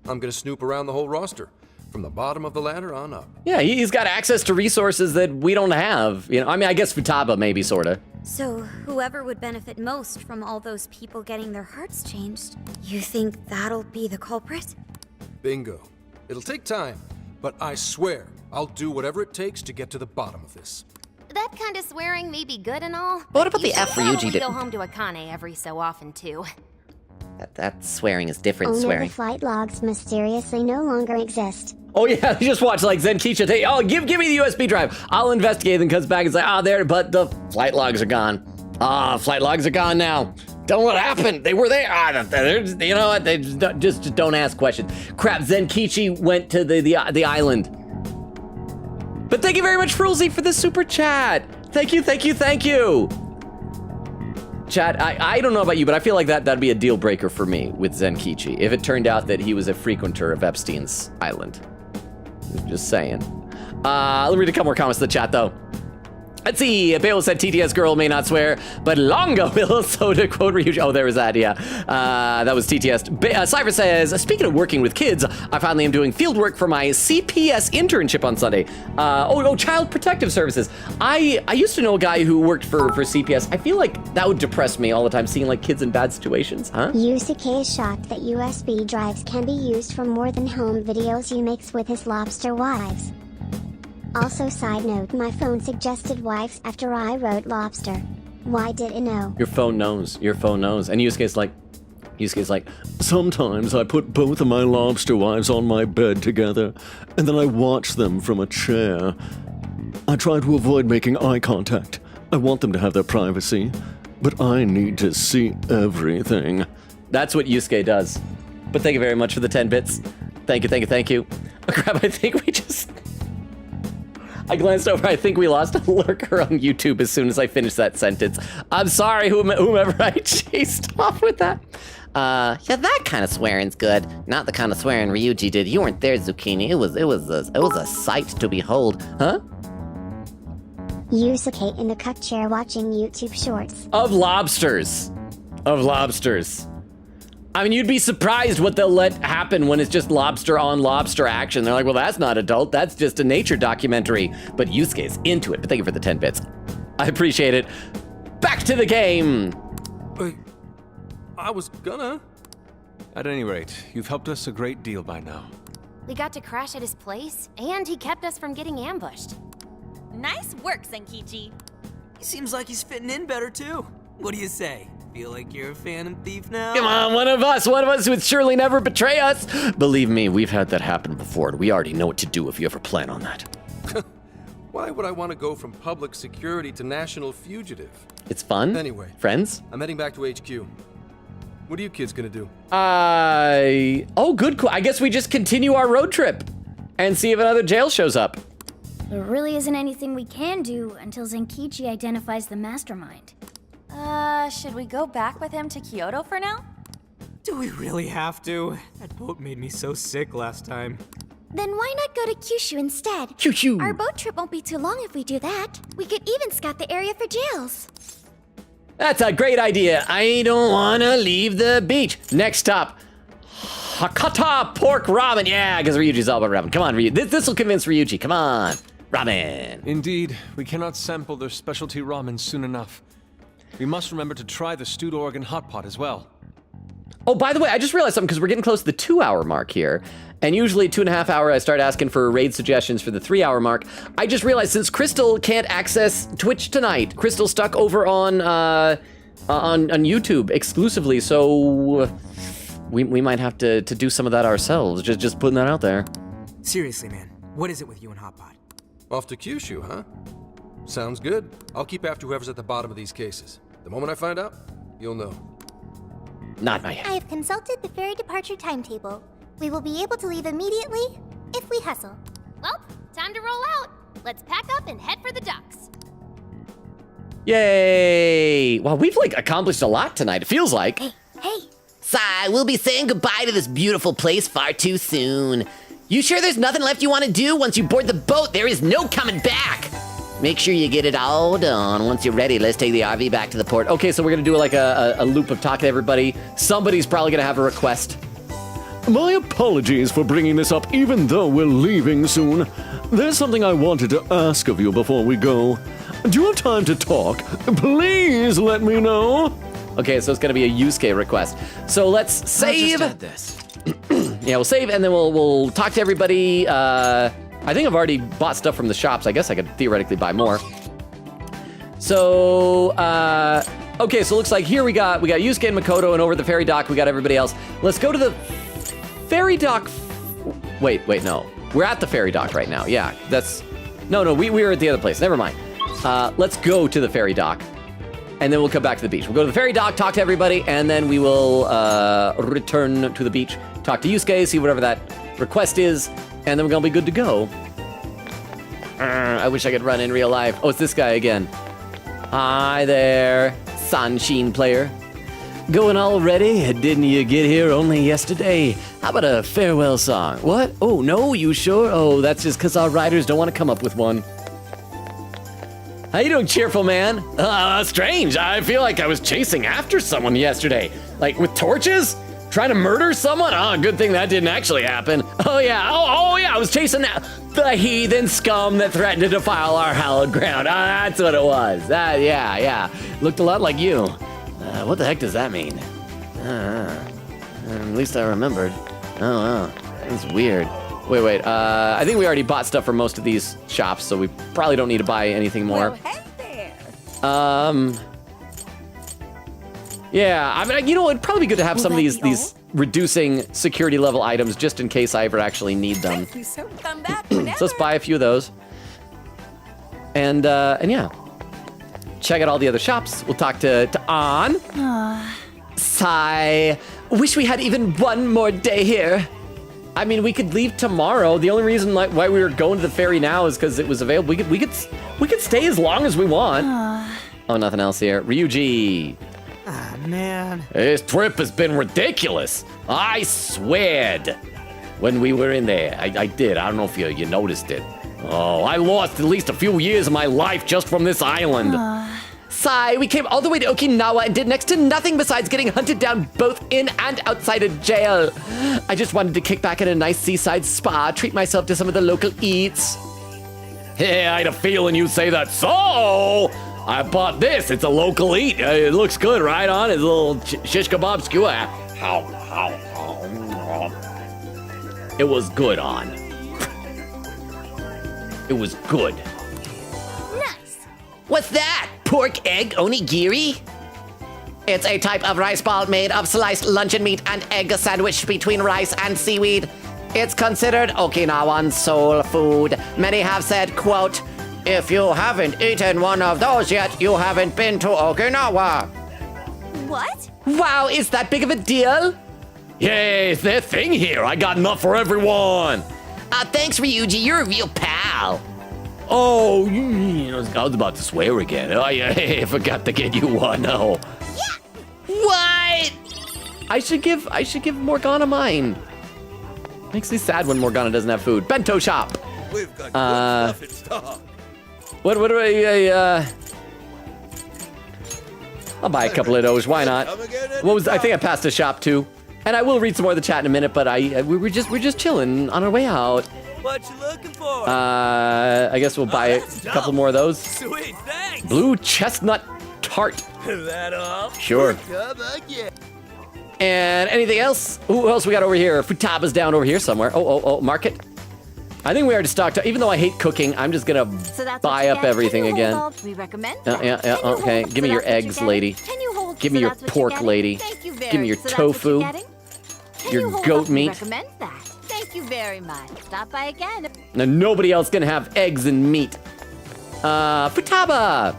I'm gonna snoop around the whole roster, from the bottom of the ladder on up. Yeah, he's got access to resources that we don't have. You know, I mean, I guess Futaba maybe, sorta. So, whoever would benefit most from all those people getting their hearts changed, you think that'll be the culprit? Bingo. It'll take time, but I swear I'll do whatever it takes to get to the bottom of this. That kind of swearing may be good and all. What about you the F for should Yuji? probably go home to Akane every so often, too. That swearing is different Only swearing. the flight logs mysteriously no longer exist. Oh yeah, you just watch like Zenkicha take, oh, give me the USB drive. I'll investigate and comes back and say, there, but the flight logs are gone. Flight logs are gone now. Don't know what happened. They were there. You know what? They just don't ask questions. Crap, Zenkichi went to the island. But thank you very much, Frulzy, for the super chat. Thank you. Chat, I don't know about you, but I feel like that'd be a deal breaker for me with Zenkichi if it turned out that he was a frequenter of Epstein's Island. Just saying. Let me read a couple more comments in the chat, though. Let's see. Bale said TTS girl may not swear, but Longo will. So to quote Ryuji. Oh, there was that. Yeah. That was TTS. Cypher says, speaking of working with kids, I finally am doing field work for my CPS internship on Sunday. Child Protective Services. I used to know a guy who worked for CPS. I feel like that would depress me all the time, seeing like kids in bad situations, huh? Yusuke is shocked that USB drives can be used for more than home videos he makes with his lobster wives. Also, side note, my phone suggested wives after I wrote lobster. Why did it know? Your phone knows. Your phone knows. And Yusuke's like, sometimes I put both of my lobster wives on my bed together, and then I watch them from a chair. I try to avoid making eye contact. I want them to have their privacy, but I need to see everything. That's what Yusuke does. But thank you very much for the 10 bits. Thank you. Oh, crap, I think we just... I glanced over. I think we lost a lurker on YouTube as soon as I finished that sentence. I'm sorry, whomever I chased off with that. Yeah, that kind of swearing's good. Not the kind of swearing Ryuji did. You weren't there, Zucchini. It was a sight to behold. Huh? Yusuke in the cuck chair watching YouTube shorts. Of lobsters. I mean, you'd be surprised what they'll let happen when it's just lobster on lobster action. They're like, well, that's not adult. That's just a nature documentary. But Yusuke's into it. But thank you for the 10 bits. I appreciate it. Back to the game. I was gonna. At any rate, you've helped us a great deal by now. We got to crash at his place, and he kept us from getting ambushed. Nice work, Senkichi. He seems like he's fitting in better, too. What do you say? Feel like you're a phantom thief now? Come on, one of us would surely never betray us. Believe me, we've had that happen before, and we already know what to do if you ever plan on that. Why would I want to go from public security to national fugitive? It's fun. Anyway. Friends? I'm heading back to HQ. What are you kids gonna do? Good. I guess we just continue our road trip and see if another jail shows up. There really isn't anything we can do until Zenkichi identifies the mastermind. Should we go back with him to Kyoto for now? Do we really have to? That boat made me so sick last time. Then why not go to Kyushu instead? Kyushu! Our boat trip won't be too long if we do that. We could even scout the area for jails. That's a great idea. I don't want to leave the beach. Next stop, Hakata pork ramen. Yeah, because Ryuji's all about ramen. Come on, Ryuji. This will convince Ryuji. Come on. Ramen. Indeed, we cannot sample their specialty ramen soon enough. We must remember to try the stewed Oregon hot pot as well. Oh, by the way, I just realized something because we're getting close to the 2-hour mark here. And usually 2.5 hour, I start asking for raid suggestions for the 3-hour mark. I just realized since Crystal can't access Twitch tonight, Crystal's stuck over on YouTube exclusively, so we might have to do some of that ourselves. Just putting that out there. Seriously, man, what is it with you and Hot Pot? Off to Kyushu, huh? Sounds good. I'll keep after whoever's at the bottom of these cases. The moment I find out, you'll know. Not my. I have consulted the ferry departure timetable. We will be able to leave immediately if we hustle. Well, time to roll out. Let's pack up and head for the docks. Yay! Well, we've accomplished a lot tonight. It feels like. Hey. Sigh, we'll be saying goodbye to this beautiful place far too soon. You sure there's nothing left you want to do? Once you board the boat, there is no coming back. Make sure you get it all done. Once you're ready, let's take the RV back to the port. Okay, so we're gonna do a loop of talking to everybody. Somebody's probably gonna have a request. My apologies for bringing this up even though we're leaving soon. There's something I wanted to ask of you before we go. Do you have time to talk? Please let me know. Okay, so it's gonna be a Yusuke request. So let's save. I'll just add this. Yeah, we'll save and then we'll talk to everybody. I think I've already bought stuff from the shops. I guess I could theoretically buy more. So, okay, so it looks like here we got Yusuke and Makoto, and over at the ferry dock we got everybody else. Let's go to the ferry dock. Wait, no. We're at the ferry dock right now. Yeah, that's... No, we were at the other place. Never mind. Let's go to the ferry dock, and then we'll come back to the beach. We'll go to the ferry dock, talk to everybody, and then we will return to the beach, talk to Yusuke, see whatever that request is, and then we're gonna be good to go. I wish I could run in real life. Oh, it's this guy again. Hi there, Sanshin player. Going already? Didn't you get here only yesterday? How about a farewell song? What? Oh, no, you sure? Oh, that's just because our writers don't want to come up with one. How you doing, cheerful man? Strange. I feel like I was chasing after someone yesterday. Like, with torches? Trying to murder someone? Oh, good thing that didn't actually happen. Oh, yeah. Oh, yeah, I was chasing the heathen scum that threatened to defile our hallowed ground. That's what it was. Yeah. Looked a lot like you. What the heck does that mean? At least I remembered. Oh, that's weird. Wait. I think we already bought stuff from most of these shops, so we probably don't need to buy anything more. Yeah, I mean, you know, it'd probably be good to have some of these reducing security level items just in case I ever actually need them. So let's buy a few of those. And yeah. Check out all the other shops. We'll talk to An. Sigh. Wish we had even one more day here. I mean, we could leave tomorrow. The only reason why we were going to the ferry now is because it was available. We could stay as long as we want. Oh, nothing else here. Ryuji. Ah, man. This trip has been ridiculous. I swear. When we were in there, I did. I don't know if you noticed it. Oh, I lost at least a few years of my life just from this island. Sigh, we came all the way to Okinawa and did next to nothing besides getting hunted down both in and outside of jail. I just wanted to kick back at a nice seaside spa, treat myself to some of the local eats. Hey, I had a feeling you'd say that. So, I bought this. It's a local eat. It looks good, right on? It's a little shish kebab skewer. It was good, On. It was good. Nice. What's that? Pork egg onigiri? It's a type of rice ball made of sliced luncheon meat and egg sandwiched between rice and seaweed. It's considered Okinawan soul food. Many have said, quote, "If you haven't eaten one of those yet, you haven't been to Okinawa." What? Wow, is that big of a deal? Yay, it's their thing here. I got enough for everyone. Thanks, Ryuji. You're a real pal. Oh, I was about to swear again. I forgot to get you one. No. Yeah. What? I should give Morgana mine. Makes me sad when Morgana doesn't have food. Bento shop. We've got good stuff in stock. What do I I'll buy a couple of those. Why not? I think I passed a shop too. And I will read some more of the chat in a minute, but we're just chilling on our way out. What you looking for? I guess we'll buy a couple more of those. Sweet, thanks. Blue chestnut tart. That all? Sure. And anything else? Who else we got over here? Futaba's down over here somewhere. Oh, market. I think we already stocked up. Even though I hate cooking, I'm just gonna buy up everything again. We recommend Yeah, okay. Give me your eggs, lady. Give me your pork, lady. Give me your tofu. Your goat meat. Recommend that. Thank you very much. Stop by again. Now, nobody else can have eggs and meat. Futaba!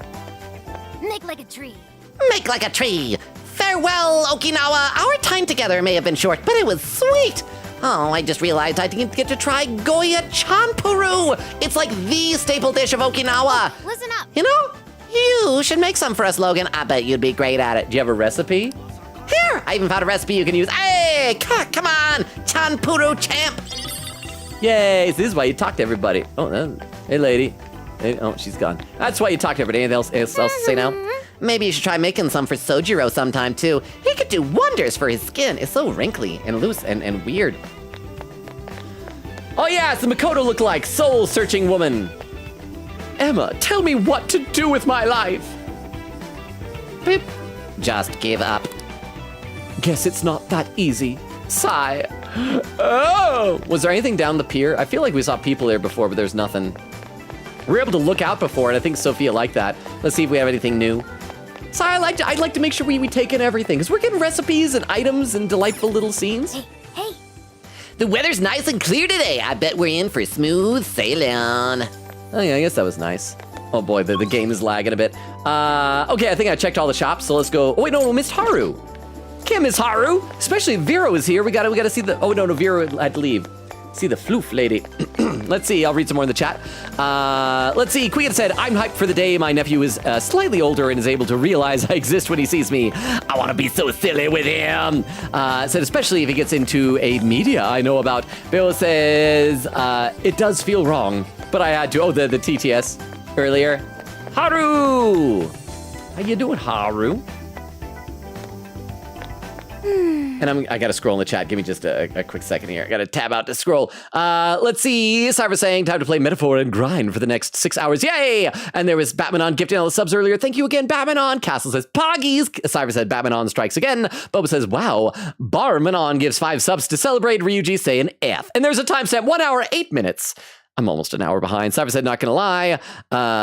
Make like a tree. Make like a tree. Farewell, Okinawa. Our time together may have been short, but it was sweet. Oh, I just realized I didn't get to try Goya Chanpuru. It's like the staple dish of Okinawa. Listen up. You know, you should make some for us, Logan. I bet you'd be great at it. Do you have a recipe? Here, I even found a recipe you can use. Hey, come on, Chanpuru champ. Yay, so this is why you talk to everybody. Oh, hey, lady. Hey, oh, she's gone. That's why you talk to everybody. Anything else to say now? Maybe you should try making some for Sojiro sometime, too. He could do wonders for his skin. It's so wrinkly and loose and weird. Oh, yeah, it's the Makoto look-alike soul-searching woman. Emma, tell me what to do with my life. Beep. Just give up. Guess it's not that easy. Sigh. Oh! Was there anything down the pier? I feel like we saw people there before, but there's nothing. We were able to look out before, and I think Sophia liked that. Let's see if we have anything new. So I'd like to make sure we take in everything, because we're getting recipes and items and delightful little scenes. Hey. The weather's nice and clear today. I bet we're in for smooth sailing. Oh yeah, I guess that was nice. Oh boy, the game is lagging a bit. Okay, I think I checked all the shops, so let's go. Oh wait, no, Miss Haru. Can't miss Haru, especially if Vero is here. We gotta see the. Oh no, Vero had to leave. See the floof lady. Let's see. I'll read some more in the chat. Let's see. Queen said, I'm hyped for the day my nephew is slightly older and is able to realize I exist when he sees me. I want to be so silly with him. Said, especially if he gets into a media I know about. Bill says, it does feel wrong, but I had to. Oh, the TTS earlier. Haru! How you doing, Haru? And I gotta scroll in the chat. Give me just a quick second here. I gotta tab out to scroll. Let's see. Cyber saying, time to play Metaphor and grind for the next 6 hours. Yay! And there was Batmanon gifting all the subs earlier. Thank you again, Batmanon. Castle says, Poggies. Cyber said, Batmanon strikes again. Boba says, wow. Barmanon gives 5 subs to celebrate. Ryuji saying F. And there's a timestamp, 1 hour, 8 minutes. I'm almost an hour behind. Cyber said, not gonna lie.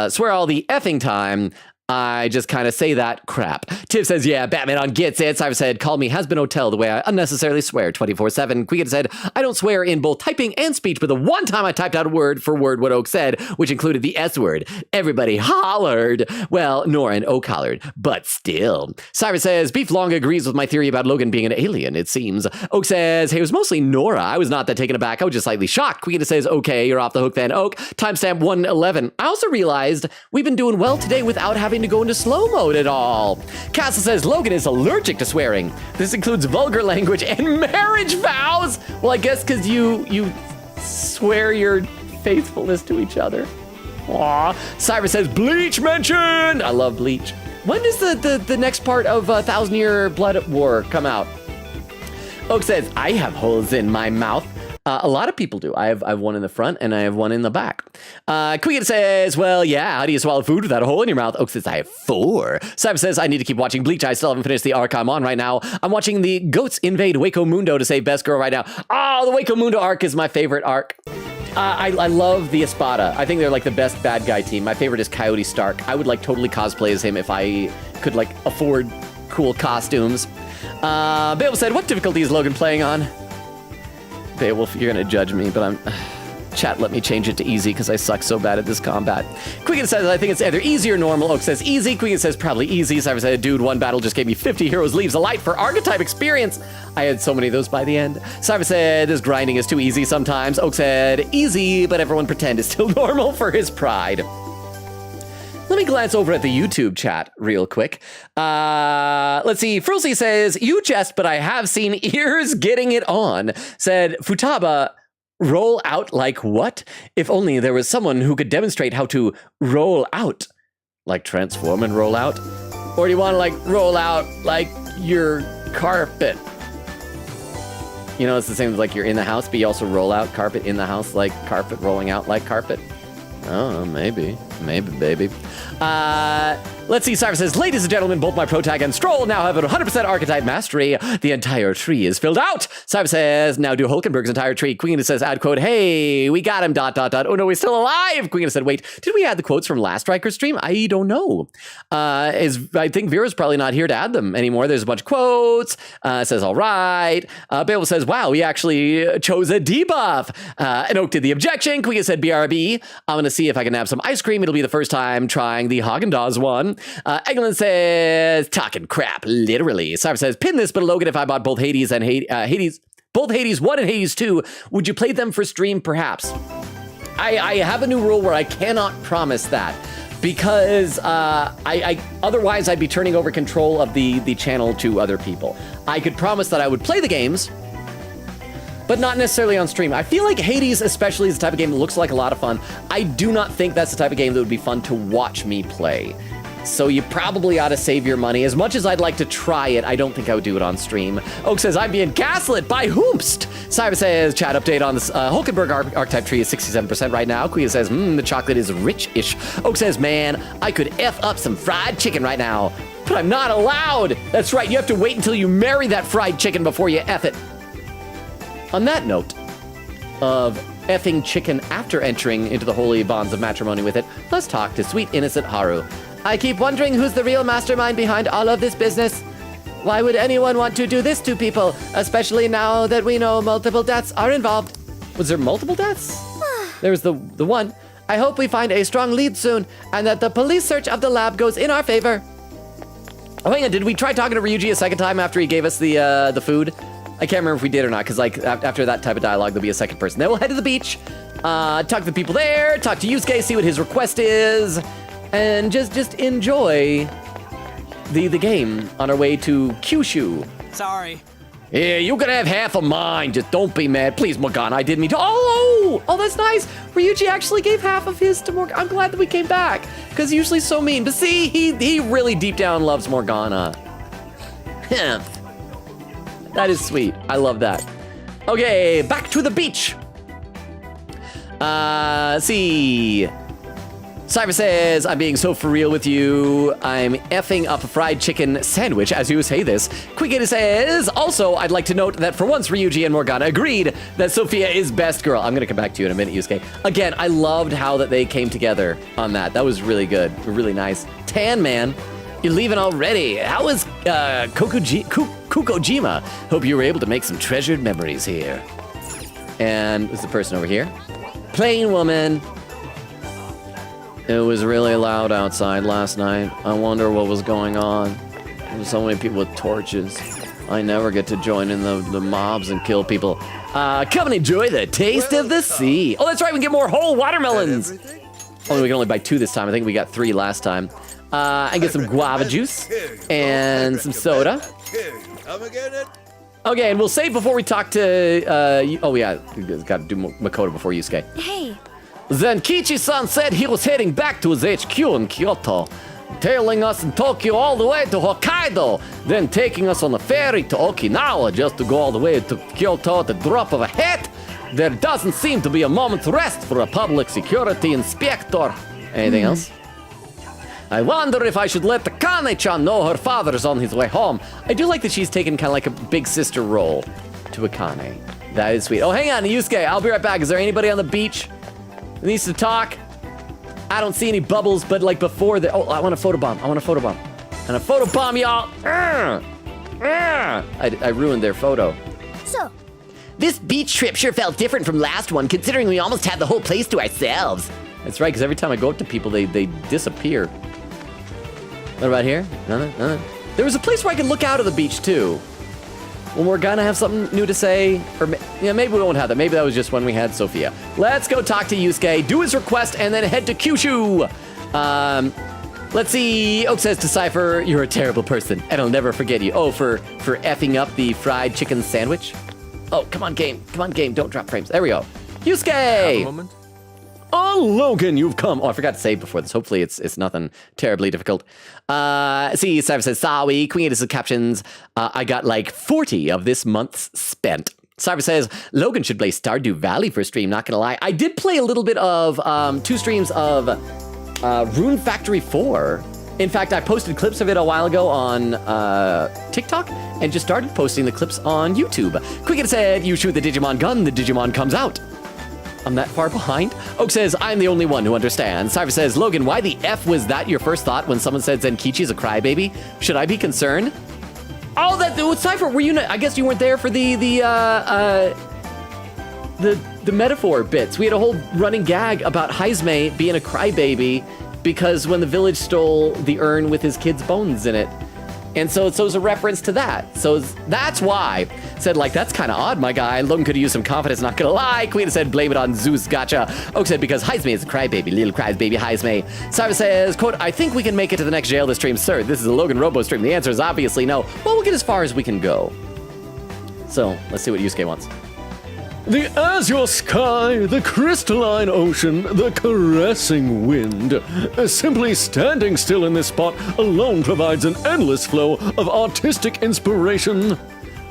Swear all the effing time. I just kind of say that crap. Tiff says, yeah, Batman gets it. Cyber said, call me has-been hotel the way I unnecessarily swear 24/7. Queen said, I don't swear in both typing and speech, but the one time I typed out a word for word what Oak said, which included the S word, everybody hollered. Well, Nora and Oak hollered, but still. Cyber says, Beef Long agrees with my theory about Logan being an alien, it seems. Oak says, hey, it was mostly Nora. I was not that taken aback. I was just slightly shocked. Queen says, okay, you're off the hook then, Oak. Timestamp 111. I also realized we've been doing well today without having to go into slow mode at all. Castle says Logan is allergic to swearing. This includes vulgar language and marriage vows. Well, I guess because you swear your faithfulness to each other. Aw. Cyber says Bleach mentioned. I love Bleach. When does the next part of 1,000-Year Blood War come out? Oak says I have holes in my mouth. A lot of people do. I have one in the front and I have one in the back. Queen says, well, yeah, how do you swallow food without a hole in your mouth? Oak says, I have 4. Cyber says, I need to keep watching Bleach. I still haven't finished the arc I'm on right now. I'm watching the Goats Invade Waco Mundo to save Best Girl right now. Oh, the Waco Mundo arc is my favorite arc. I love the Espada. I think they're like the best bad guy team. My favorite is Coyote Stark. I would like totally cosplay as him if I could like afford cool costumes. Bill said, what difficulty is Logan playing on? Beowulf, you're gonna judge me, but chat let me change it to easy because I suck so bad at this combat. Queen says, I think it's either easy or normal. Oak says easy. Queen says probably easy. Cyber said, dude, one battle just gave me 50 heroes leaves a light for archetype experience. I had so many of those by the end. Cyber said, this grinding is too easy sometimes. Oak said, easy, but everyone pretend is still normal for his pride. Let me glance over at the YouTube chat real quick. Let's see. Frulsey says, you jest, but I have seen ears getting it on. Said, Futaba, roll out like what? If only there was someone who could demonstrate how to roll out. Like transform and roll out? Or do you want to like roll out like your carpet? You know, it's the same as like you're in the house, but you also roll out carpet in the house like carpet rolling out like carpet. Oh, maybe, baby. Let's see, Cyber says, ladies and gentlemen, both my Protag and Stroll now have 100% archetype mastery. The entire tree is filled out. Cyber says, now do Hulkenberg's entire tree. Queen says, add quote, hey, we got him, ... Oh no, he's still alive. Queen said, wait, did we add the quotes from last Striker stream? I don't know. I think Vera's probably not here to add them anymore. There's a bunch of quotes. Says, all right. Beowulf says, wow, we actually chose a debuff. And Oak did the objection. Queen said, BRB. I'm going to see if I can have some ice cream. It'll be the first time trying the Haagen-Dazs one. Eglin says, talking crap, literally. Cyber says, pin this, but Logan, if I bought both Hades and Hades, both Hades 1 and Hades 2, would you play them for stream? Perhaps. I have a new rule where I cannot promise that because otherwise I'd be turning over control of the channel to other people. I could promise that I would play the games, but not necessarily on stream. I feel like Hades especially is the type of game that looks like a lot of fun. I do not think that's the type of game that would be fun to watch me play. So you probably ought to save your money. As much as I'd like to try it, I don't think I would do it on stream. Oak says, I'm being gaslit by whomst. Cyber says, chat update on this Hulkenberg archetype tree is 67% right now. Queen says, the chocolate is rich-ish. Oak says, man, I could F up some fried chicken right now, but I'm not allowed. That's right, you have to wait until you marry that fried chicken before you F it. On that note of effing chicken after entering into the holy bonds of matrimony with it, let's talk to sweet innocent Haru. I keep wondering who's the real mastermind behind all of this business. Why would anyone want to do this to people, especially now that we know multiple deaths are involved? Was there multiple deaths? There was the one. I hope we find a strong lead soon, and that the police search of the lab goes in our favor. Oh, hang on, did we try talking to Ryuji a second time after he gave us the food? I can't remember if we did or not, because like after that type of dialogue, there'll be a second person. Then we'll head to the beach, Talk to the people there, talk to Yusuke, see what his request is, and just enjoy the game on our way to Kyushu. Sorry. Yeah, you can have half of mine. Just don't be mad. Please, Morgana, I didn't mean to. Oh, that's nice. Ryuji actually gave half of his to Morgana. I'm glad that we came back, because he's usually so mean. But see, he really deep down loves Morgana. That is sweet. I love that. Okay, back to the beach. See. Cyber says, I'm being so for real with you. I'm effing up a fried chicken sandwich as you say this. Quickity says, also, I'd like to note that for once Ryuji and Morgana agreed that Sophia is best girl. I'm gonna come back to you in a minute, Yusuke. Again, I loved how that they came together on that. That was really good, really nice. Tan Man, you're leaving already. How was Kukojima? Hope you were able to make some treasured memories here. And who's the person over here? Plain woman. It was really loud outside last night. I wonder what was going on. There's so many people with torches. I never get to join in the mobs and kill people. Come and enjoy the taste of the sea. Oh, that's right, we can get more whole watermelons. Only we can only buy 2 this time. I think we got 3 last time. And get some guava juice and some soda. Okay, and we'll save before we talk to, oh yeah, gotta do Makoto before Yusuke. Hey. Then Kichi-san said he was heading back to his HQ in Kyoto, tailing us in Tokyo all the way to Hokkaido, then taking us on a ferry to Okinawa just to go all the way to Kyoto at the drop of a hat. There doesn't seem to be a moment's rest for a public security inspector. Anything else? I wonder if I should let the Kane-chan know her father's on his way home. I do like that she's taken kind of like a big sister role to Akane. That is sweet. Oh, hang on, Yusuke, I'll be right back. Is there anybody on the beach that needs to talk? I don't see any bubbles, but like before the, oh, I want a photobomb. And a photobomb, y'all. I ruined their photo. So, this beach trip sure felt different from last one, considering we almost had the whole place to ourselves. That's right, because every time I go up to people, they disappear. What about here? Nothing? There was a place where I could look out of the beach, too. When we're gonna have something new to say, or maybe we won't have that. Maybe that was just when we had Sophia. Let's go talk to Yusuke, do his request, and then head to Kyushu. Let's see. Oak says to Cypher, you're a terrible person, and I'll never forget you. Oh, for effing up the fried chicken sandwich? Oh, come on, game. Don't drop frames. There we go. Yusuke! Have a moment. Oh, Logan, you've come. Oh, I forgot to save before this. Hopefully it's nothing terribly difficult. See, Cypher says, sorry, Queen edits the captions. I got like 40 of this month's spent. Cypher says, Logan should play Stardew Valley for a stream, not gonna lie. I did play a little bit of 2 streams of Rune Factory 4. In fact, I posted clips of it a while ago on TikTok and just started posting the clips on YouTube. Quick said, you shoot the Digimon gun, the Digimon comes out. I'm that far behind? Oak says, I'm the only one who understands. Cypher says, Logan, why the F was that your first thought when someone said Zenkichi's a crybaby? Should I be concerned? Oh, Cypher, were you not, I guess you weren't there for the metaphor bits. We had a whole running gag about Haizme being a crybaby because when the village stole the urn with his kid's bones in it. And so it's a reference to that. So that's why. Said, like, that's kind of odd, my guy. Logan could use some confidence, not gonna lie. Queen said, blame it on Zeus, gotcha. Oak said, because Haizme is a crybaby, little crybaby Haizme. Cyber says, quote, I think we can make it to the next jail this stream, sir. This is a LoganRobo's stream. The answer is obviously no. Well, we'll get as far as we can go. So, let's see what Yusuke wants. The azure sky, the crystalline ocean, the caressing wind. Simply standing still in this spot alone provides an endless flow of artistic inspiration.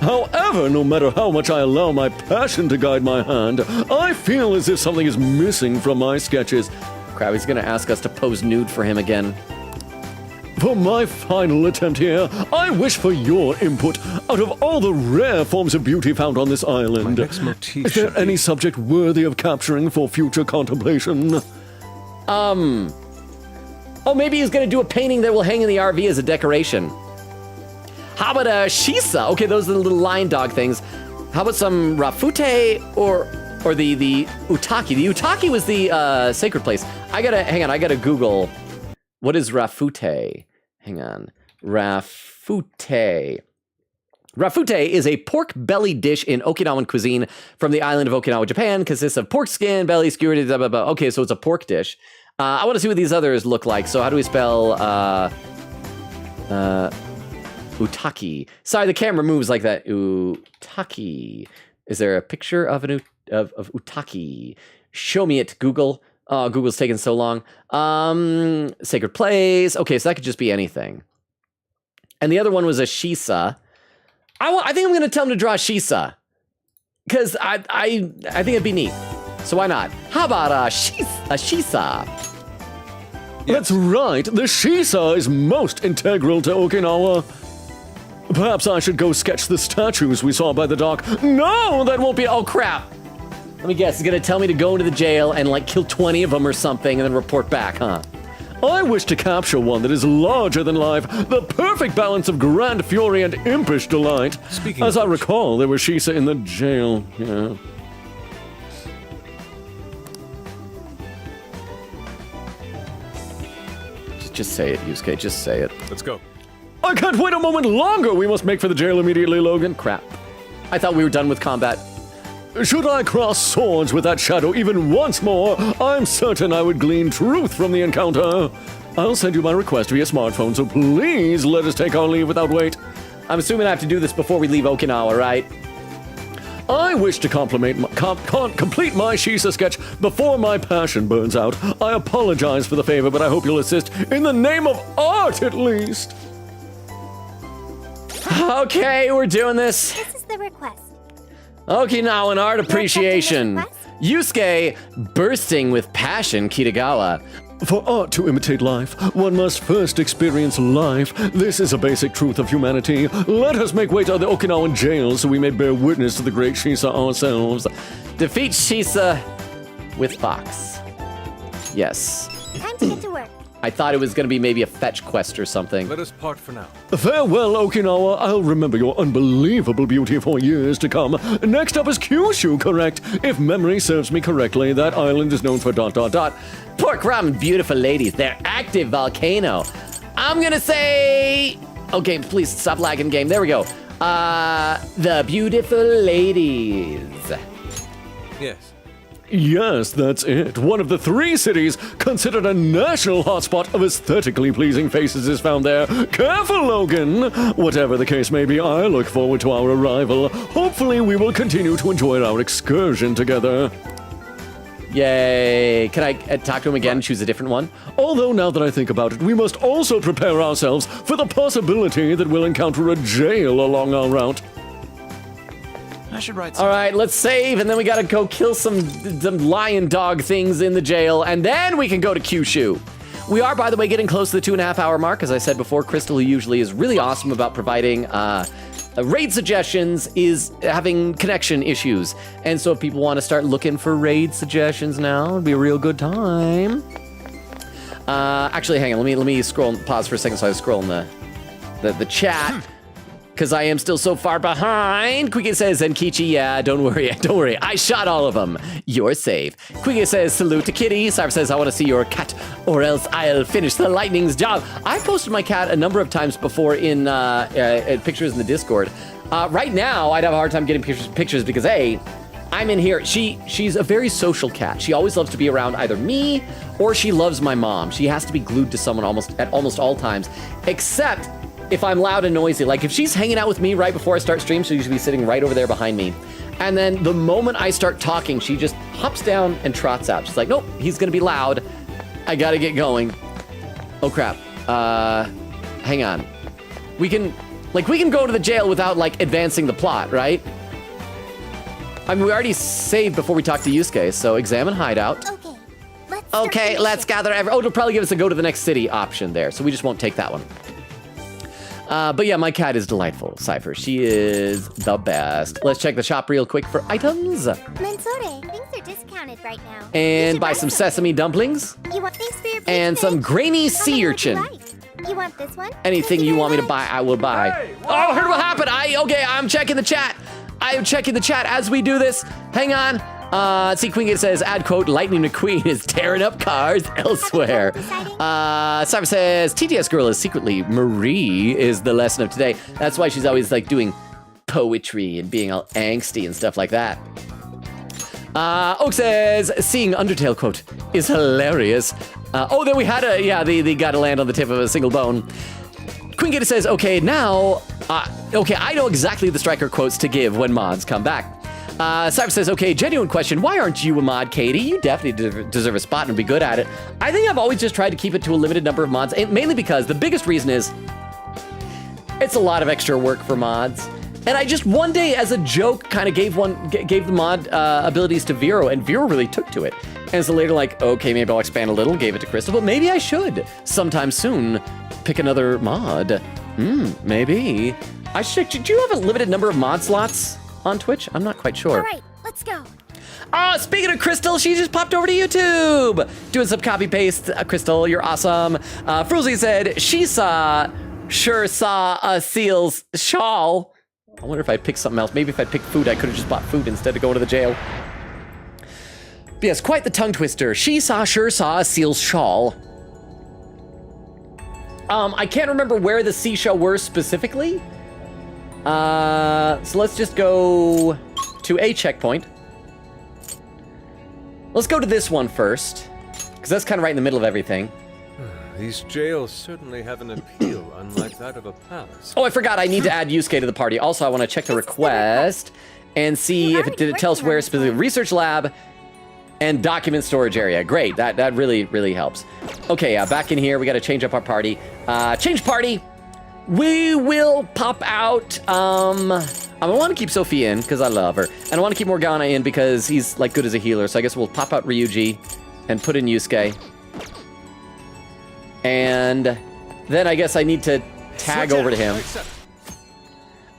However, no matter how much I allow my passion to guide my hand, I feel as if something is missing from my sketches. Crap, he's gonna ask us to pose nude for him again. For my final attempt here, I wish for your input. Out of all the rare forms of beauty found on this island, is there any subject worthy of capturing for future contemplation? Oh, maybe he's gonna do a painting that will hang in the RV as a decoration. How about Shisa? Okay, those are the little lion dog things. How about some Rafute or the Utaki? The Utaki was the sacred place. I gotta Google. What is Rafute? Hang on. Rafute. Rafute is a pork belly dish in Okinawan cuisine from the island of Okinawa, Japan. Consists of pork skin, belly, skewered, blah, blah, blah. Okay, so it's a pork dish. I want to see what these others look like. So how do we spell utaki? Sorry, the camera moves like that. Utaki. Is there a picture of an of utaki? Show me it, Google. Oh, Google's taking so long. Sacred place. Okay, so that could just be anything. And the other one was a shisa. I think I'm going to tell him to draw shisa. Because I think it'd be neat. So why not? How about a shisa? That's right, the shisa is most integral to Okinawa. Perhaps I should go sketch the statues we saw by the dock. No, that won't be. Oh, crap. Let me guess. He's going to tell me to go into the jail and, like, kill 20 of them or something and then report back, huh? I wish to capture one that is larger than life, the perfect balance of grand fury and impish delight. As I recall, there was shisa in the jail, yeah. Just say it, Yusuke. Just say it. Let's go. I can't wait a moment longer. We must make for the jail immediately, Logan. Crap. I thought we were done with combat. Should I cross swords with that shadow even once more, I'm certain I would glean truth from the encounter. I'll send you my request via smartphone, so please let us take our leave without wait. I'm assuming I have to do this before we leave Okinawa, right? I wish to complete my shisa sketch before my passion burns out. I apologize for the favor, but I hope you'll assist in the name of art, at least. Okay, we're doing this. This is the request. Okinawan art appreciation. Yusuke bursting with passion, Kitagawa. For art to imitate life, one must first experience life. This is a basic truth of humanity. Let us make way to the Okinawan jail so we may bear witness to the great shisa ourselves. Defeat shisa with fox. Yes. Time to get to work. I thought it was going to be maybe a fetch quest or something. Let us part for now. Farewell, Okinawa. I'll remember your unbelievable beauty for years to come. Next up is Kyushu, correct? If memory serves me correctly, that island is known for ... Pork ramen, beautiful ladies. They're active volcano. I'm going to say... Okay, please stop lagging, game. There we go. The beautiful ladies. Yes. Yes, that's it. One of the 3 cities considered a national hotspot of aesthetically pleasing faces is found there. Careful, Logan! Whatever the case may be, I look forward to our arrival. Hopefully, we will continue to enjoy our excursion together. Yay. Can I talk to him again and choose a different one? Although, now that I think about it, we must also prepare ourselves for the possibility that we'll encounter a jail along our route. I should write some. All right, let's save, and then we gotta go kill some lion dog things in the jail, and then we can go to Kyushu. We are, by the way, getting close to the 2.5-hour mark. As I said before, Crystal, who usually is really awesome about providing raid suggestions, is having connection issues. And so if people want to start looking for raid suggestions now, it'd be a real good time. Actually, hang on, let me pause for a second so I scroll in the chat. Because I am still so far behind. Quiggy says, Zenkichi, yeah, don't worry. I shot all of them. You're safe. Quiggy says, salute to Kitty. Cypher says, I want to see your cat, or else I'll finish the lightning's job. I've posted my cat a number of times before in pictures in the Discord. Right now, I'd have a hard time getting pictures because, A, I'm in here. She's a very social cat. She always loves to be around either me or she loves my mom. She has to be glued to someone at almost all times, except if I'm loud and noisy. Like if she's hanging out with me right before I start stream, she'll usually be sitting right over there behind me. And then the moment I start talking, she just hops down and trots out. She's like, nope, he's gonna be loud. I gotta get going. Oh crap. Hang on. We can go to the jail without like advancing the plot, right? I mean, we already saved before we talked to Yusuke, so examine hideout. Okay, let's gather oh, it'll probably give us a go to the next city option there, so we just won't take that one. But yeah, my cat is delightful, Cypher. She is the best. Let's check the shop real quick for items. Mensore, things are discounted right now. And buy some sesame dumplings. You want things for your and some grainy sea urchin. You want this one? Anything you want me to buy, I will buy. Hey, oh, heard what happened. Okay, I'm checking the chat. I am checking the chat as we do this. Hang on. See, Queen Gate says, add quote, Lightning McQueen is tearing up cars elsewhere. Cypher says, TTS girl is secretly Marie is the lesson of today. That's why she's always like doing poetry and being all angsty and stuff like that. Oak says, seeing Undertale quote is hilarious. Then we had they gotta land on the tip of a single bone. Queen Gator says, okay, now, I know exactly the striker quotes to give when mods come back. Cypher says, okay, genuine question. Why aren't you a mod, Katie? You definitely deserve a spot and be good at it. I think I've always just tried to keep it to a limited number of mods, and mainly because the biggest reason is it's a lot of extra work for mods. And I just one day, as a joke, kind of gave the mod abilities to Vero, and Vero really took to it. And so later, like, okay, maybe I'll expand a little, gave it to Crystal, but maybe I should sometime soon pick another mod. Maybe. I should. Do you have a limited number of mod slots on Twitch? I'm not quite sure. All right, let's go. Speaking of Crystal, she just popped over to YouTube. Doing some copy paste. Crystal, you're awesome. Fruzy said she sure saw a seal's shawl. I wonder if I picked something else. Maybe if I picked food, I could have just bought food instead of going to the jail. But yes, quite the tongue twister. She sure saw a seal's shawl. I can't remember where the seashell were specifically. So let's just go to a checkpoint. Let's go to this one first, because that's kind of right in the middle of everything. These jails certainly have an appeal unlike that of a palace. Oh, I forgot. I need to add Yusuke to the party. Also, I want to check the request and see if it tells where specifically. Research lab and document storage area. Great. That really helps. Okay, back in here. We got to change up our party. Change party. We will pop out. I want to keep Sophie in because I love her, and I want to keep Morgana in because he's like good as a healer. So I guess we'll pop out Ryuji and put in Yusuke. And then I guess I need to tag over to him.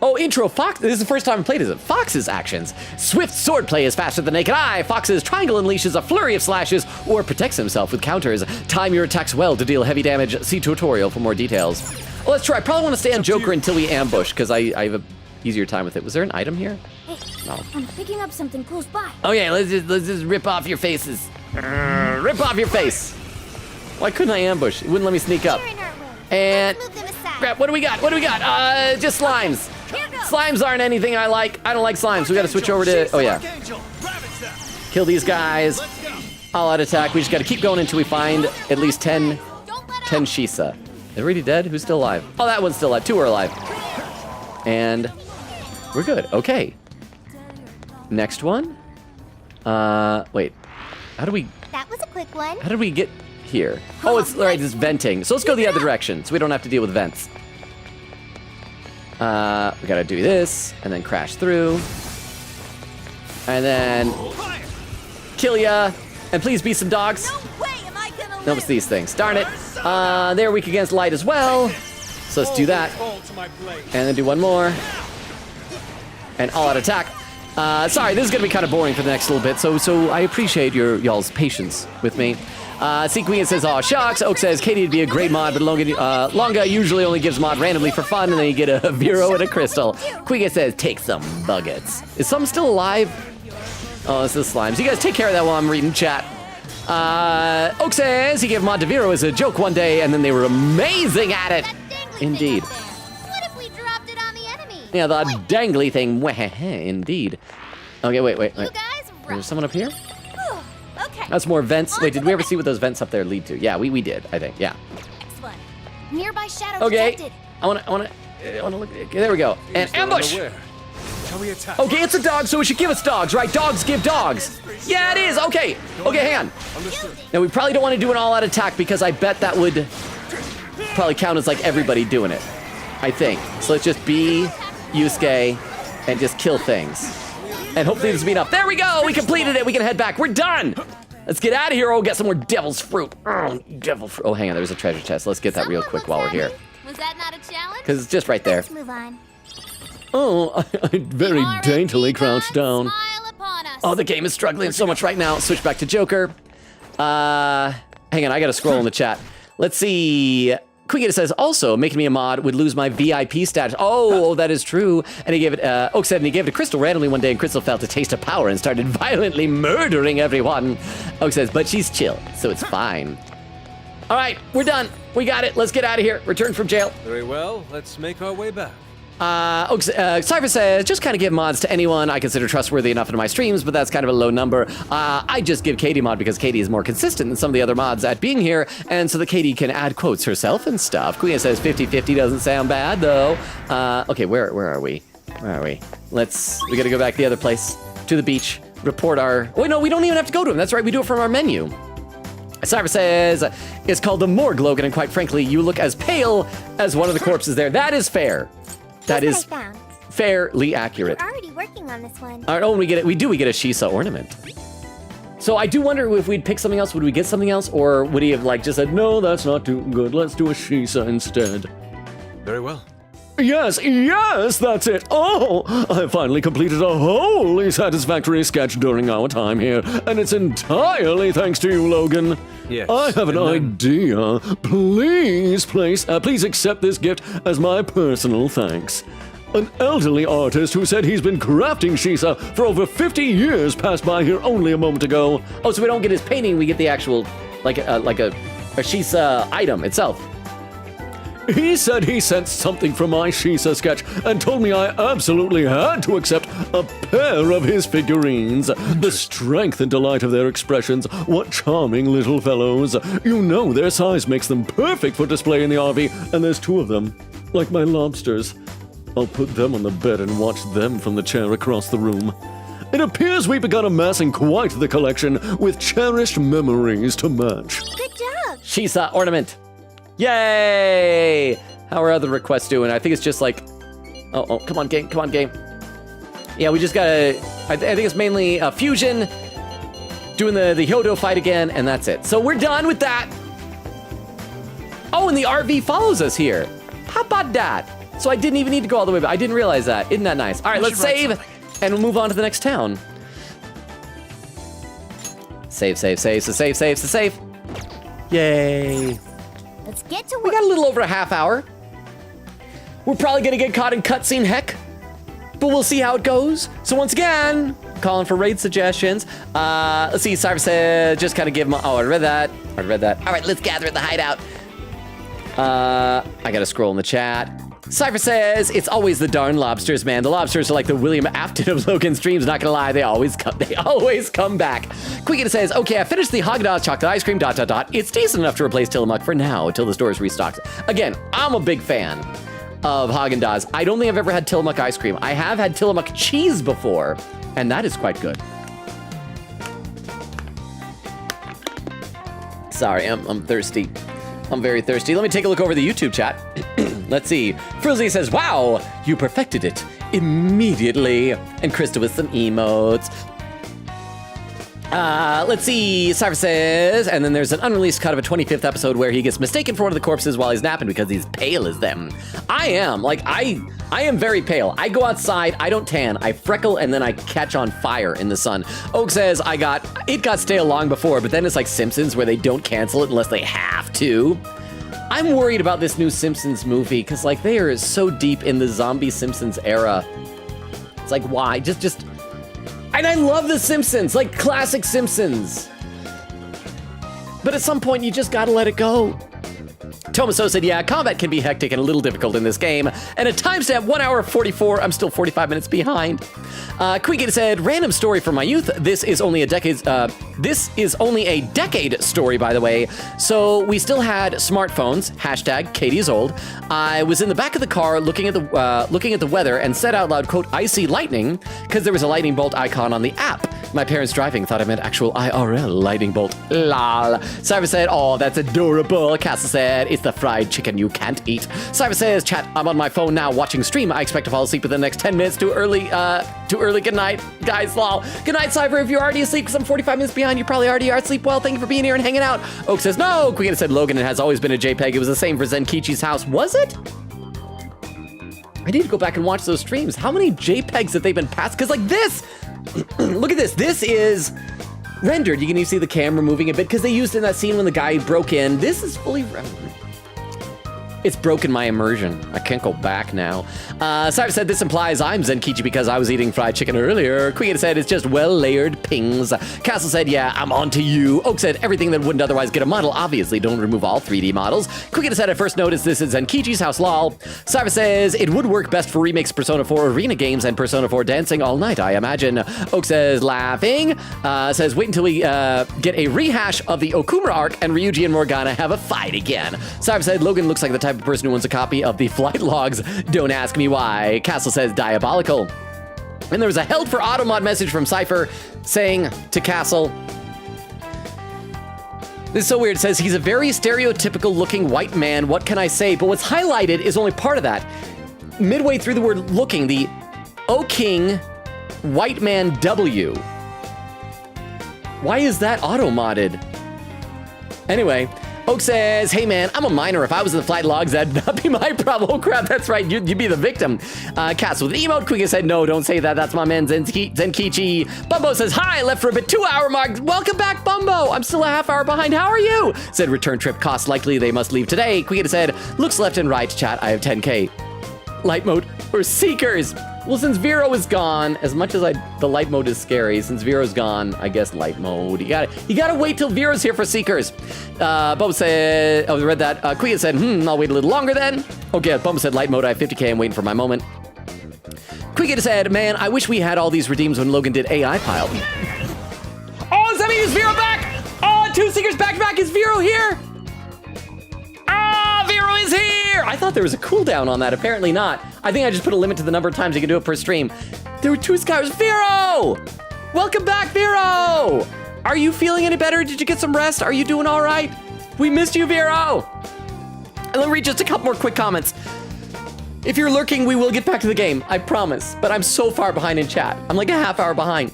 Oh, intro Fox. This is the first time I played as it. Fox's actions. Swift swordplay is faster than the naked eye. Fox's triangle unleashes a flurry of slashes or protects himself with counters. Time your attacks well to deal heavy damage. See tutorial for more details. Well, let's try. I probably want to stay on Joker until we ambush because I have a easier time with it. Was there an item here? Hey, no. I'm picking up something close by. Okay, let's just rip off your faces. Rip off your face. Why couldn't I ambush? It wouldn't let me sneak up. And crap, what do we got? Just slimes. Slimes aren't anything I like. I don't like slimes. We got to switch over to. Oh yeah. Kill these guys. All out attack. We just got to keep going until we find at least 10 Shisa. They're already dead. Who's still alive? Oh, that one's still alive. 2 are alive. And we're good. Okay. Next one. Wait. How do we? That was a quick one. How did we get here? Oh, it's right. It's venting. So let's go the other direction, so we don't have to deal with vents. We gotta do this, and then crash through, and then kill ya. And please be some dogs. No, it's these things. Darn it. They're weak against light as well. So let's do that, and then do one more, and all out attack. Sorry, this is gonna be kind of boring for the next little bit. So I appreciate y'all's patience with me. Queen says, aw, shucks. Oak says, Katie would be a great mod, but Longa usually only gives mod randomly for fun, and then you get a Vero and a Crystal. Queen says, take some buggets. Is some still alive? Oh, this is slimes. You guys take care of that while I'm reading chat. Oak says he gave mod to Vero as a joke one day, and then they were amazing at it. Indeed. What if we dropped it on the enemy? Yeah, the dangly thing. Indeed. Okay, wait. There's someone up here? Okay. That's more vents. Wait, did we ever see what those vents up there lead to? Yeah, we did, I think. Yeah. Excellent. Nearby shadow Okay. detected. I wanna look. Okay, there we go. And ambush. Shall we attack? Okay, it's a dog, so it should give us dogs, right? Dogs give dogs. Yeah, it is. Okay, hang on. Now we probably don't want to do an all-out attack because I bet that would probably count as like everybody doing it. I think. So let's just be Yusuke and just kill things. And hopefully this will be enough. There we go. We completed it. We can head back. We're done. Let's get out of here. Oh, get some more devil's fruit. Oh, devil fruit. Oh, hang on. There's a treasure chest. Let's get that real quick while we're here. Was that not a challenge? Because it's just right there. Let's move on. Oh, I very daintily crouched down. Oh, the game is struggling so much right now. Switch back to Joker. Hang on. I got to scroll in the chat. Let's see. Quiggita says, also, making me a mod would lose my VIP status. Oh, that is true. And he gave it, Oak said, and he gave it to Crystal randomly one day, and Crystal felt a taste of power and started violently murdering everyone. Oak says, but she's chill, so it's fine. All right, we're done. We got it. Let's get out of here. Return from jail. Very well. Let's make our way back. Cypher says, just kind of give mods to anyone I consider trustworthy enough in my streams, but that's kind of a low number. I just give Katie mod because Katie is more consistent than some of the other mods at being here, and so that Katie can add quotes herself and stuff. Queen says 50-50 doesn't sound bad, though. Okay, where are we? Where are we? We gotta go back the other place, to the beach, report our... Wait, no, we don't even have to go to him. That's right, we do it from our menu. Cypher says, it's called the morgue, Logan, and quite frankly, you look as pale as one of the corpses there. That is fair. That is fairly accurate. We're already working on this one. Oh, we get a Shisa ornament. So I do wonder if we'd pick something else, would we get something else? Or would he have like just said, no, that's not too good. Let's do a Shisa instead. Very well. Yes, that's it. Oh, I finally completed a wholly satisfactory sketch during our time here, and it's entirely thanks to you, Logan. Yes. I have an idea. Please accept this gift as my personal thanks. An elderly artist who said he's been crafting Shisa for over 50 years passed by here only a moment ago. Oh, so we don't get his painting, we get the actual, like a Shisa item itself. He said he sensed something from my Shisa sketch and told me I absolutely had to accept a pair of his figurines. The strength and delight of their expressions, what charming little fellows. You know their size makes them perfect for display in the RV, and there's 2 of them, like my lobsters. I'll put them on the bed and watch them from the chair across the room. It appears we've begun amassing quite the collection with cherished memories to match. Good job! Shisa ornament. Yay! How are other requests doing? I think it's just like, oh, come on, game. Yeah, we just gotta, I think it's mainly fusion, doing the Hyodo fight again, and that's it. So we're done with that. Oh, and the RV follows us here. How about that? So I didn't even need to go all the way back. I didn't realize that. Isn't that nice? All right, let's save, and we'll move on to the next town. Save. Yay. Let's get to work. We got a little over a half hour. We're probably gonna get caught in cutscene heck, but we'll see how it goes. So once again, calling for raid suggestions. Let's see, Cypher said, just kind of give them, I read that. All right, let's gather at the hideout. I gotta scroll in the chat. Cypher says, it's always the darn lobsters, man. The lobsters are like the William Afton of Logan streams, not gonna lie, they always come back. Quicken says, okay, I finished the Haagen-Dazs chocolate ice cream, ... It's decent enough to replace Tillamook for now, until the stores restock. Again, I'm a big fan of Haagen-Dazs. I don't think I've ever had Tillamook ice cream. I have had Tillamook cheese before, and that is quite good. Sorry, I'm thirsty. I'm very thirsty. Let me take a look over the YouTube chat. Let's see. Frizzy says, wow, you perfected it immediately. And Krista with some emotes. Let's see. Cypher says, and then there's an unreleased cut of a 25th episode where he gets mistaken for one of the corpses while he's napping because he's pale as them. I am very pale. I go outside, I don't tan, I freckle, and then I catch on fire in the sun. Oak says, it got stale long before, but then it's like Simpsons where they don't cancel it unless they have to. I'm worried about this new Simpsons movie because like they are so deep in the zombie Simpsons era. It's like, why? Just, and I love the Simpsons, like classic Simpsons. But at some point you just gotta let it go. Tomaso said, yeah, combat can be hectic and a little difficult in this game. And at timestamp 1 hour 44, I'm still 45 minutes behind. Quicken said, random story from my youth. This is only a decade story, by the way. So we still had smartphones, hashtag Katie's old. I was in the back of the car looking at the weather and said out loud, quote, I see lightning, because there was a lightning bolt icon on the app. My parents driving thought I meant actual IRL lightning bolt. Lol. Cypher said, oh, that's adorable. Castle said, it's the fried chicken you can't eat. Cypher says, chat, I'm on my phone now watching stream. I expect to fall asleep within the next 10 minutes. Too early. Good night, guys. Lol. Good night, Cypher. If you're already asleep, because I'm 45 minutes behind, you probably already are asleep. Well, thank you for being here and hanging out. Oak says, no. Quicken said, Logan, it has always been a JPEG. It was the same for Zenkichi's house. Was it? I need to go back and watch those streams. How many JPEGs have they been passed? Because like this, look at this. This is rendered. You can even see the camera moving a bit because they used it in that scene when the guy broke in. This is fully rendered. It's broken my immersion. I can't go back now. Cypher said, this implies I'm Zenkichi because I was eating fried chicken earlier. Queen said, it's just well-layered pings. Castle said, yeah, I'm on to you. Oak said, everything that wouldn't otherwise get a model, obviously don't remove all 3D models. Queen said, I first noticed this is Zenkichi's house, lol. Cypher says, it would work best for remakes Persona 4 arena games and Persona 4 dancing all night, I imagine. Oak says, laughing. Says, wait until we get a rehash of the Okumura arc and Ryuji and Morgana have a fight again. Cypher said, Logan looks like the type of person who wants a copy of the flight logs. Don't ask me why. Castle says, diabolical. And there was a held for Automod message from Cypher saying to Castle, this is so weird. It says, he's a very stereotypical looking white man. What can I say? But what's highlighted is only part of that. Midway through the word looking, the O King white man W. Why is that auto-modded? Anyway, Oak says, hey man, I'm a minor. If I was in the flight logs, that'd not be my problem. Oh crap, that's right, you'd be the victim. Castle with an emote. Quiga said, no, don't say that. That's my man Zenkichi. Bumbo says, hi, left for a bit 2 hour mark. Welcome back, Bumbo. I'm still a half hour behind. How are you? Said return trip costs likely they must leave today. Quiga said, looks left and right, chat. I have 10K. Light mode or Seekers. Well, since Vero is gone, as much as the light mode is scary, since Vero's gone, I guess light mode. You gotta wait till Vero's here for Seekers. Bumbo said, oh, I read that. Queen said, I'll wait a little longer then. Okay, Bumbo said light mode, I have 50K, I'm waiting for my moment. Queen said, man, I wish we had all these redeems when Logan did AI pile. Oh, does that mean is Vero back? Oh, 2 Seekers back to back, is Vero here? Ah, Vero is here! I thought there was a cooldown on that, apparently not. I think I just put a limit to the number of times you can do it per stream. There were 2 Skywars. Vero! Welcome back, Vero! Are you feeling any better? Did you get some rest? Are you doing all right? We missed you, Vero! And let me read just a couple more quick comments. If you're lurking, we will get back to the game, I promise. But I'm so far behind in chat. I'm like a half hour behind.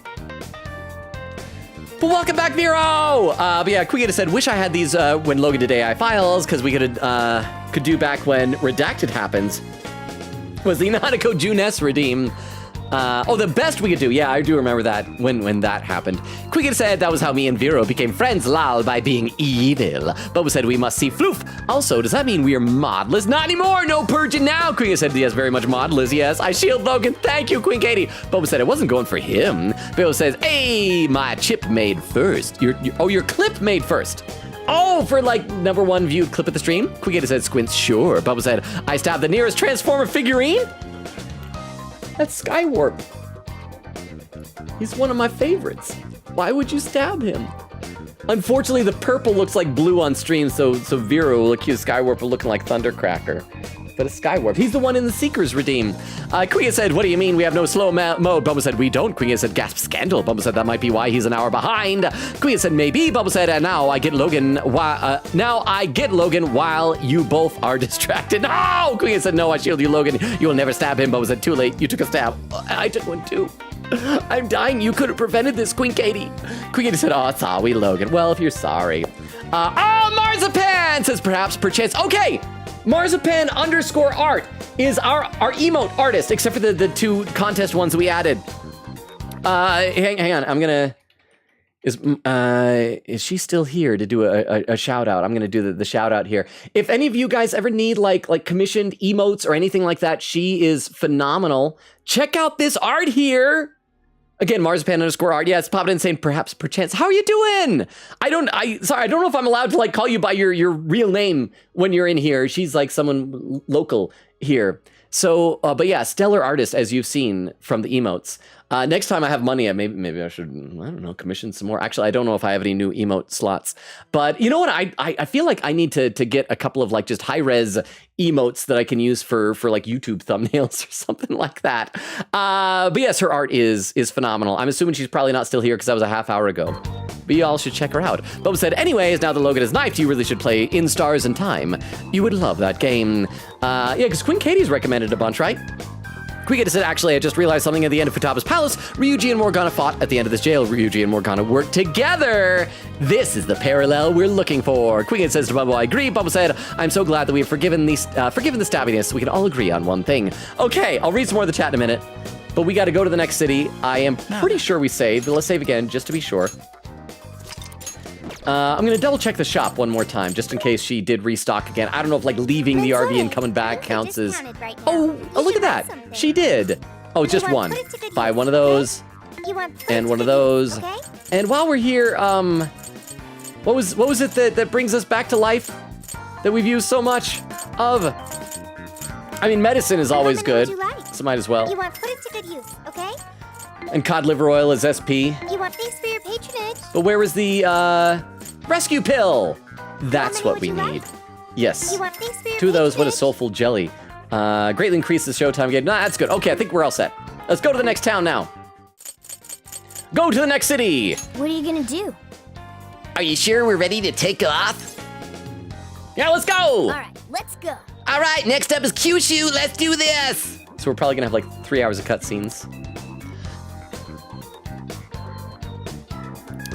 But welcome back, Vero! But yeah, Quigita said, wish I had these when Logan did AI files, because we could do back when Redacted happens. Was the Nanako Junes redeem? Oh, the best we could do. Yeah, I do remember that when that happened. Quigita said that was how me and Vero became friends, lol, by being evil. Boba said we must see Floof. Also, does that mean we are modless? Not anymore, no purging now. Quigita said yes, very much modless, yes. I shield Logan, thank you, Queen Katie. Boba said I wasn't going for him. Bill says, hey, my chip made first. Your clip made first. Oh, for like #1 viewed clip of the stream? Quigita said squints, sure. Bubba said, I stabbed the nearest Transformer figurine? That's Skywarp. He's one of my favorites. Why would you stab him? Unfortunately, the purple looks like blue on stream, so Vero will accuse Skywarp of looking like Thundercracker. But it's Skywarp. He's the one in the Seekers redeem. Queen said, what do you mean we have no slow mode? Bubba said, we don't. Queen said, gasp, scandal. Bubba said, that might be why he's an hour behind. Queen said, maybe. Bubba said, and now I get Logan while you both are distracted. No! Queen said, no, I shield you, Logan. You will never stab him. Bubba said, too late. You took a stab. I took one too. I'm dying. You could have prevented this, Queen Katie. Queen Katie said, oh, sorry, Logan. Well, if you're sorry. Marzipan says, perchance. Okay. Marzipan _art is our emote artist, except for the 2 contest ones that we added. Hang on, I'm gonna, is she still here to do a shout out? I'm gonna do the shout out here. If any of you guys ever need like commissioned emotes or anything like that, she is phenomenal. Check out this art here. Again, Marzipan _art. Yeah, it's popped in saying perchance. How are you doing? I don't know if I'm allowed to like call you by your real name when you're in here. She's like someone local here. So, but yeah, stellar artist as you've seen from the emotes. Next time I have money, maybe I should, I don't know, commission some more. Actually, I don't know if I have any new emote slots. But you know what? I feel like I need to get a couple of like just high-res emotes that I can use for like YouTube thumbnails or something like that. But yes, her art is phenomenal. I'm assuming she's probably not still here because that was a half hour ago. But y'all should check her out. Boba said, anyways, now that Logan is knifed, you really should play In Stars and Time. You would love that game. Yeah, because Queen Katie's recommended a bunch, right? Quigita said, actually, I just realized something at the end of Futaba's palace. Ryuji and Morgana fought at the end of this jail. Ryuji and Morgana worked together. This is the parallel we're looking for. Quigita says to Bubba, I agree. Bubba said, I'm so glad that we have forgiven the stabbiness so we can all agree on one thing. Okay, I'll read some more of the chat in a minute. But we got to go to the next city. I am pretty sure we saved, but let's save again just to be sure. I'm gonna double check the shop one more time, just in case she did restock again. I don't know if like leaving the RV and coming back counts as... Oh, look at that. She did. Oh, it's just one. Buy one of those and one of those. And while we're here, what was it that brings us back to life that we've used so much of? I mean, medicine is always good, so might as well. You want put it to good use, okay? And cod liver oil is SP. You want thanks for your patronage. But where was the rescue pill? That's what we need. Yes. You want thanks for your 2 of those. What a patronage. soulful jelly. Greatly increase the showtime game. Nah, that's good. Okay, I think we're all set. Let's go to the next town now. Go to the next city. What are you gonna do? Are you sure we're ready to take off? Yeah, let's go. All right, let's go. All right, next up is Kyushu. Let's do this. So we're probably gonna have like 3 hours of cutscenes.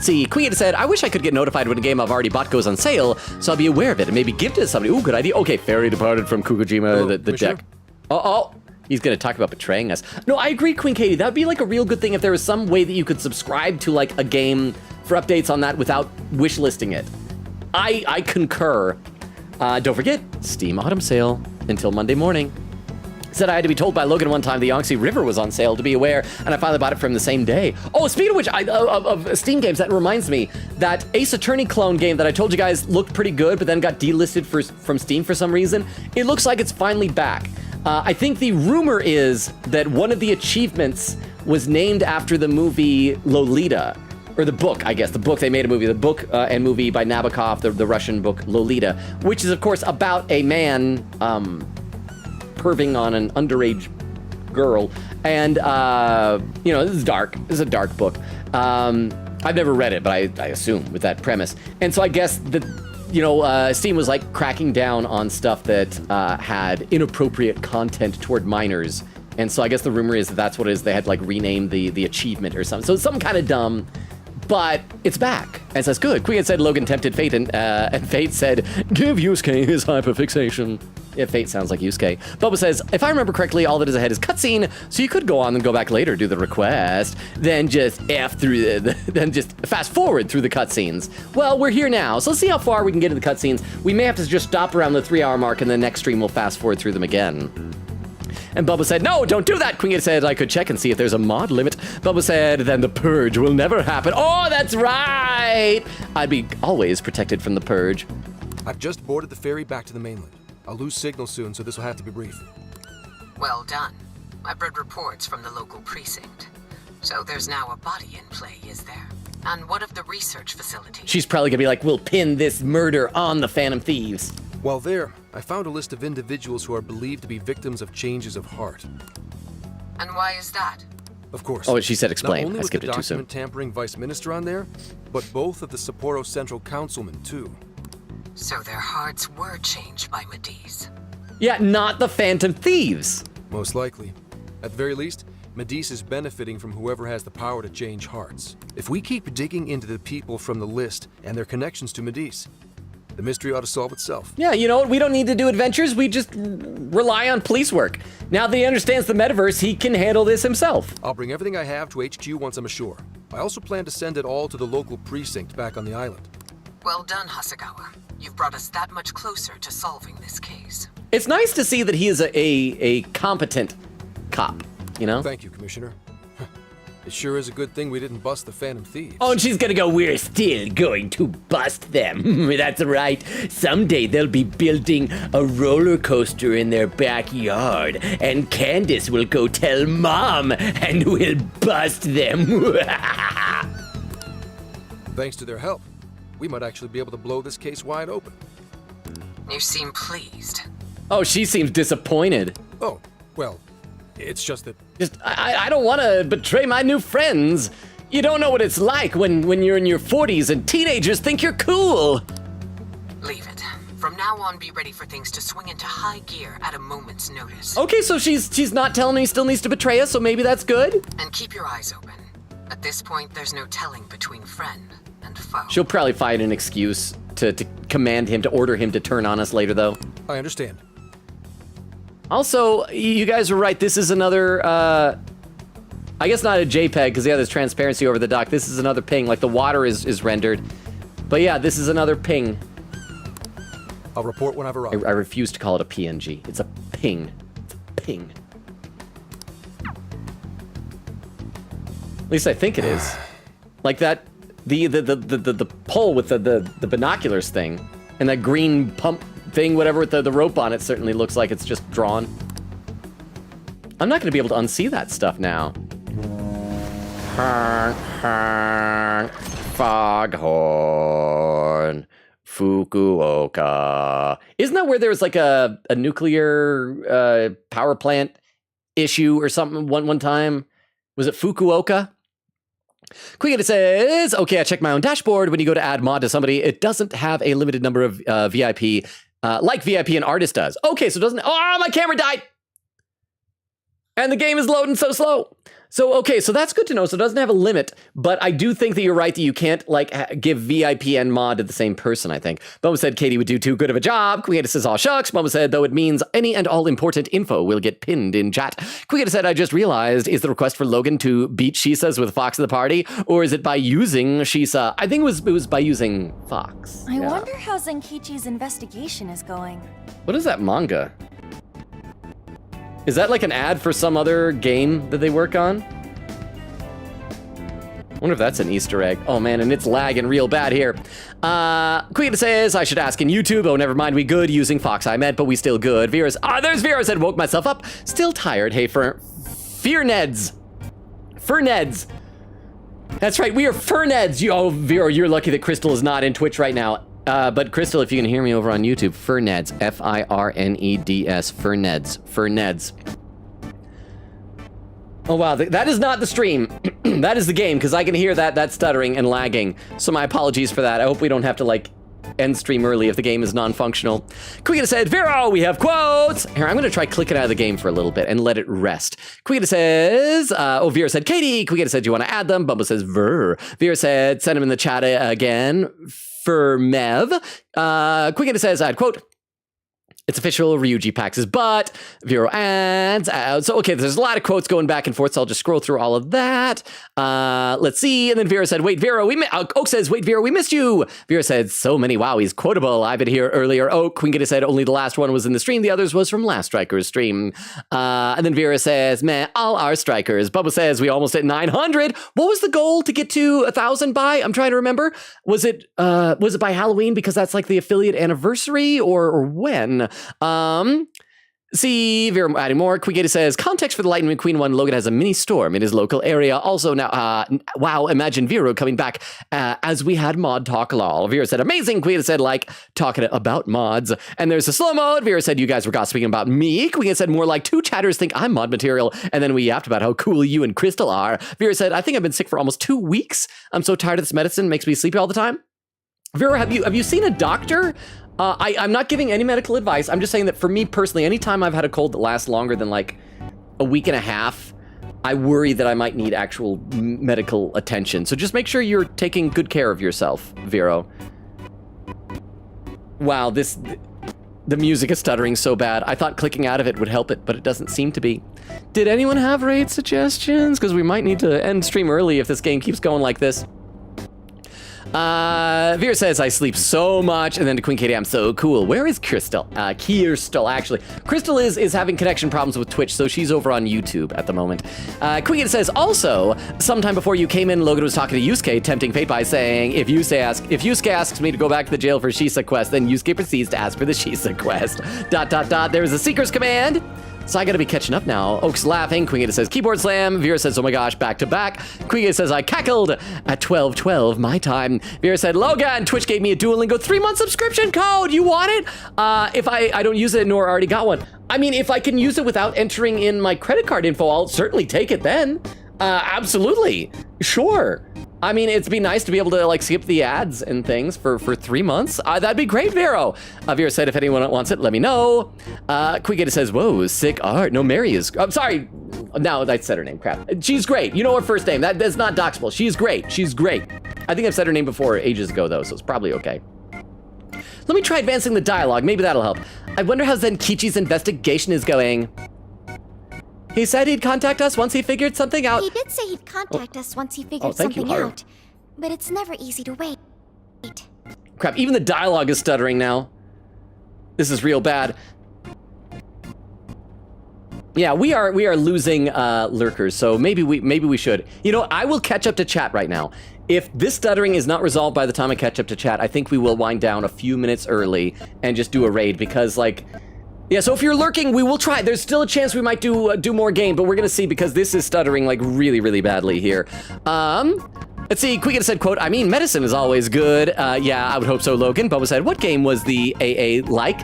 See, Queen said, I wish I could get notified when a game I've already bought goes on sale, so I'll be aware of it and maybe give it to somebody. Ooh, good idea. Okay, Fairy departed from Kukujima, the deck. Oh, he's gonna talk about betraying us. No, I agree, Queen Katie. That'd be like a real good thing if there was some way that you could subscribe to like a game for updates on that without wishlisting it. I concur. Don't forget, Steam Autumn Sale until Monday morning. Said I had to be told by Logan one time the Yangtze River was on sale to be aware, and I finally bought it from the same day. Oh, speaking of which, of Steam games, that reminds me, that Ace Attorney clone game that I told you guys looked pretty good, but then got delisted from Steam for some reason, it looks like it's finally back. I think the rumor is that one of the achievements was named after the movie Lolita, or the book, I guess, the book they made a movie, the book and movie by Nabokov, the Russian book Lolita, which is of course about a man, perving on an underage girl, and you know, this is dark. This is a dark book. I've never read it, but I assume with that premise. And so I guess that, you know, Steam was like cracking down on stuff that had inappropriate content toward minors. And so I guess the rumor is that that's what it is. They had like renamed the achievement or something. So it's something kind of dumb. But it's back, and so that's good. Queen said Logan tempted Fate, and Fate said, give Yusuke his hyperfixation. Yeah, Fate sounds like Yusuke. Bubba says, if I remember correctly, all that is ahead is cutscene, so you could go on and go back later, do the request, then just then just fast forward through the cutscenes. Well, we're here now, so let's see how far we can get in the cutscenes. We may have to just stop around the 3 hour mark, and the next stream we'll fast forward through them again. And Bubba said, no, don't do that. Queen said, I could check and see if there's a mod limit. Bubba said, then the purge will never happen. Oh, that's right. I'd be always protected from the purge. I've just boarded the ferry back to the mainland. I'll lose signal soon, so this will have to be brief. Well done. I've read reports from the local precinct. So there's now a body in play, is there? And what of the research facility? She's probably gonna be like, we'll pin this murder on the Phantom Thieves. While there, I found a list of individuals who are believed to be victims of changes of heart. And why is that? Of course. Oh, she said explain. Not only I skipped was it the too soon. document tampering vice minister on there, but both of the Sapporo Central councilmen too. So their hearts were changed by Mediz. Yeah, not the Phantom Thieves. Most likely. At the very least, Mediz is benefiting from whoever has the power to change hearts. If we keep digging into the people from the list and their connections to Mediz, the mystery ought to solve itself. Yeah, you know what? We don't need to do adventures. We just rely on police work. Now that he understands the metaverse, he can handle this himself. I'll bring everything I have to HQ once I'm ashore. I also plan to send it all to the local precinct back on the island. Well done, Hasegawa. You've brought us that much closer to solving this case. It's nice to see that he is a competent cop, you know? Thank you, Commissioner. It sure is a good thing we didn't bust the Phantom Thieves. Oh, and she's gonna go, we're still going to bust them. That's right. Someday they'll be building a roller coaster in their backyard, and Candace will go tell Mom, and we'll bust them. Thanks to their help, we might actually be able to blow this case wide open. You seem pleased. Oh, she seems disappointed. Oh, well, it's just that... I don't want to betray my new friends. You don't know what it's like when you're in your 40s and teenagers think you're cool. Leave it. From now on, be ready for things to swing into high gear at a moment's notice. Okay, so she's not telling me he still needs to betray us, so maybe that's good? And keep your eyes open. At this point, there's no telling between friend and foe. She'll probably find an excuse to command him, to order him to turn on us later, though. I understand. Also, you guys were right. This is another, I guess not a JPEG, because yeah, there's transparency over the dock. This is another ping, like the water is rendered. But yeah, this is another ping. I'll report when I've arrived. I refuse to call it a PNG. It's a ping. It's a ping. At least I think it is. Like that, the pole with the binoculars thing, and that green pump thing, whatever, with the rope on it, certainly looks like it's just drawn. I'm not gonna be able to unsee that stuff now. Foghorn, Fukuoka. Isn't that where there was like a nuclear power plant issue or something one time? Was it Fukuoka? Quick, says, okay, I checked my own dashboard. When you go to add mod to somebody, it doesn't have a limited number of VIP, like VIP and artist does. Okay, so it doesn't, oh, my camera died. And the game is loading so slow. So, okay, so that's good to know. So it doesn't have a limit, but I do think that you're right that you can't, like, give VIP and mod to the same person, I think. Bubba said Katie would do too good of a job. Quieta says, aw shucks. Bubba said, though it means any and all important info will get pinned in chat. Quieta said, I just realized, is the request for Logan to beat Shisa's with Fox at the party, or is it by using Shisa? I think it was by using Fox. I wonder how Zenkichi's investigation is going. What is that manga? Is that like an ad for some other game that they work on? I wonder if that's an Easter egg. Oh man, and it's lagging real bad here. Queen says, I should ask in YouTube. Oh, never mind, we good using Fox, I meant, but we still good. Vera there's Vera said, woke myself up. Still tired. Hey, Fear Neds. That's right, we are Ferneds. Oh, Vera, you're lucky that Crystal is not in Twitch right now. But Crystal, if you can hear me over on YouTube, Ferneds, F-I-R-N-E-D-S, Ferneds. Oh wow, that is not the stream. That is the game, because I can hear that stuttering and lagging. So my apologies for that. I hope we don't have to, like, end stream early if the game is non-functional. Quigita said, Vero, we have quotes! Here, I'm gonna try clicking out of the game for a little bit and let it rest. Quigita says, Vera said, Katie. Quigita said, do you want to add them? Bumble says, Ver. Vera said, send them in the chat again. For Mev. Quigita says, I'd quote, it's official, Ryuji packs his butt. Vero adds out. So, okay, there's a lot of quotes going back and forth, so I'll just scroll through all of that. Let's see. And then Vera said, wait, Vero, Oak says, wait, Vero, we missed you. Vera said, so many wowies. Quotable. I've been here earlier. Oak. Quingita said, only the last one was in the stream. The others was from last Striker's stream. And then Vera says, meh, all our Strikers. Bubba says, we almost hit 900. What was the goal to get to 1,000 by? I'm trying to remember. Was it by Halloween because that's like the affiliate anniversary or when? See, Vera adding more. Quigata says, context for the Lightning McQueen one, Logan has a mini storm in his local area. Also now, wow, imagine Vera coming back as we had mod talk lol. Vera said, amazing. Quigata said, like, talking about mods. And there's a slow mode. Vera said, you guys were gossiping about me. Quigata said, more like two chatters think I'm mod material. And then we yapped about how cool you and Crystal are. Vera said, I think I've been sick for almost 2 weeks. I'm so tired of this medicine. It makes me sleepy all the time. Vera, have you seen a doctor? I'm not giving any medical advice. I'm just saying that for me personally, anytime I've had a cold that lasts longer than like a week and a half, I worry that I might need actual medical attention. So just make sure you're taking good care of yourself, Vero. Wow, the music is stuttering so bad. I thought clicking out of it would help it, but it doesn't seem to be. Did anyone have raid suggestions? Because we might need to end stream early if this game keeps going like this. Vera says, I sleep so much. And then to Queen Katie, I'm so cool. Where is Crystal? Kirstal, actually. Crystal is having connection problems with Twitch, so she's over on YouTube at the moment. Queen Katie says, also, sometime before you came in, Logan was talking to Yusuke, tempting fate by saying, if Yusuke asks me to go back to the jail for Shisa quest, then Yusuke proceeds to ask for the Shisa quest. ... There is a Seeker's command. So I gotta be catching up now. Oak's laughing. Quingita says, keyboard slam. Vera says, oh my gosh, back to back. Quingita says, I cackled at 12:12 my time. Vera said, Logan, Twitch gave me a Duolingo 3-month subscription code. You want it? If I don't use it nor already got one. I mean, if I can use it without entering in my credit card info, I'll certainly take it then. Absolutely. Sure. I mean, it'd be nice to be able to like skip the ads and things for 3 months. That'd be great, Vero. Vera said, if anyone wants it, let me know. Quigita says, whoa, sick art. No, Mary is, I'm sorry. No, I said her name, crap. She's great. You know her first name. That's not doxable. She's great. She's great. I think I've said her name before ages ago though, so it's probably okay. Let me try advancing the dialogue. Maybe that'll help. I wonder how Zenkichi's investigation is going. He said he'd contact us once he figured something out. He did say he'd contact us once he figured something out. But it's never easy to wait. Crap, even the dialogue is stuttering now. This is real bad. Yeah, we are losing lurkers, so maybe we should. You know, I will catch up to chat right now. If this stuttering is not resolved by the time I catch up to chat, I think we will wind down a few minutes early and just do a raid because, like, yeah. So if you're lurking, we will try. There's still a chance we might do more game, but we're gonna see because this is stuttering like really badly here. Let's see. Quiggin said, "Quote: I mean, medicine is always good." Yeah, I would hope so. Logan. Bubba said, "What game was the AA like?"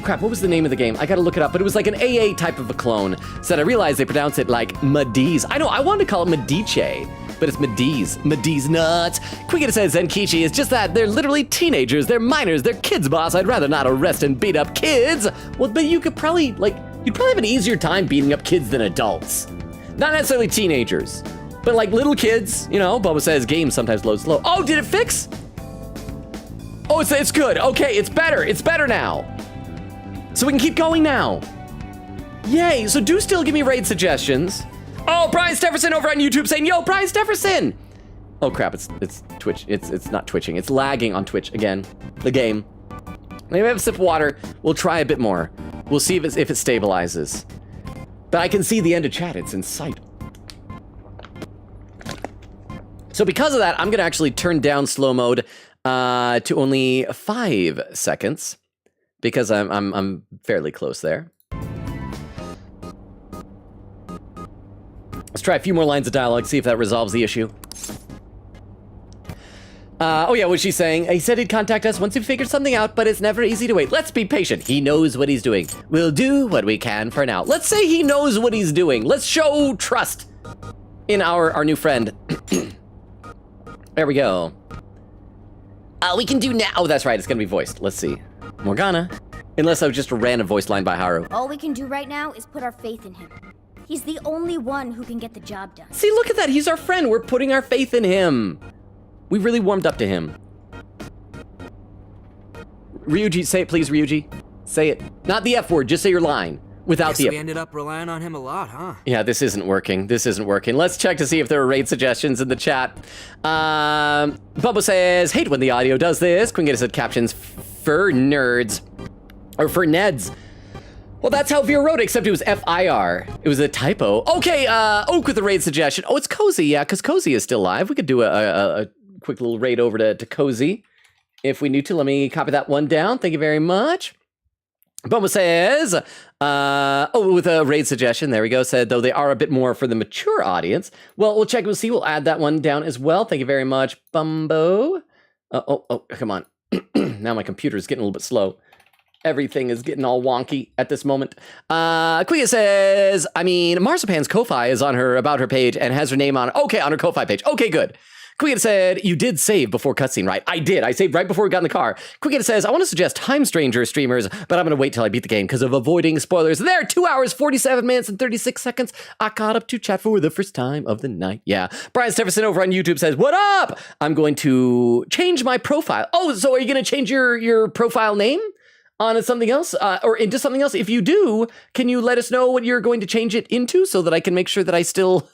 Crap, what was the name of the game? I gotta look it up, but it was like an AA type of a clone. Said I realized they pronounce it like Mediz. I know, I wanted to call it Medice, but it's Mediz. Mediz nuts. Quiggin says Zenkichi is just that. They're literally teenagers. They're minors. They're kids, boss. I'd rather not arrest and beat up kids. Well, but you could probably, like, you'd probably have an easier time beating up kids than adults. Not necessarily teenagers, but like little kids, you know. Bubba says games sometimes load slow. Oh, did it fix? Oh, it's good. Okay, it's better. It's better now. So we can keep going now. Yay, so do still give me raid suggestions. Oh, Brian Stefferson over on YouTube saying, yo, Brian Stefferson. Oh crap, it's Twitch, it's not twitching, it's lagging on Twitch again, the game. Maybe have a sip of water, we'll try a bit more. We'll see if it stabilizes. But I can see the end of chat, it's in sight. So because of that, I'm gonna actually turn down slow mode to only 5 seconds. Because I'm fairly close there. Let's try a few more lines of dialogue, see if that resolves the issue. Oh yeah, what's she saying? He said he'd contact us once he figured something out, but it's never easy to wait. Let's be patient. He knows what he's doing. We'll do what we can for now. Let's say he knows what he's doing. Let's show trust in our new friend. There we go. We can do now. Oh, that's right. It's gonna be voiced. Let's see. Morgana. Unless I was just a random voice line by Haru. All we can do right now is put our faith in him. He's the only one who can get the job done. See, look at that. He's our friend. We're putting our faith in him. We really warmed up to him. Ryuji, say it please, Ryuji. Say it. Not the F word, just say your line. Without the F. We ended up relying on him a lot, huh? Yeah, this isn't working. This isn't working. Let's check to see if there are raid suggestions in the chat. Bubba says, hate when the audio does this. Queen said captions for nerds. Or for Neds. Well, that's how Vera wrote it, except it was F-I-R. It was a typo. Okay, Oak with the raid suggestion. Oh, it's Cozy, yeah, because Cozy is still live. We could do a quick little raid over to Cozy if we need to. Let me copy that one down. Thank you very much. Bubba says, with a raid suggestion, there we go, said, though they are a bit more for the mature audience. Well, we'll check, we'll see, we'll add that one down as well. Thank you very much, Bumbo. Oh, come on. Now my computer's getting a little bit slow. Everything is getting all wonky at this moment. Quia says, I mean, Marzipan's Ko-Fi is on her About Her page and has her name on, okay, on her Ko-Fi page. Okay, good. Quia said, you did save before cutscene, right? I did. I saved right before we got in the car. Quia says, I want to suggest Time Stranger streamers, but I'm going to wait till I beat the game because of avoiding spoilers. There, 2 hours, 47 minutes, and 36 seconds. I caught up to chat for the first time of the night. Yeah. Brian Stefferson over on YouTube says, what up? I'm going to change my profile. Oh, so are you going to change your profile name? On something else, or into something else? If you do, can you let us know what you're going to change it into so that I can make sure that I still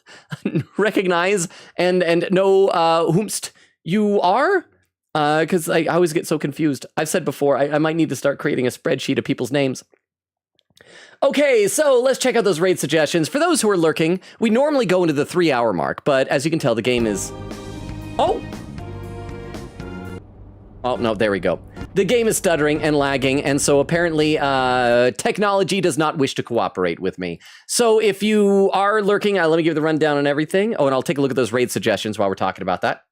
recognize and know whomst you are? Because I always get so confused. I've said before, I might need to start creating a spreadsheet of people's names. Okay, so let's check out those raid suggestions. For those who are lurking, we normally go into the 3-hour mark, but as you can tell, the game is... Oh, no, there we go. The game is stuttering and lagging, and so apparently technology does not wish to cooperate with me. So if you are lurking, let me give the rundown on everything. Oh, and I'll take a look at those raid suggestions while we're talking about that.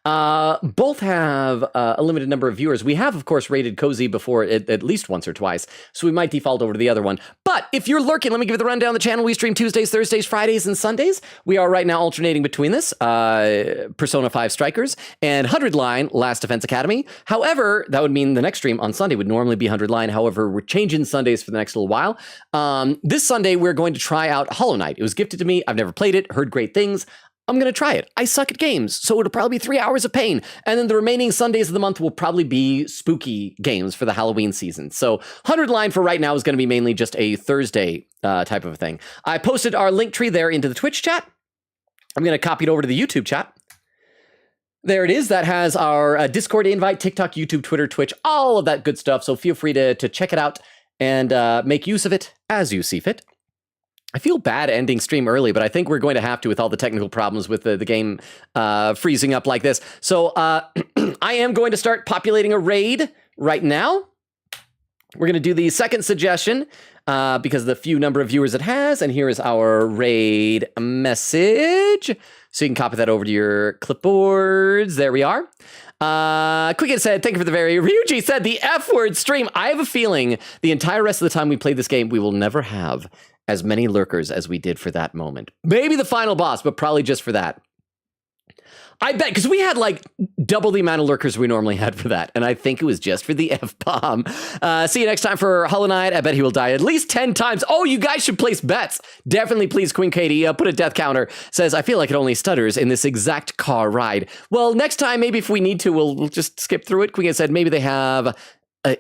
Both have a limited number of viewers. We have, of course, rated Cozy before at least once or twice, so we might default over to the other one. But if you're lurking, let me give you the rundown. The channel, we stream Tuesdays, Thursdays, Fridays, and Sundays. We are right now alternating between this, Persona 5 Strikers, and 100 Line, Last Defense Academy. However, that would mean the next stream on Sunday would normally be 100 Line. However, we're changing Sundays for the next little while. This Sunday, we're going to try out Hollow Knight. It was gifted to me. I've never played it, heard great things. I'm going to try it. I suck at games, so it'll probably be 3 hours of pain. And then the remaining Sundays of the month will probably be spooky games for the Halloween season. So 100 Line for right now is going to be mainly just a Thursday type of a thing. I posted our link tree there into the Twitch chat. I'm going to copy it over to the YouTube chat. There it is. That has our Discord invite, TikTok, YouTube, Twitter, Twitch, all of that good stuff. So feel free to check it out and make use of it as you see fit. I feel bad ending stream early, but I think we're going to have to with all the technical problems with the game freezing up like this. So I am going to start populating a raid right now. We're going to do the second suggestion because of the few number of viewers it has. And here is our raid message. So you can copy that over to your clipboards. There we are. Quicken said, thank you for the very... Ryuji said the F-word stream. I have a feeling the entire rest of the time we play this game, we will never have as many lurkers as we did for that moment. Maybe the final boss, but probably just for that. I bet, because we had like double the amount of lurkers we normally had for that. And I think it was just for the F-bomb. See you next time for Hollow Knight. I bet he will die at least 10 times. Oh, you guys should place bets. Definitely please, Queen Katie, put a death counter. Says, I feel like it only stutters in this exact car ride. Well, next time, maybe if we need to, we'll just skip through it. Queen said, maybe they have...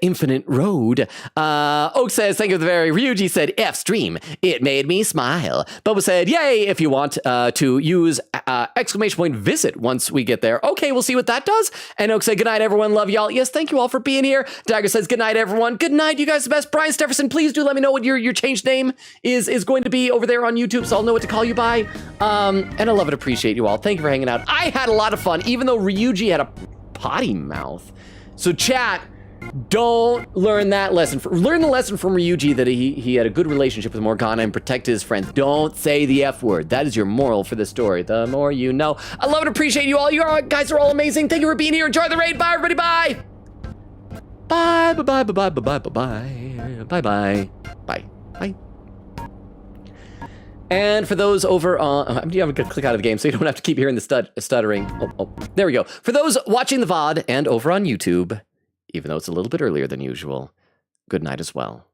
Infinite Road. Oak says, thank you for the very... Ryuji said, F stream. It made me smile. Bubba said, yay, if you want to use exclamation point visit once we get there. Okay, we'll see what that does. And Oak said, good night, everyone. Love y'all. Yes, thank you all for being here. Dagger says, good night, everyone. Good night, you guys the best. Brian Stefferson, please do let me know what your changed name is going to be over there on YouTube so I'll know what to call you by. And I love and appreciate you all. Thank you for hanging out. I had a lot of fun, even though Ryuji had a potty mouth. So chat... Don't learn that lesson. Learn the lesson from Ryuji that he had a good relationship with Morgana and protect his friends. Don't say the F word. That is your moral for the story. The more you know. I love and appreciate you all. You guys are all amazing. Thank you for being here. Enjoy the raid. Bye, everybody. Bye. Bye, bye, bye, bye, bye, bye, bye, bye, bye, bye, bye, bye. And for those over on, I'm going to click out of the game so you don't have to keep hearing the stuttering. Oh, there we go. For those watching the VOD and over on YouTube, even though it's a little bit earlier than usual, good night as well.